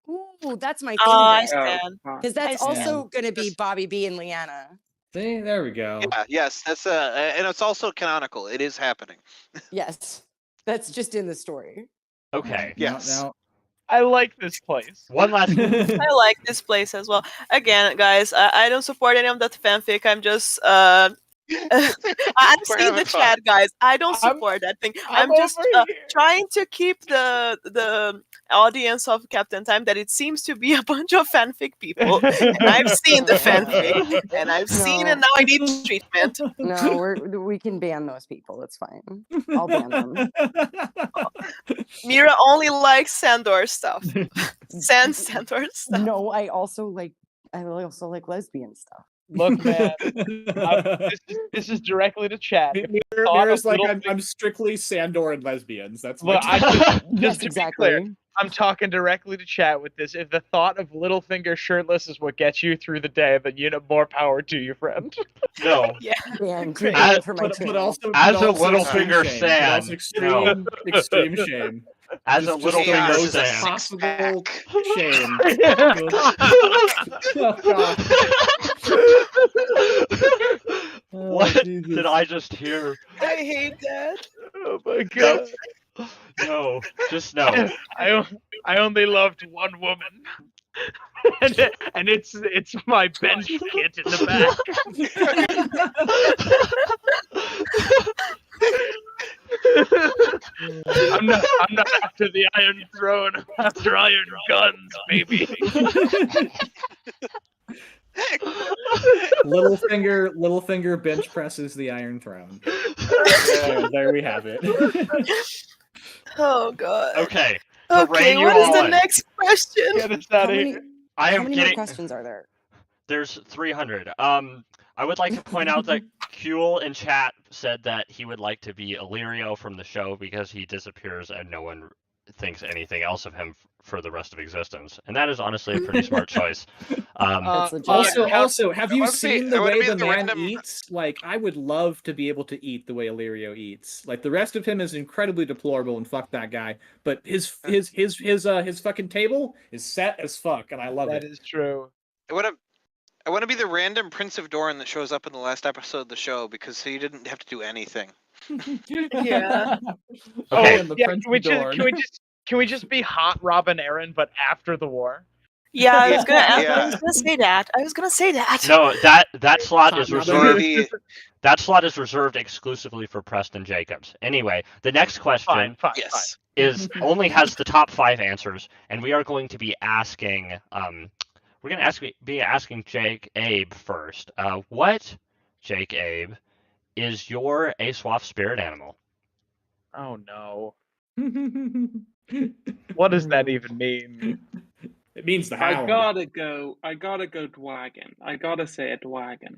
Ooh, that's my I thing. stand. Because that's I also going to be Bobby B and Leanna. See, there we go. Yeah, yes, that's and it's also canonical. It is happening. Yes. That's just in the story. Okay. Yes. Now, I like this place. One last. I like this place as well. Again, guys, I don't support any of that fanfic. I'm just I'm We're seeing the having fun. chat, guys. I don't support that thing. I'm just over here. trying to keep the audience of Captain Time that it seems to be a bunch of fanfic people. And I've seen the fanfic, and I've seen it. No. Now I need treatment. No, we can ban those people. It's fine. I'll ban them. Mira only likes Sandor stuff. Sandor stuff. No, I also like lesbian stuff. Look, man, this is directly to chat. If the thought Mira's of like, little I'm strictly Sandor and lesbians. That's my Look, take. just to be clear, I'm talking directly to chat with this. If the thought of Littlefinger shirtless is what gets you through the day, then you know more power to you, friend. No. Yeah. Ban But my But channel. also, As but a also Littlefinger extreme shame. fan, But also extreme, extreme shame. As a Just little chaos finger is a fan. possible six-pack. shame. Oh, God. What Jesus. did I just hear? I hate that. Oh my god. No, just no. I only loved one woman. and it's my bench kit in the back. I'm not after the Iron Throne. I'm after Iron Guns, baby. Littlefinger bench presses the Iron Throne. There we have it. Oh god. Okay. To Okay, rein you what is all the in, Next question. Get us How out of many, here. I how am many more getting. questions are there? There's 300. I would like to point out that Kuel in chat said that he would like to be Illyrio from the show because he disappears and no one thinks anything else of him for the rest of existence, and that is honestly a pretty smart choice. That's legit. Also, have you wanna be- seen I the wanna way be the the man random- eats? Like, I would love to be able to eat the way Illyrio eats. Like, the rest of him is incredibly deplorable, and fuck that guy. But his fucking table is set as fuck, and I love That it. is true. I want to be the random Prince of Doran that shows up in the last episode of the show because he didn't have to do anything. Yeah. Okay. and the Yeah, Prince can we of just Dorne. can we just be hot Robin Aaron but after the war? Yeah, I was gonna ask, Yeah. I was gonna say that. I was gonna say that. No, that slot is Top reserved. The- That slot is reserved exclusively for Preston Jacobs. Anyway, the next question Fine. yes. is only has the top 5 answers, and we are going to be asking be asking Jake Abe first. What, Jake Abe, is your ASOIAF spirit animal? Oh no. What does that even mean? It means the I hound. gotta go Dwagon. I gotta say a Dwagon.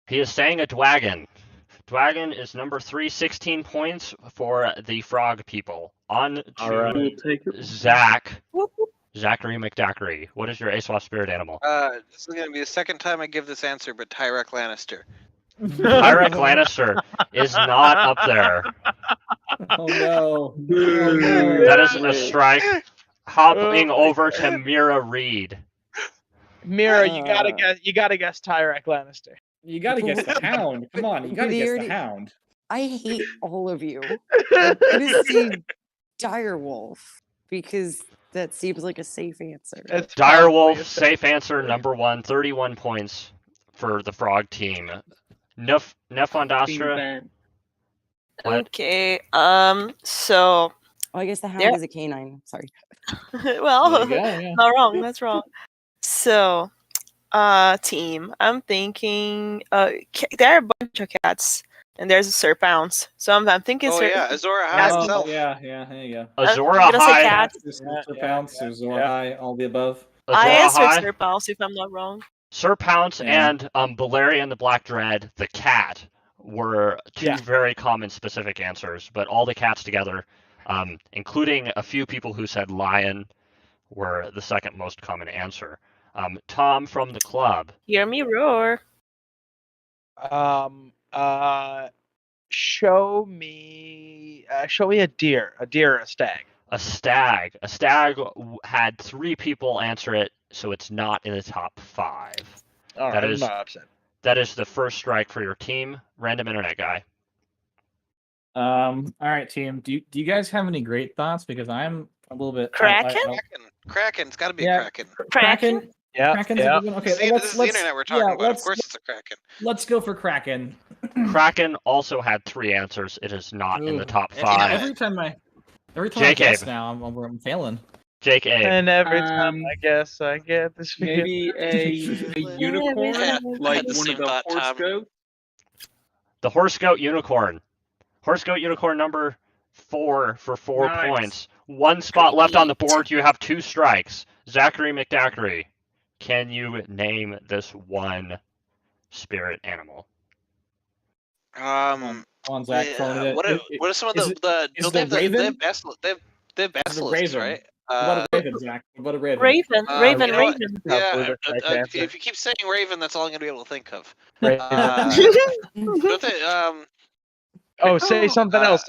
He is saying a Dwagon. Dwagon is number 3, 16 points for the frog people. On to Alright. We'll take it. Zach. Whoop, whoop. Zachary McDackery. What is your ASOIAF spirit animal? This is gonna be the second time I give this answer, but Tyrek Lannister. Tyrek Lannister is not up there. Oh no. That is a strike. Hopping over to Mira Reed. Mira, you gotta guess Tyrek Lannister. You gotta guess the hound. Come on, you gotta guess the hound. I hate all of you. I'm gonna say direwolf because that seems like a safe answer. That's probably Direwolf, a- safe answer, number 1, 31 points for the frog team. Nefondastra, Ben. What? Okay. So Oh, I guess the hound Yeah. is a canine. Sorry. well, There you go, yeah. not wrong. That's wrong. So, team. I'm thinking. There are a bunch of cats, and there's a Serpounce. So I'm thinking. Oh yeah, Azora Has High to- himself. Yeah, there you go. Azora I'm gonna say High. cat. Pounce, Azor High, all the above. I Azora answered High. Serpounce if I'm not wrong. Sir Pounce Yeah. and Balerion the Black Dread, the cat, were two very common specific answers, but all the cats together, including a few people who said lion, were the second most common answer. Tom from the club. Hear me roar. Show me a deer or a stag. A stag. A stag had 3 people answer it, so it's not in the top 5. All right, I'm not upset. That is the first strike for your team. Random internet guy. All right, team. Do you guys have any great thoughts? Because I'm a little bit Kraken. Kraken. It's got to be a Kraken. Kraken. Yeah. Kraken's a good one. Okay, this is the internet we're talking about. Of course, it's a Kraken. Let's go for Kraken. Kraken also had 3 answers. It is not in the top 5. Yeah, Every time I Jake guess Abe. now, I'm failing. Jake A. And every time I guess I get this. Maybe a unicorn, like one of the horse goats. The horse goat unicorn. Horse goat unicorn number 4 for 4 Nice. points. 1 spot left on the board. You have 2 strikes. Zachary McDackery, can you name this one spirit animal? Come on, Zach. Yeah, what are some of the? is They the raven? they have basilisks, raven. right? What about a raven, Zach? What about a raven? Raven. you know what? Raven. Yeah, Probably the if you keep saying raven, that's all I'm gonna be able to think of. Right. Don't they, Say something else.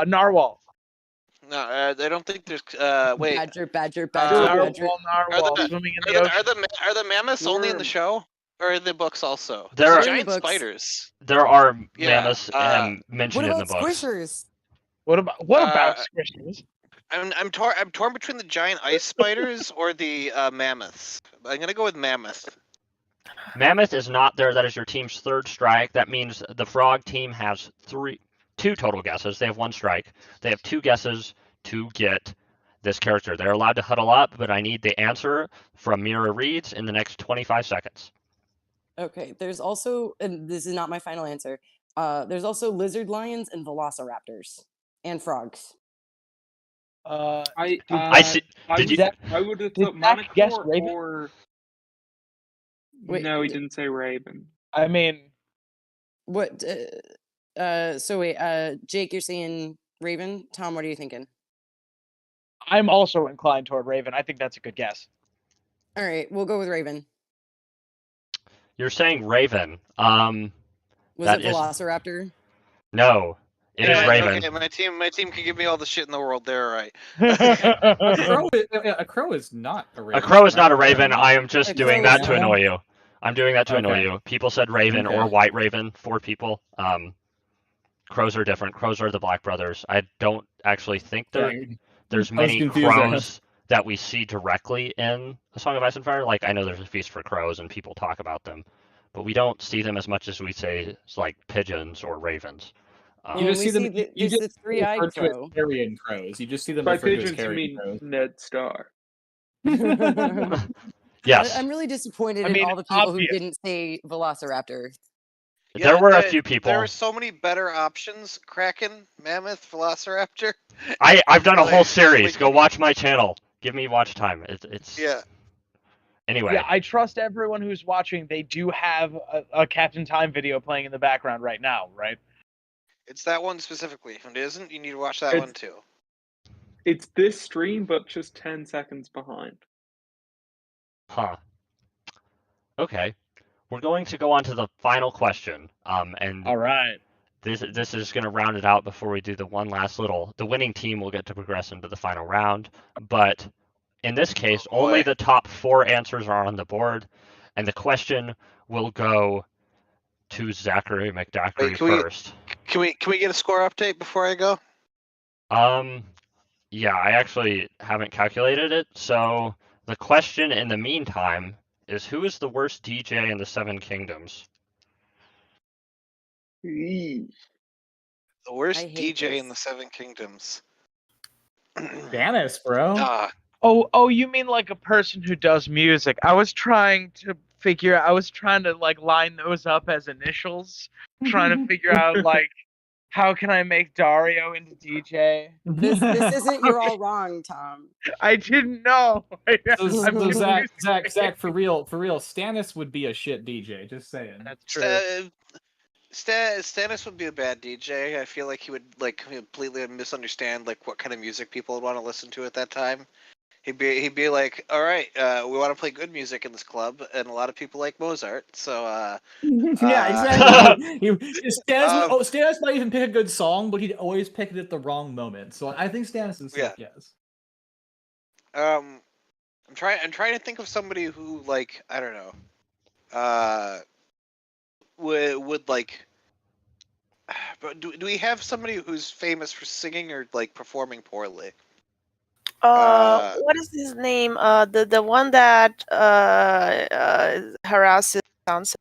Narwhal. no, I don't think there's. Wait, Badger. Narwhal the- swimming in the ocean. are the mammoths only in the show, or in the books also? There There's are- giant In the books. spiders. There are Yeah, mammoths What mentioned in the about books. squishers? What about squishers? I'm torn between the giant ice spiders or the mammoths. I'm gonna go with mammoth. Mammoth is not there. That is your team's 3rd strike. That means the frog team has 2 total guesses. They have 1 strike. They have 2 guesses to get this character. They're allowed to huddle up, but I need the answer from Mira Reeds in the next 25 seconds. Okay, there's also, and this is not my final answer. There's also lizard lions and velociraptors and frogs. I see. Did you? I would have did thought Zach guess Manicore raven? or. Wait, No, he didn't say raven. I mean, What? So wait, Jake, you're saying raven. Tom, what are you thinking? I'm also inclined toward raven. I think that's a good guess. All right, we'll go with raven. You're saying raven. Was That it is- velociraptor? No, it is Yeah, raven. Okay, my team can give me all the shit in the world. They're right. A crow is not a raven. A crow is not a right? raven. I am just A doing crow that is to not. annoy you. I'm doing that to annoy Okay. you. People said raven or Okay. white raven. 4 people. Crows are different. Crows are the Black Brothers. I don't actually think there's I was many confused there. crows that we see directly in A Song of Ice and Fire. Like, I know there's a feast for crows and people talk about them, but we don't see them as much as we say like pigeons or ravens. Well, You just we see them. see the- You there's just the three-eyed refer to it as crow. carrion crows. You just see them By referred to as pigeons, you carrion mean crows. Ned Starr. Yes, I'm really disappointed I in mean, all the people obvious. who didn't say velociraptor. there were a few people. There were so many better options: Kraken, Mammoth, Velociraptor. I've done a whole Like- series. like- Go watch my channel. Give me watch time. It's Yeah. Anyway. Yeah, I trust everyone who's watching. They do have a Captain Time video playing in the background right now, right? It's that one specifically. If it isn't, you need to watch that It's- one too. It's this stream, but just 10 seconds behind. Huh. Okay. We're going to go on to the final question. And All right. this is going to round it out before we do the one last little. The winning team will get to progress into the final round, but in this case, Oh, only boy. the top 4 answers are on the board, and the question will go to Zachary McDackery Wait, can we- first. Can we get a score update before I go? Yeah, I actually haven't calculated it. So the question in the meantime is, who is the worst DJ in the 7 Kingdoms? Eee. The worst I hate DJ in this. the 7 Kingdoms. Janice, bro. Ah, Oh, you mean like a person who does music? I was trying to like line those up as initials, trying to figure out like How can I make Dario into DJ? This isn't You're All Wrong, Tom. I didn't know. So Zach, for real, Stannis would be a shit DJ. Just saying. That's true. Stannis would be a bad DJ. I feel like he would like completely misunderstand like what kind of music people would want to listen to at that time. He'd be like, all right, we want to play good music in this club, and a lot of people like Mozart. So yeah, exactly. Stannis might even pick a good song, but he'd always pick it at the wrong moment. So I think Stannis is safe. Yes. I'm trying to think of somebody who like I don't know. Would like. But do we have somebody who's famous for singing or like performing poorly? What is his name? The one that harasses Sansa.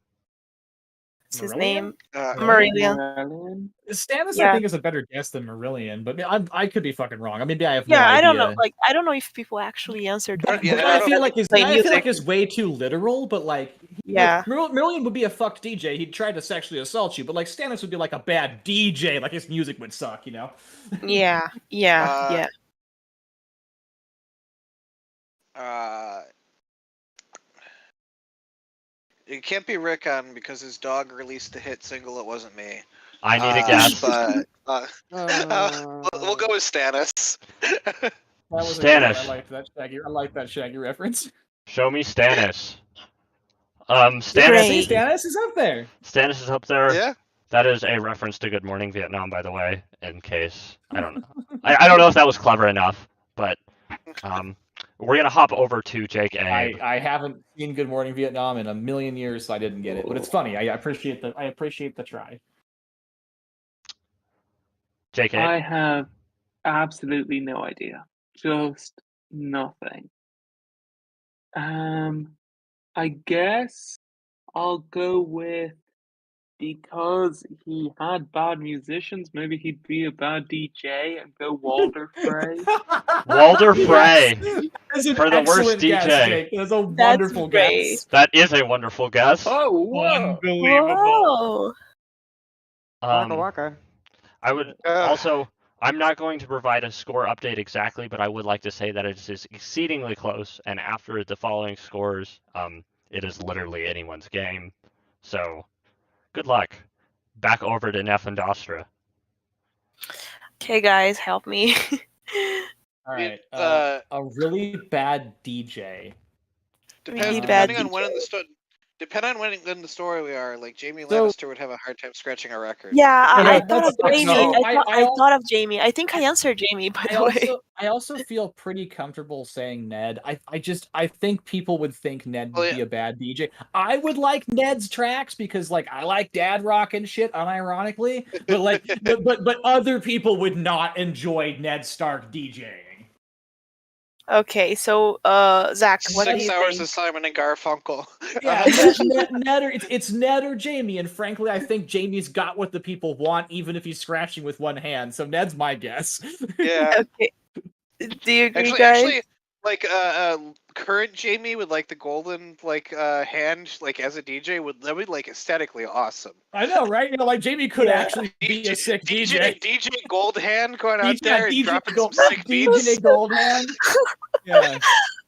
What's his name? Marillion. Stannis, I think, is a better guess than Marillion, but I could be fucking wrong. I mean, I have no idea. I don't know. Like, I don't know if people actually answered. I feel like it's way too literal, but like, Marillion would be a fucked DJ. He'd try to sexually assault you, but like Stannis would be like a bad DJ. Like his music would suck, you know? Yeah. It can't be Rickon because his dog released the hit single "It Wasn't Me." I need a guess. But we'll go with Stannis. Stannis. I like that Shaggy reference. Show me Stannis. Stannis is up there. Stannis is up there. Yeah. That is a reference to Good Morning Vietnam, by the way. In case I don't know, I don't know if that was clever enough, but we're gonna hop over to Jake A. I haven't seen Good Morning Vietnam in a million years, so I didn't get it. But it's funny. I appreciate the try. Jake A. I have absolutely no idea. Just nothing. I guess I'll go with, because he had bad musicians, maybe he'd be a bad DJ and go Walder Frey. Walder Frey for the worst guess, DJ. Jake. That's a wonderful guess. That is a wonderful guess. Oh, whoa. Unbelievable. Waka. I would also. I'm not going to provide a score update exactly, but I would like to say that it is exceedingly close, and after the following scores, it is literally anyone's game. So, good luck. Back over to Neff and Dostra. Okay, guys, help me. All right. A really bad DJ. Depending on when in the story we are, like Jaime Lannister would have a hard time scratching a record. Yeah, I thought of Jaime. I thought of Jaime. I think I answered Jaime, by the way. I also feel pretty comfortable saying Ned. I think people would think Ned would be a bad DJ. I would like Ned's tracks because like I like dad rock and shit, unironically. But like but other people would not enjoy Ned Stark DJing. Okay, so Zach, what do you 6 hours think? of Simon and Garfunkel. Yeah, it's Ned or Jaime, and frankly, I think Jaime's got what the people want, even if he's scratching with one hand. So Ned's my guess. Yeah. Okay. Do you agree, guys? Actually, like current Jaime with like the golden like hand like as a DJ that would be like aesthetically awesome. I know, right? You know, like Jaime could actually be a sick DJ. DJ Gold Hand going out there and dropping some sick beats. DJ Gold Hand. Yeah.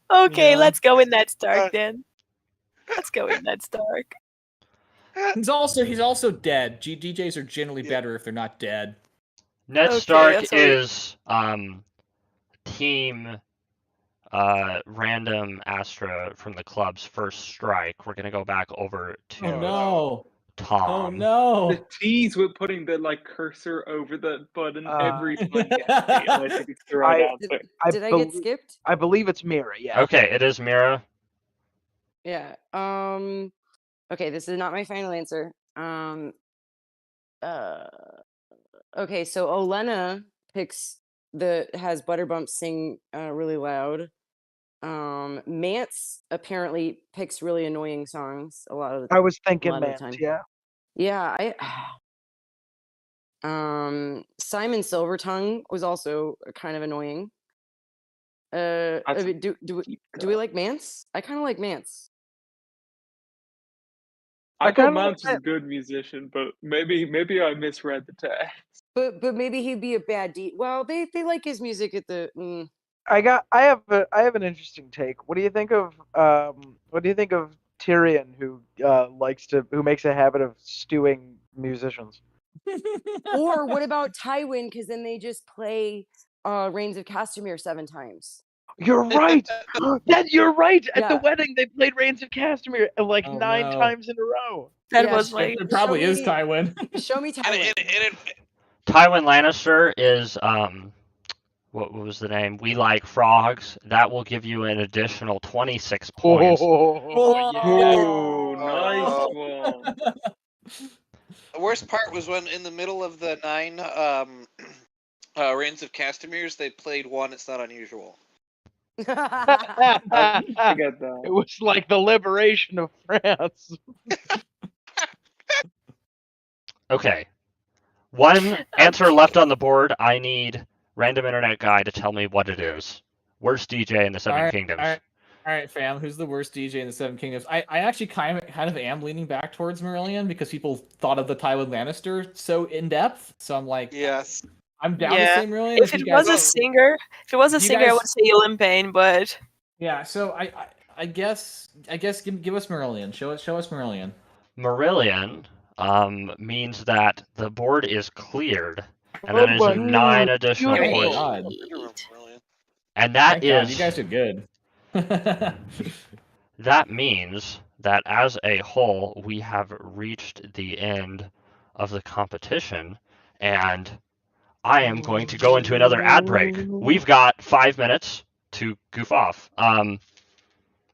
Okay, let's go with Ned Stark then. Let's go with Ned Stark. He's also dead. DJs are generally better if they're not dead. Ned Stark is team random Astra from the club's first strike. We're gonna go back over to Tom. Oh no! The tease with putting the like cursor over the button every time. I think it's the right answer. Did I get skipped? I believe it's Mira. Yeah. Okay, it is Mira. Yeah. Okay, this is not my final answer. Okay, so Olenna has Butterbump sing really loud. Mance apparently picks really annoying songs a lot of the time. I was thinking Mance, yeah. Yeah, Simon Silvertongue was also kind of annoying. Do we like Mance? I kind of like Mance. I thought Mance was a good musician, but maybe I misread the text. But maybe he'd be a bad Well, they like his music at the. I have an interesting take. What do you think of Tyrion, who makes a habit of stewing musicians? Or what about Tywin? Because then they just play Reigns of Castamere 7 times. You're right. You're right. At the Yeah. wedding, they played Reigns of Castamere 9 times in a row. That was like It probably is Tywin. Show me Tywin. Tywin Lannister is what was the name? We Like Frogs. That will give you an additional 26 points. Oh, nice one. The worst part was when in the middle of the 9 Reigns of Castameres, they played one. It's not unusual. I get that. It was like the liberation of France. Okay. One answer left on the board. I need random internet guy to tell me what it is. Worst DJ in the Seven Kingdoms. All right, fam. Who's the worst DJ in the Seven Kingdoms? I actually kind of am leaning back towards Marillion because people thought of the Tywin Lannister so in depth. So I'm like, yes, I'm down to say Marillion. If it was a singer, I would say Limpain, but yeah. So I guess give us Marillion. Show us Marillion. Marillion means that the board is cleared, and then there's 9 additional points. And that is. You guys are good. That means that as a whole, we have reached the end of the competition, and I am going to go into another ad break. We've got 5 minutes to goof off.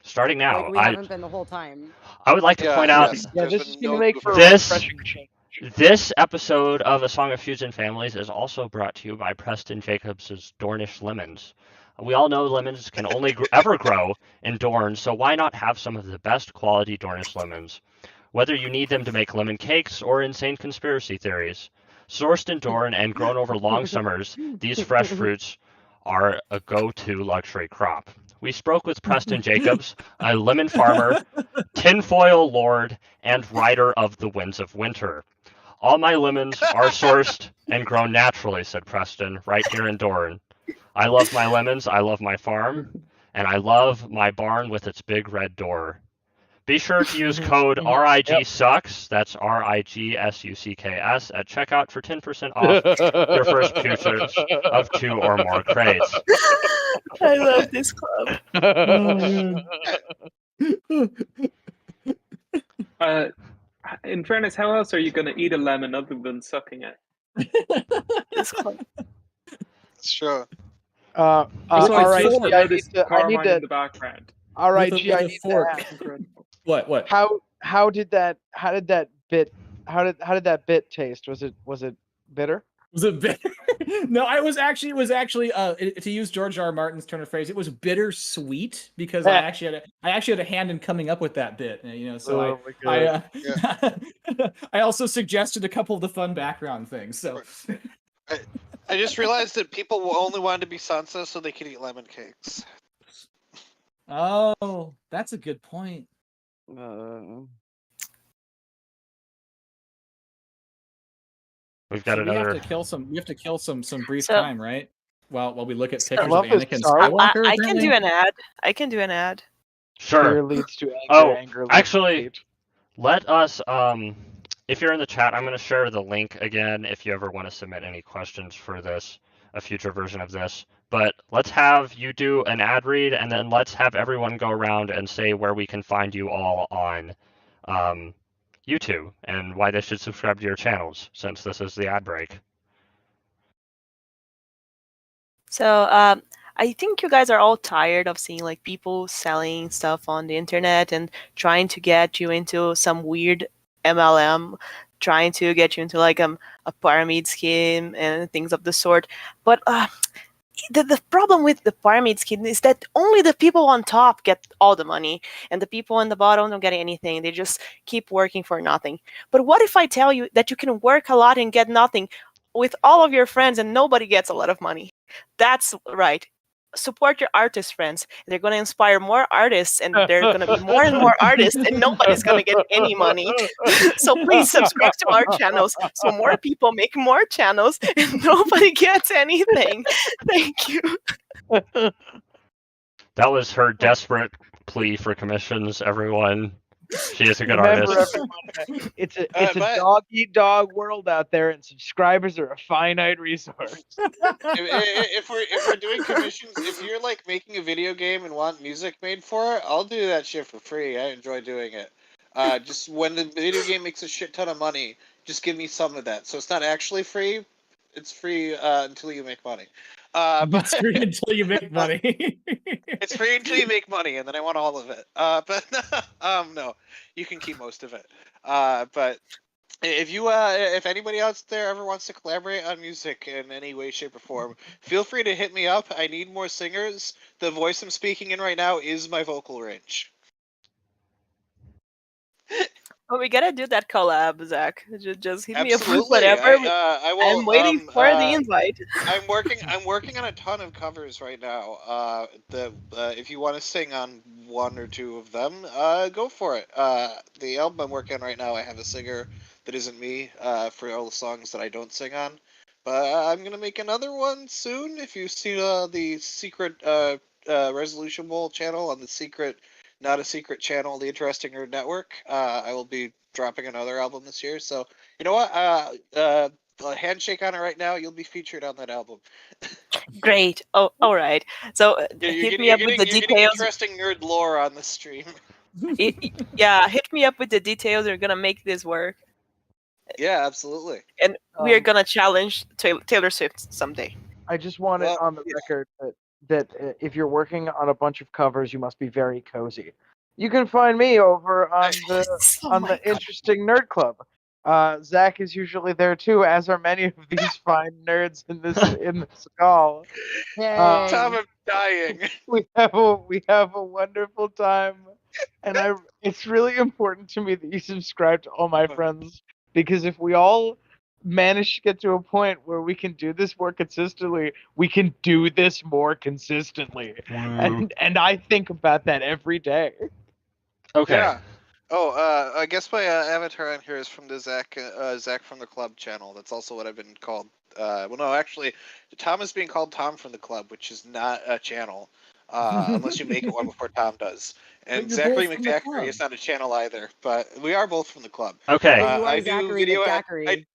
Starting now. Like we haven't been the whole time. I would like to point out this is going to make for a refreshing change. This episode of A Song of Feuds and Families is also brought to you by Preston Jacobs' Dornish Lemons. We all know lemons can only ever grow in Dorne, so why not have some of the best quality Dornish lemons? Whether you need them to make lemon cakes or insane conspiracy theories. Sourced in Dorne and grown over long summers, these fresh fruits are a go-to luxury crop. We spoke with Preston Jacobs, a lemon farmer, tinfoil lord, and rider of the winds of winter. All my lemons are sourced and grown naturally, said Preston, right here in Dorne. I love my lemons, I love my farm, and I love my barn with its big red door. Be sure to use code RIGSUCKS, that's RIGSUCKS, at checkout for 10% off your first purchase of 2 or more crates. I love this club. In fairness, how else are you going to eat a lemon other than sucking it? This club. It's true. All right, I need to. In the background. All right, with I a need fork. to ask. What? How did that bit taste? Was it bitter? Was it bitter? No, it was actually to use George R. R. Martin's turn of phrase, it was bittersweet because I actually had a hand in coming up with that bit, you know. So I also suggested a couple of the fun background things. So I just realized that people only wanted to be Sansa so they could eat lemon cakes. Oh, that's a good point. We've got so another. We have to kill some brief time, right? While we look at pictures of Anakin Skywalker. I can do an ad. I can do an ad. Sure. Leads to anger, anger actually, let us. If you're in the chat, I'm going to share the link again if you ever want to submit any questions for this, a future version of this. But let's have you do an ad read, and then let's have everyone go around and say where we can find you all on YouTube and why they should subscribe to your channels, since this is the ad break. So I think you guys are all tired of seeing like people selling stuff on the internet and trying to get you into some weird MLM, trying to get you into like a pyramid scheme and things of the sort. But the problem with the pyramid scheme is that only the people on top get all the money, and the people on the bottom don't get anything. They just keep working for nothing. But what if I tell you that you can work a lot and get nothing with all of your friends and nobody gets a lot of money? That's right. support your artist friends. They're going to inspire more artists, and there are going to be more and more artists, and nobody's going to get any money. So please subscribe to our channels so more people make more channels and nobody gets anything. Thank you. That was her desperate plea for commissions, everyone. She is a good Remember, artist. everyone, it's a dog-eat-dog world out there, and subscribers are a finite resource. If we're doing commissions, if you're like making a video game and want music made for it, I'll do that shit for free. I enjoy doing it. Just when the video game makes a shit ton of money, just give me some of that. So it's not actually free. It's free until you make money. But It's free until you make money. it's free until you make money, and then I want all of it. But no, you can keep most of it. But if anybody else there ever wants to collaborate on music in any way, shape, or form, feel free to hit me up. I need more singers. The voice I'm speaking in right now is my vocal range. Oh, we gotta do that collab, Zach. Just hit me up with Absolutely. whatever. I will, I'm waiting for the invite. I'm working on a ton of covers right now. If you want to sing on one or two of them, go for it. The album I'm working on right now, I have a singer that isn't me for all the songs that I don't sing on. But I'm gonna make another one soon. If you see the secret Resolution Bowl channel on the secret, not a secret channel, the Interesting Nerd Network, I will be dropping another album this year. So you know what? A handshake on it right now. You'll be featured on that album. Great. Oh, all right. So hit me up with the You're getting details. interesting nerd lore on the stream. Yeah, hit me up with the details. We're gonna make this work. Yeah, absolutely. And we are gonna challenge Taylor Swift someday. I just want it on the record that if you're working on a bunch of covers, you must be very cozy. You can find me over on the Interesting Nerd Club. Zach is usually there too, as are many of these fine nerds in this call. Tom, I'm dying. We have a wonderful time, and it's really important to me that you subscribe to all my friends, because if we all manage to get to a point where we can do this more consistently, we can do this more consistently. And I think about that every day. Okay. Yeah. Oh, I guess my avatar on here is from the Zach from the Club channel. That's also what I've been called. Well, no, actually, Tom is being called Tom from the Club, which is not a channel, unless you make it one before Tom does. And Zachary McDackery is not a channel either, but we are both from the club. Okay. You are I do Zachary video. McDackery.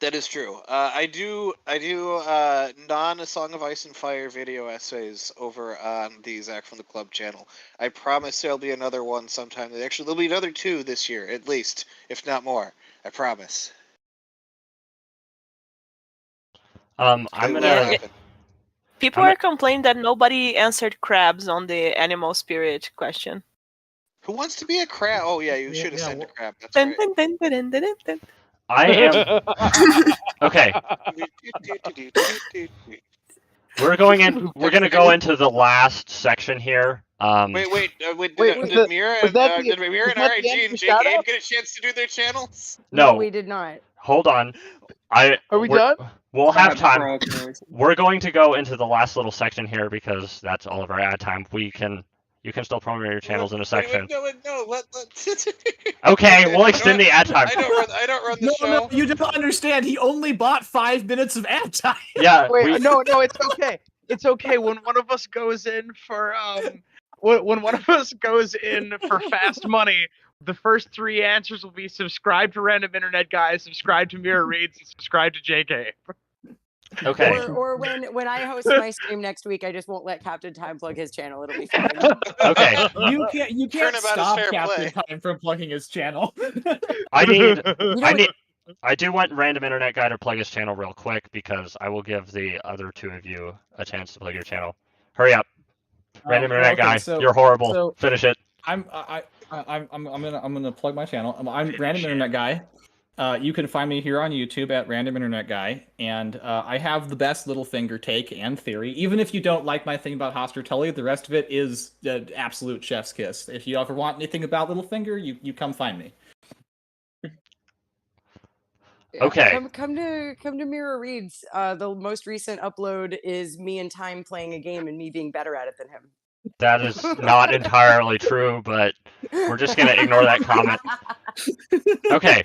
That is true. I do non Song of Ice and Fire video essays over on the Zach from the Club channel. I promise there'll be another one sometime. Actually, there'll be another 2 this year, at least, if not more. I promise. I'm gonna. People are complaining that nobody answered crabs on the animal spirit question. Who wants to be a crab? Oh yeah, you should have sent a crab. That's right. I am. Okay. We're gonna go into the last section here. Wait, did Mira and RIG and JK get a chance to do their channels? No, we did not. Hold on. Are we done? We'll have time. We're going to go into the last little section here because that's all of our ad time. You can still promote your channels in a section. Okay, we'll extend the ad time. I don't run the show. No, you don't understand. He only bought 5 minutes of ad time. Yeah. Wait, no, it's okay. It's okay when one of us goes in for when one of us goes in for fast money. The first 3 answers will be subscribe to Random Internet Guy, subscribe to Mira Reads, and subscribe to JK. Okay. Or when I host my stream next week, I just won't let Captain Time plug his channel. It'll be fine. Okay. You can't stop Captain Time from plugging his channel. I do want Random Internet Guy to plug his channel real quick because I will give the other 2 of you a chance to plug your channel. Hurry up. Random Internet Guy, you're horrible. Finish it. I'm gonna plug my channel. I'm Random Internet Guy. You can find me here on YouTube at Random Internet Guy, and I have the best little finger take and theory. Even if you don't like my thing about Hostertelli, the rest of it is absolute chef's kiss. If you ever want anything about Littlefinger, you come find me. Okay. Come to Mirror Reads. The most recent upload is me and Time playing a game and me being better at it than him. That is not entirely true, but we're just gonna ignore that comment. Okay.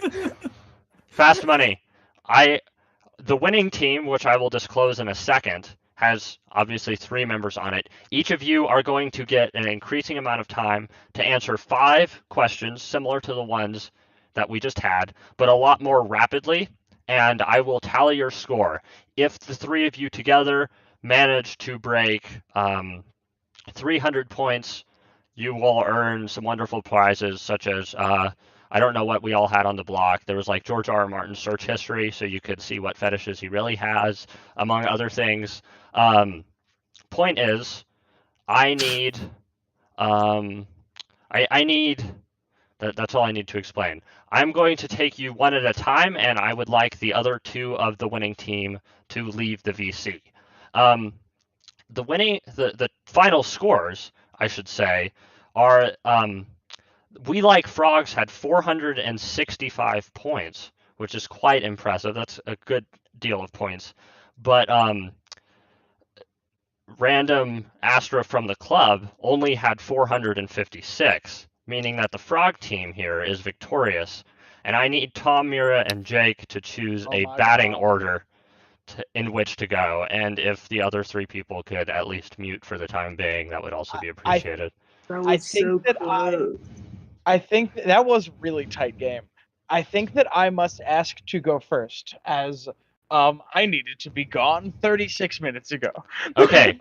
Fast money. The winning team, which I will disclose in a second, has obviously 3 members on it. Each of you are going to get an increasing amount of time to answer 5 questions similar to the ones that we just had, but a lot more rapidly, and I will tally your score. If the 3 of you together manage to break 300 points, you will earn some wonderful prizes, such as I don't know what we all had on the block. There was like George R. R. Martin's search history, so you could see what fetishes he really has, among other things. Point is, I need, I need. That's all I need to explain. I'm going to take you one at a time, and I would like the other 2 of the winning team to leave the VC. The final scores, I should say, are We Like Frogs had 465 points, which is quite impressive. That's a good deal of points. But Random Astra from the club only had 456, meaning that the Frog team here is victorious. And I need Tom, Mira, and Jake to choose a batting order in which to go. And if the other 3 people could at least mute for the time being, that would also be appreciated. I think that was a really tight game. I think that I must ask to go first, as I needed to be gone 36 minutes ago. Okay.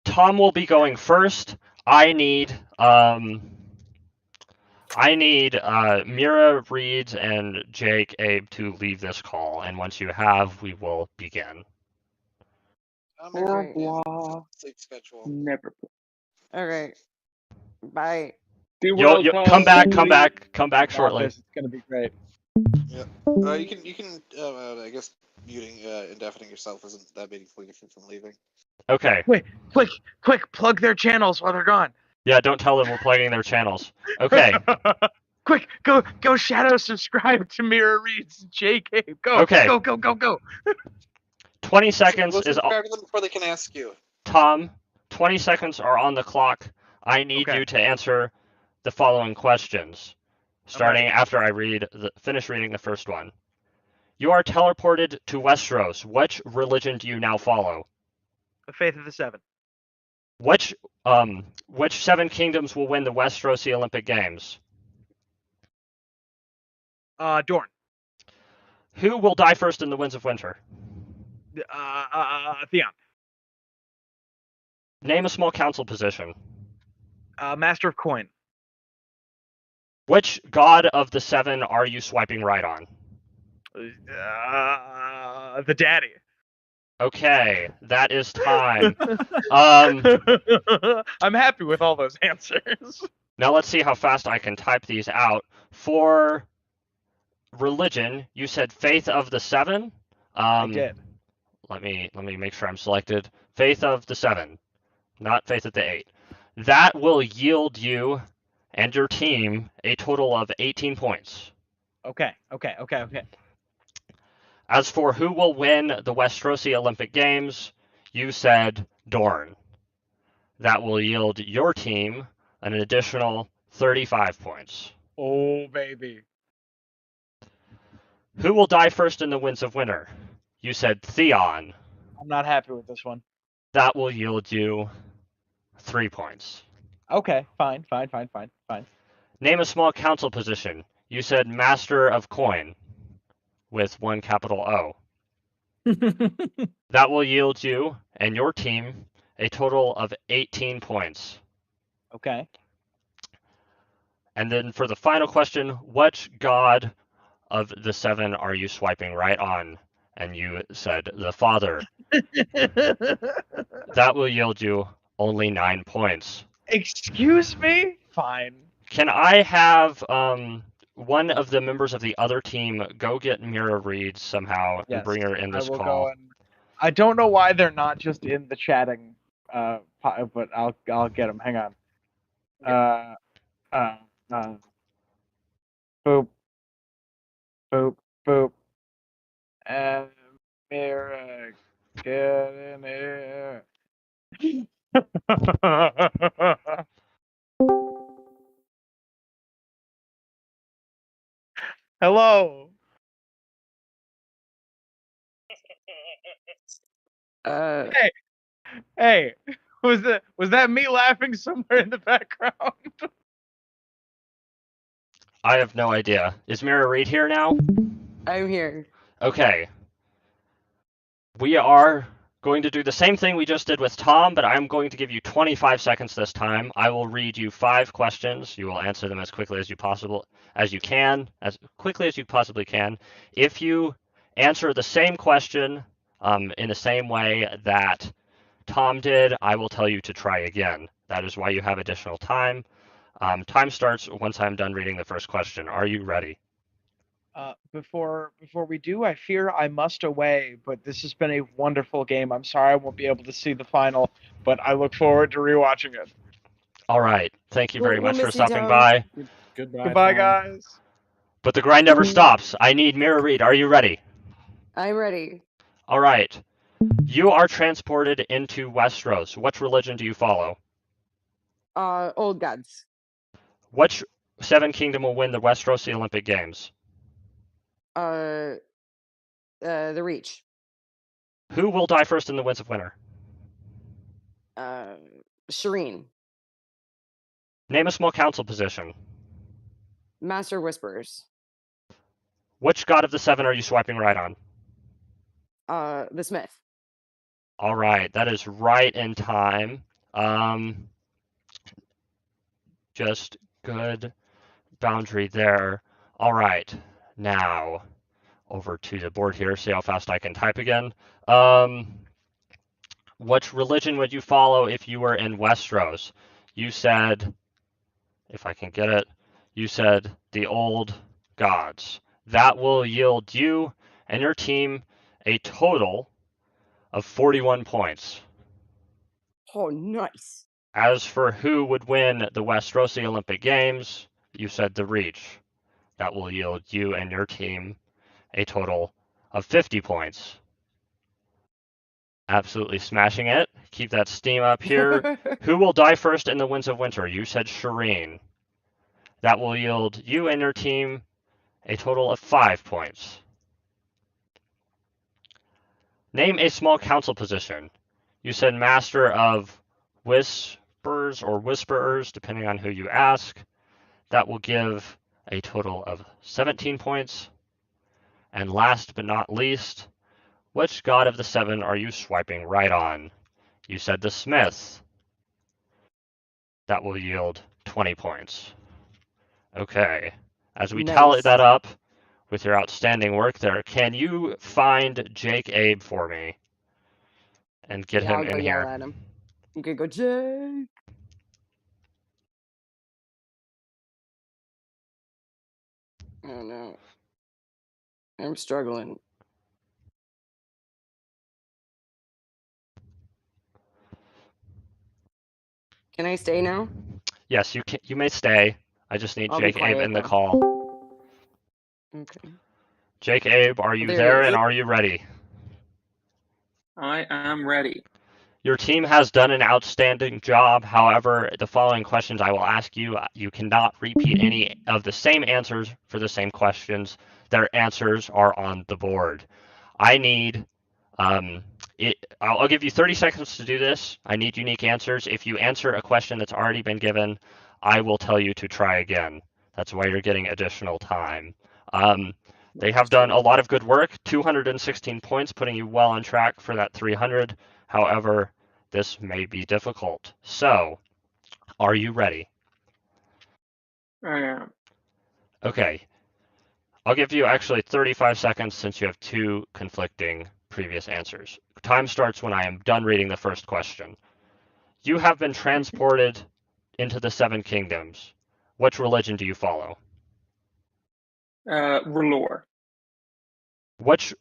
Tom will be going first. I need Mira, Reeds, and Jake, Abe to leave this call, and once you have, we will begin. Sleep schedule. Never. Okay. Bye. You'll come back shortly. It's gonna be great. Yeah. You can I guess muting and deafening yourself isn't that meaningfully different from leaving. Okay. Wait, quick, plug their channels while they're gone. Yeah, don't tell them we're plugging their channels. Okay. Quick, go shadow subscribe to Mirror Reads JK. Go. Okay. Go. 20 seconds Let's is subscribe to them before they can ask you. Tom, 20 seconds are on the clock. I need you to answer the following questions, starting after I finish reading the first one. You are teleported to Westeros. Which religion do you now follow? The Faith of the Seven. Which 7 kingdoms will win the Westerosi Olympic Games? Dorne. Who will die first in the Winds of Winter? Theon. Name a small council position. Master of Coin. Which god of the 7 are you swiping right on? The Daddy. Okay, that is time. I'm happy with all those answers. Now let's see how fast I can type these out. For religion, you said Faith of the 7? I did. Let me make sure I'm selected. Faith of the 7, not Faith of the 8. That will yield you and your team a total of 18 points. Okay. As for who will win the Westerosi Olympic Games, you said Dorne. That will yield your team an additional 35 points. Oh, baby. Who will die first in the Winds of Winter? You said Theon. I'm not happy with this one. That will yield you 3 points. Okay, fine. Name a small council position. You said Master of Coin with 1 capital O. That will yield you and your team a total of 18 points. Okay. And then for the final question, which god of the 7 are you swiping right on? And you said the Father. That will yield you only 9 points. Excuse me? Fine. Can I have one of the members of the other team go get Mira Reed somehow and bring her in this call? I don't know why they're not just in the chatting, but I'll get them. Hang on. Boop. Boop, boop. America, get in here. Hello. Hey, was that me laughing somewhere in the background? I have no idea. Is Mira Reed here now? I'm here. Okay. We are going to do the same thing we just did with Tom, but I'm going to give you 25 seconds this time. I will read you 5 questions. You will answer them as quickly as you can, as quickly as you possibly can. If you answer the same question in the same way that Tom did, I will tell you to try again. That is why you have additional time. Time starts once I'm done reading the first question. Are you ready? Before we do, I fear I must away, but this has been a wonderful game. I'm sorry I won't be able to see the final, but I look forward to rewatching it. All right. Thank you very We'll much for miss you, stopping Tom. by. Goodbye, Tom. guys. But the grind never stops. I need Mira Reed. Are you ready? I'm ready. All right. You are transported into Westeros. Which religion do you follow? Old gods. Which Seven Kingdom will win the Westerosi Olympic Games? The Reach. Who will die first in the Winds of Winter? Shireen. Name a small council position. Master Whisperers. Which god of the 7 are you swiping right on? The Smith. All right, that is right in time. Just good boundary there. All right, now over to the board here. See how fast I can type again. Which religion would you follow if you were in Westeros? You said, if I can get it, you said the old gods. That will yield you and your team a total of 41 points. Oh, nice. As for who would win the Westerosi Olympic Games, you said the Reach. That will yield you and your team a total of 50 points. Absolutely smashing it. Keep that steam up here. Who will die first in the Winds of Winter? You said Shireen. That will yield you and your team a total of 5 points. Name a small council position. You said Master of Whispers or Whisperers, depending on who you ask. That will give a total of 17 points. And last but not least, which god of the 7 are you swiping right on? You said the Smith. That will yield 20 points. Okay. As we tally that up with your outstanding work there, can you find Jake Abe for me and get him I'll go in yell here? at him. You could go, Jake. Oh no. I'm struggling. Can I stay now? Yes, you may stay. I just need I'll be Jake Abe quiet, in the though. call. Okay. Jake Abe, are you There there he and is. are you ready? I am ready. Your team has done an outstanding job. However, the following questions I will ask you, you cannot repeat any of the same answers for the same questions. Their answers are on the board. I need I'll give you 30 seconds to do this. I need unique answers. If you answer a question that's already been given, I will tell you to try again. That's why you're getting additional time. They have done a lot of good work, 216 points, putting you well on track for that 300. However, this may be difficult. So, are you ready? I am. Okay. I'll give you actually 35 seconds since you have 2 conflicting previous answers. Time starts when I am done reading the first question. You have been transported into the 7 kingdoms. Which religion do you follow? R'hllor. Which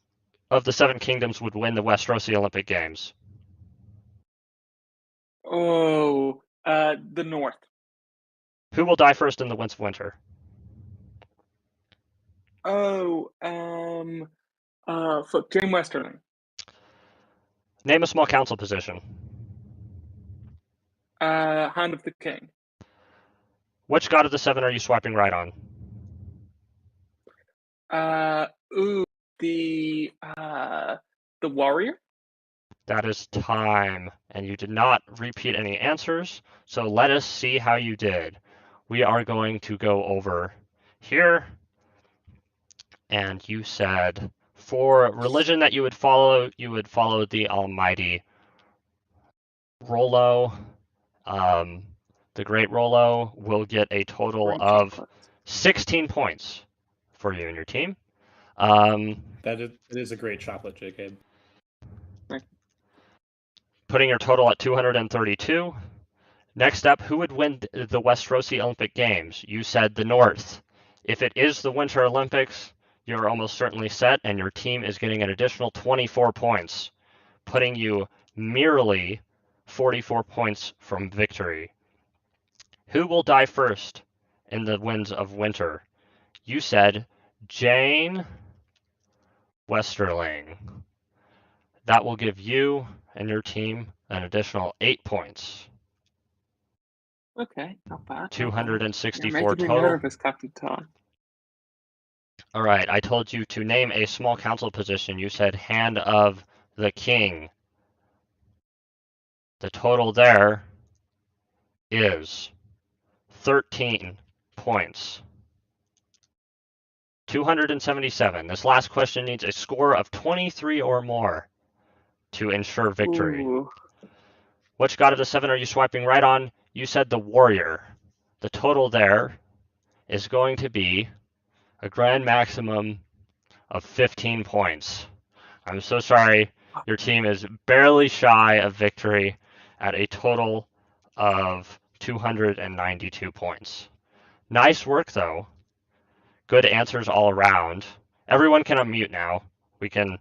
of the 7 kingdoms would win the Westerosi Olympic Games? Oh, the North. Who will die first in the Winds of Winter? Oh, fuck, Jane Westerling. Name a small council position. Hand of the King. Which god of the 7 are you swiping right on? The warrior. That is time, and you did not repeat any answers, so let us see how you did. We are going to go over here, and you said for religion that you would follow the almighty Rollo. The great Rollo will get a total of 16 points for you and your team. It is a great chocolate, Jacob. Putting your total at 232. Next up, who would win the Westerosi Olympic Games? You said the North. If it is the Winter Olympics, you're almost certainly set, and your team is getting an additional 24 points, putting you merely 44 points from victory. Who will die first in the Winds of Winter? You said Jane Westerling. That will give you and your team an additional 8 points. Okay, not bad. 264 You're making me total. nervous, Captain Tom. All right, I told you to name a small council position. You said Hand of the King. The total there is 13 points. 277. This last question needs a score of 23 or more to ensure victory. Ooh. Which god of the 7 are you swiping right on? You said the warrior. The total there is going to be a grand maximum of 15 points. I'm so sorry. Your team is barely shy of victory at a total of 292 points. Nice work, though. Good answers all around. Everyone can unmute now. We can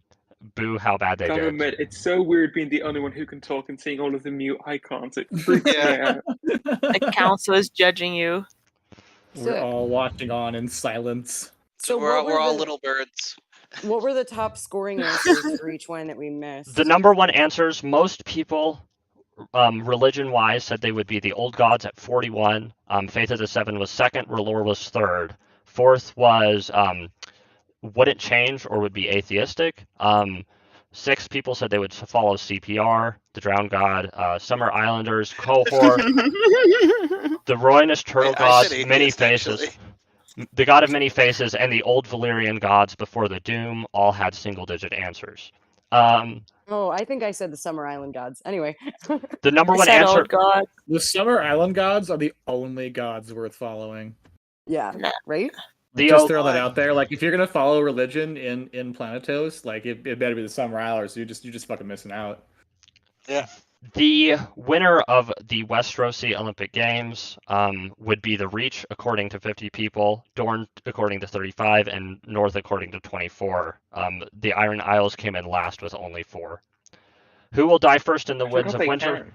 boo how bad they Gotta did. admit, it's so weird being the only one who can talk and seeing all of the mute icons. It freaks me out. The council is judging you. We're all watching on in silence. So we're all little birds. What were the top scoring answers for each one that we missed? The number one answers, most people, religion-wise, said they would be the old gods at 41. Faith of the 7 was second. R'hllor was third. Fourth was wouldn't change or would be atheistic. 6 people said they would follow CPR, the Drowned God, Summer Islanders, Cohor, the Roynish Turtle Gods, Many Faces. Actually. The God of Many Faces and the old Valyrian gods before the Doom all had single-digit answers. Oh, I think I said the Summer Island gods. Anyway. The number one answer. God. The Summer Island gods are the only gods worth following. Yeah, right? Just throw that out there. Like, if you're gonna follow religion in Planetos, like it better be the Summer Islanders. You're just fucking missing out. Yeah. The winner of the Westerosi Olympic Games would be the Reach, according to 50 people, Dorne, according to 35, and North, according to 24. The Iron Isles came in last with only 4. Who will die first in the Winds of Winter?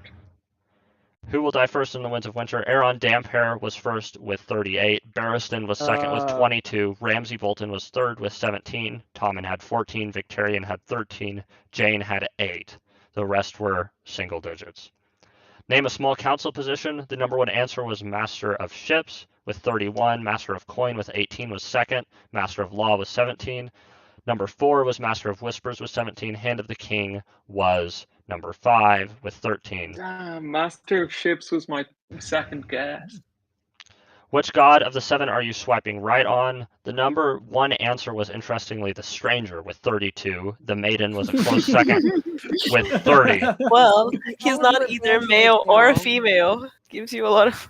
Who will die first in the Winds of Winter? Aeron Damphair was first with 38. Barristan was second with 22. Ramsay Bolton was third with 17. Tommen had 14. Victarion had 13. Jane had 8. The rest were single digits. Name a small council position. The number one answer was Master of Ships with 31. Master of Coin with 18 was second. Master of Law was 17. Number 4 was Master of Whispers with 17. Hand of the King was number 5 with 13. Master of Ships was my second guess. Which god of the 7 are you swiping right on? The number one answer was, interestingly, the Stranger with 32. The Maiden was a close second with 30. Well, he's not either male or female. Gives you a lot of.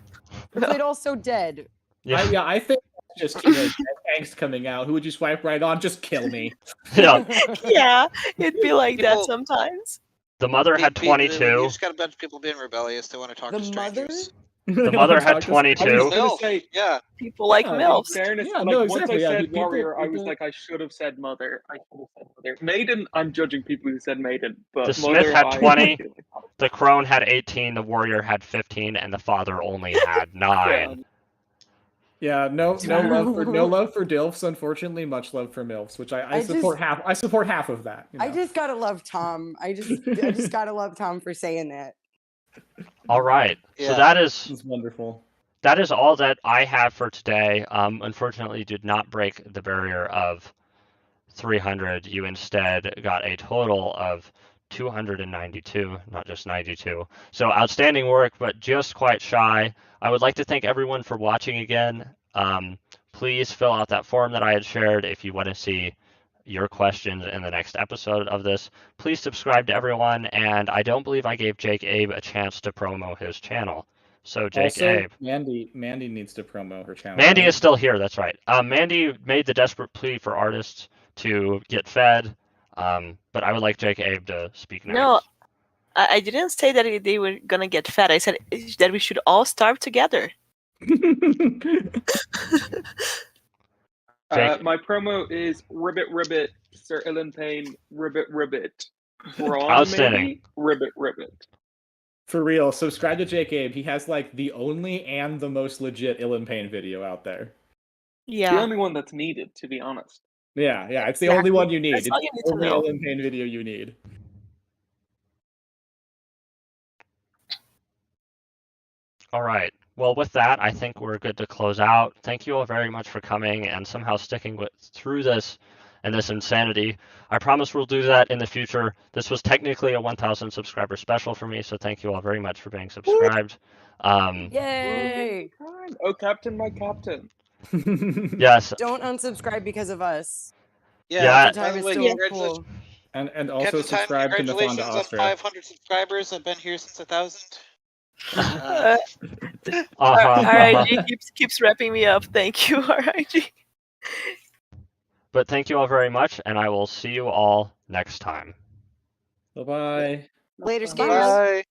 They're also dead. Yeah, I think that's just teenage angst coming out. Who would you swipe right on? Just kill me. Yeah. Yeah, it'd be like that sometimes. The Mother had 22. You just got a bunch of people being rebellious. They want to talk to strangers. The Mother had 22. I was gonna say, yeah. People like MILFs. In fairness, Yeah, like, no, once exactly, I yeah, said people- warrior, I was people- like, I should have said mother. I should have said mother. Maiden, I'm judging people who said maiden, but The mother, Smith had I 20. feel like, oh, The Crone had 18. The Warrior had 15. And the Father only had 9. Yeah, no love for DILFs, unfortunately, much love for MILFs, which I support half of that. You know? I just gotta love Tom. I just gotta love Tom for saying that. All right. Yeah. So that is wonderful. That is all that I have for today. Unfortunately, did not break the barrier of 300. You instead got a total of 292, not just 92. So outstanding work, but just quite shy. I would like to thank everyone for watching again. Please fill out that form that I had shared if you want to see your questions in the next episode of this. Please subscribe to everyone, and I don't believe I gave Jake Abe a chance to promo his channel. So Jake Abe. Mandy needs to promo her channel. Mandy is still here, that's right. Mandy made the desperate plea for artists to get fed, but I would like Jake Abe to speak next. No, I didn't say that they were gonna get fed. I said that we should all starve together. My promo is Ribbit, Sir Ilan Payne, Ribbit. Braun, Outstanding. maybe? Ribbit. For real, subscribe to Jake Abe. He has like the only and the most legit Ilan Payne video out there. Yeah. The only one that's needed, to be honest. Yeah, it's the only one you need. That's all you need to only know. Ilan Payne video you need. All right. Well, with that, I think we're good to close out. Thank you all very much for coming and somehow sticking through this and this insanity. I promise we'll do that in the future. This was technically a 1,000 subscriber special for me, so thank you all very much for being subscribed. Yay! Oh, Captain, my Captain. Yes. Don't unsubscribe because of us. Yeah. Time is By the so way, cool. And also Captain Time, subscribe to Nathanda congratulations on Austria. 500 subscribers. I've been here since 1,000. RIG keeps wrapping me up. Thank you, RIG. But thank you all very much, and I will see you all next time. Bye-bye. Later, Bye.